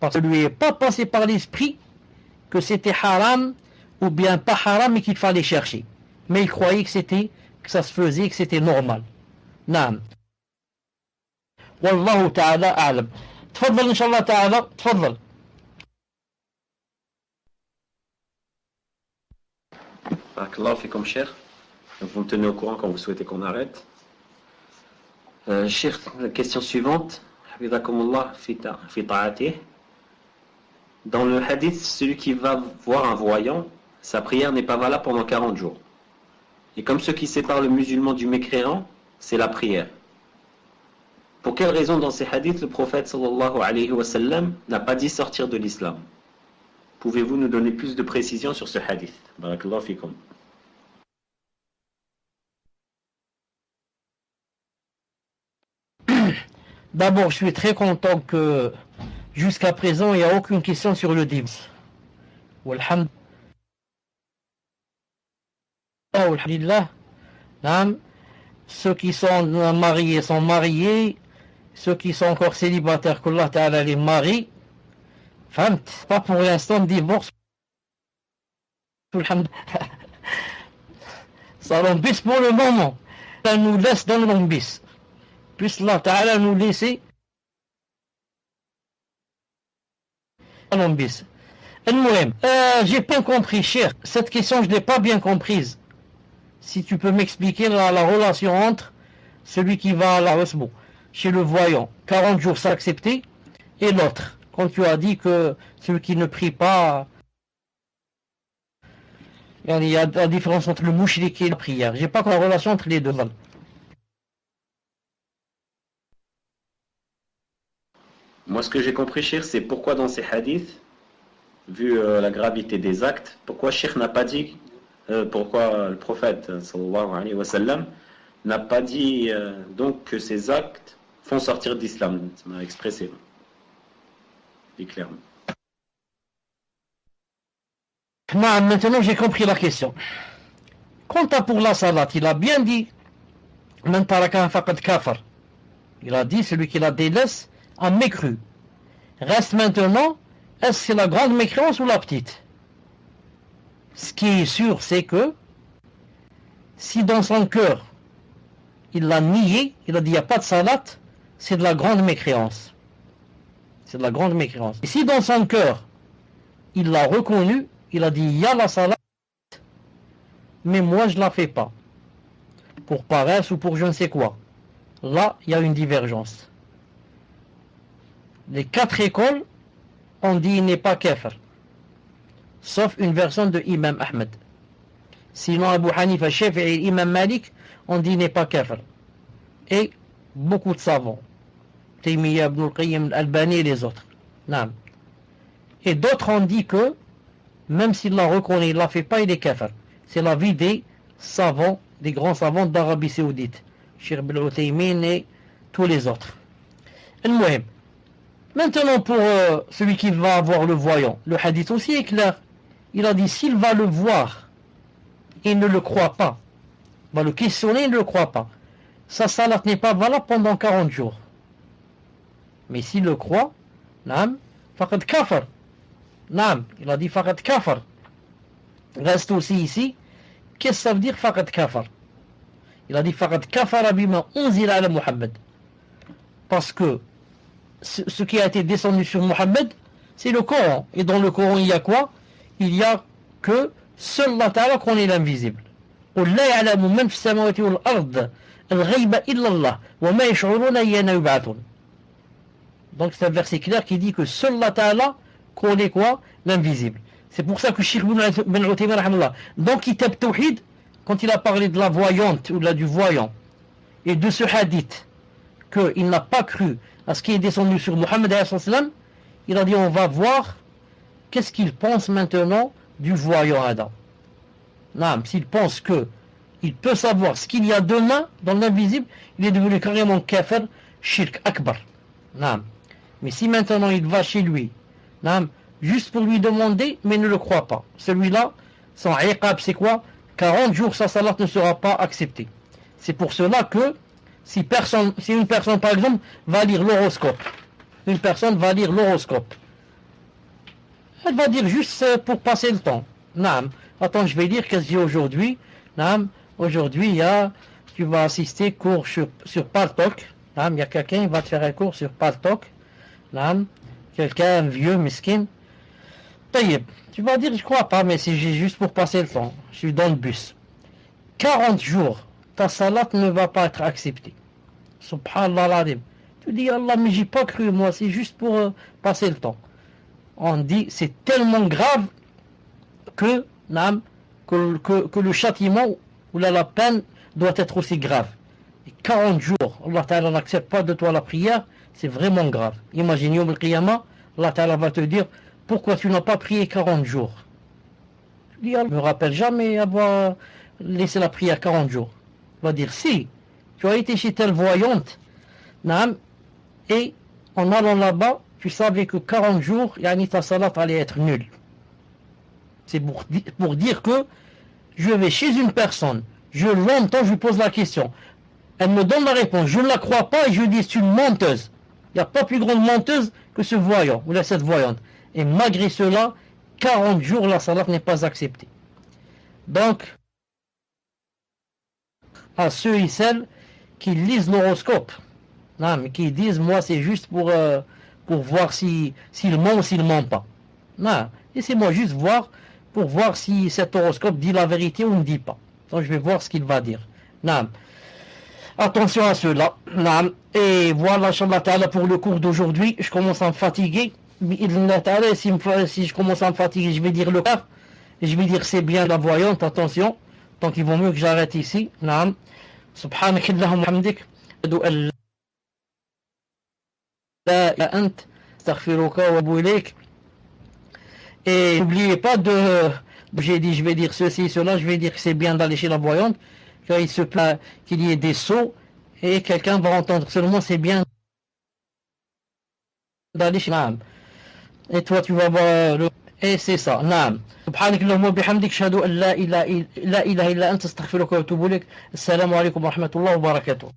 Parce que lui n'est pas passé par l'esprit que c'était haram ou bien pas haram et qu'il fallait chercher. Mais il croyait que ça se faisait, que c'était normal. Naam. Wallahu ta'ala a'lam. Tfaddal, inshallah ta'ala, tfaddal. Barakallahu fikum, cher. Vous me tenez au courant quand vous souhaitez qu'on arrête. Cher, la question suivante. Hafizakumullah fi ta'atih. Dans le hadith, celui qui va voir un voyant, sa prière n'est pas valable pendant 40 jours. Et comme ce qui sépare le musulman du mécréant, c'est la prière. Pour quelle raison dans ces hadiths, le prophète sallallahu alayhi wa sallam n'a pas dit sortir de l'islam? Pouvez-vous nous donner plus de précisions sur ce hadith? Barakallahu fikum. D'abord, je suis très content que jusqu'à présent, il n'y a aucune question sur le divorce. Alhamdulillah. Ceux qui sont mariés sont mariés. Ceux qui sont encore célibataires, qu'Allah Ta'ala les marie. Pas pour l'instant de divorce. Ça l'embisse pour le moment. Ça nous laisse dans l'embisse. Puisse Allah Ta'ala nous laisser dans l'embisse. J'ai pas compris, cher. Cette question, je ne l'ai pas bien comprise. Si tu peux m'expliquer la relation entre celui qui va à la Osmo, chez le voyant, 40 jours c'est accepté, et l'autre. Quand tu as dit que celui qui ne prie pas, il y a la différence entre le mouchrik et la prière. J'ai pas la relation entre les deux. Moi, ce que j'ai compris, Cheikh, c'est pourquoi dans ces hadiths, vu la gravité des actes, pourquoi Cheikh n'a pas dit, pourquoi le prophète sallallahu alayhi wa sallam n'a pas dit donc que ces actes font sortir d'islam. Ça m'a expressé. Et clairement. Non, maintenant j'ai compris la question. Quant à pour la salat, il a bien dit Man taraka faqad kafar. Il a dit celui qui la délaisse a mécru. Reste maintenant, est-ce que c'est la grande mécréance ou la petite? ce qui est sûr, c'est que si dans son cœur, il l'a nié, il a dit il n'y a pas de salat, c'est de la grande mécréance. C'est de la grande mécréance. Et si dans son cœur, il l'a reconnu, il a dit il y a la salat, mais moi je ne la fais pas. Pour paresse ou pour je ne sais quoi. Là, il y a une divergence. Les 4 écoles ont dit il n'est pas kafir. Sauf une version de Imam Ahmed. Sinon Abu Hanifa, Shafi'i et Imam Malik ont dit il n'est pas kafir. Et beaucoup de savants. Taymiyyah, Ibn al-Qayyim, Al-Albani et les autres. Non. Et d'autres ont dit que même s'il l'a reconnu, il ne la fait pas, il est kafir. C'est l'avis des savants, des grands savants d'Arabie Saoudite. Cheikh Ibn Uthaymin et tous les autres. Al-Muhim. Maintenant pour celui qui va avoir le voyant, le hadith aussi est clair. Il a dit s'il va le voir et ne le croit pas, va le questionner et ne le croit pas, sa salat n'est pas valable pendant 40 jours. Mais s'il le croit, naam, faqad kafar. Naam, il a dit faqad kafar. Reste aussi ici, qu'est-ce que ça veut dire faqad kafar? Il a dit faqad kafara bima unzila ala Muhammad. Parce que ce qui a été descendu sur Muhammad, c'est le Coran. Et dans le Coran, il y a quoi? Il y a que seul Allah Ta'ala connaît l'invisible. قُلْ لَا يَعْلَمُ مَنْ فِي السَّمَاوَاتِ وَالْأَرْضِ الْغَيْبَ إِلَّا اللَّهُ وَمَا يَشْعُرُونَ أَيَّانَ يُبْعَثُونَ. Donc c'est un verset clair qui dit que seul Allah Ta'ala connaît quoi? L'invisible. C'est pour ça que Cheikh Ibn Uthaymin rahimahullah, dans Kitab Tawhid, quand il a parlé de la voyante ou du voyant et de ce hadith qu'il n'a pas cru à ce qui est descendu sur Muhammad, il a dit on va voir qu'est-ce qu'il pense maintenant du voyant Adam. Non, s'il pense que il peut savoir ce qu'il y a demain dans l'invisible, il est devenu carrément kafir, shirk akbar. Non. Mais si maintenant il va chez lui, non, juste pour lui demander, mais ne le croit pas, celui-là, son iqab c'est quoi? 40 jours sa salat ne sera pas acceptée. C'est pour cela que si une personne par exemple va lire l'horoscope, une personne va lire l'horoscope, elle va dire juste pour passer le temps. Naam, attends, je vais dire qu'est-ce qu'il y a aujourd'hui. Naam, aujourd'hui tu vas assister cours sur Paltalk. Naam, il y a quelqu'un qui va te faire un cours sur Paltalk. Naam, quelqu'un, un vieux, miskin. Taïeb, tu vas dire je crois pas, mais c'est juste pour passer le temps. Je suis dans le bus. 40 jours, ta salat ne va pas être acceptée. Subhanallah l'adim. Tu dis Allah, mais j'ai pas cru moi, c'est juste pour passer le temps. On dit c'est tellement grave que le châtiment ou la peine doit être aussi grave. Et 40 jours, Allah Ta'ala n'accepte pas de toi la prière, c'est vraiment grave. Imagine Yom al-Qiyamah, Allah Ta'ala va te dire pourquoi tu n'as pas prié 40 jours. Tu dis, je ne me rappelle jamais avoir laissé la prière 40 jours. Il va dire, si, tu as été chez telle voyante, et en allant là-bas, tu savais que 40 jours, ta salat allait être nulle. C'est pour dire que je vais chez une personne, je l'entends, je lui pose la question. Elle me donne la réponse, je ne la crois pas et je dis c'est une menteuse. Il n'y a pas plus grande menteuse que ce voyant, ou cette voyante. Et malgré cela, 40 jours, la salat n'est pas acceptée. Donc, à ceux et celles qui lisent l'horoscope, mais qui disent, moi c'est juste pour voir s'il ment ou s'il ne ment pas. Non, laissez-moi juste voir, pour voir si cet horoscope dit la vérité ou ne dit pas. Donc je vais voir ce qu'il va dire. Non. Attention à cela. Non. Et voilà, Inch'Allah Ta'ala, pour le cours d'aujourd'hui. Je commence à me fatiguer. Si je commence à me fatiguer, je vais dire le cas. Et je vais dire c'est bien la voyante, attention. Donc il vaut mieux que j'arrête ici. Non. سبحانك اللهم وبحمدك أشهد أن لا إله إلا أنت أستغفرك وأتوب إليك. Et n'oubliez pas j'ai dit je vais dire ceci, cela, je vais dire que c'est bien d'aller chez la voyante, car il se plaint qu'il y ait des sots, et quelqu'un va entendre seulement c'est bien d'aller chez Naam. Et toi tu vas voir et c'est ça, Naam. سبحانك اللهم وبحمدك أشهد أن لا إله إلا أنت أستغفرك وأتوب إليك. السلام عليكم ورحمة الله وبركاته.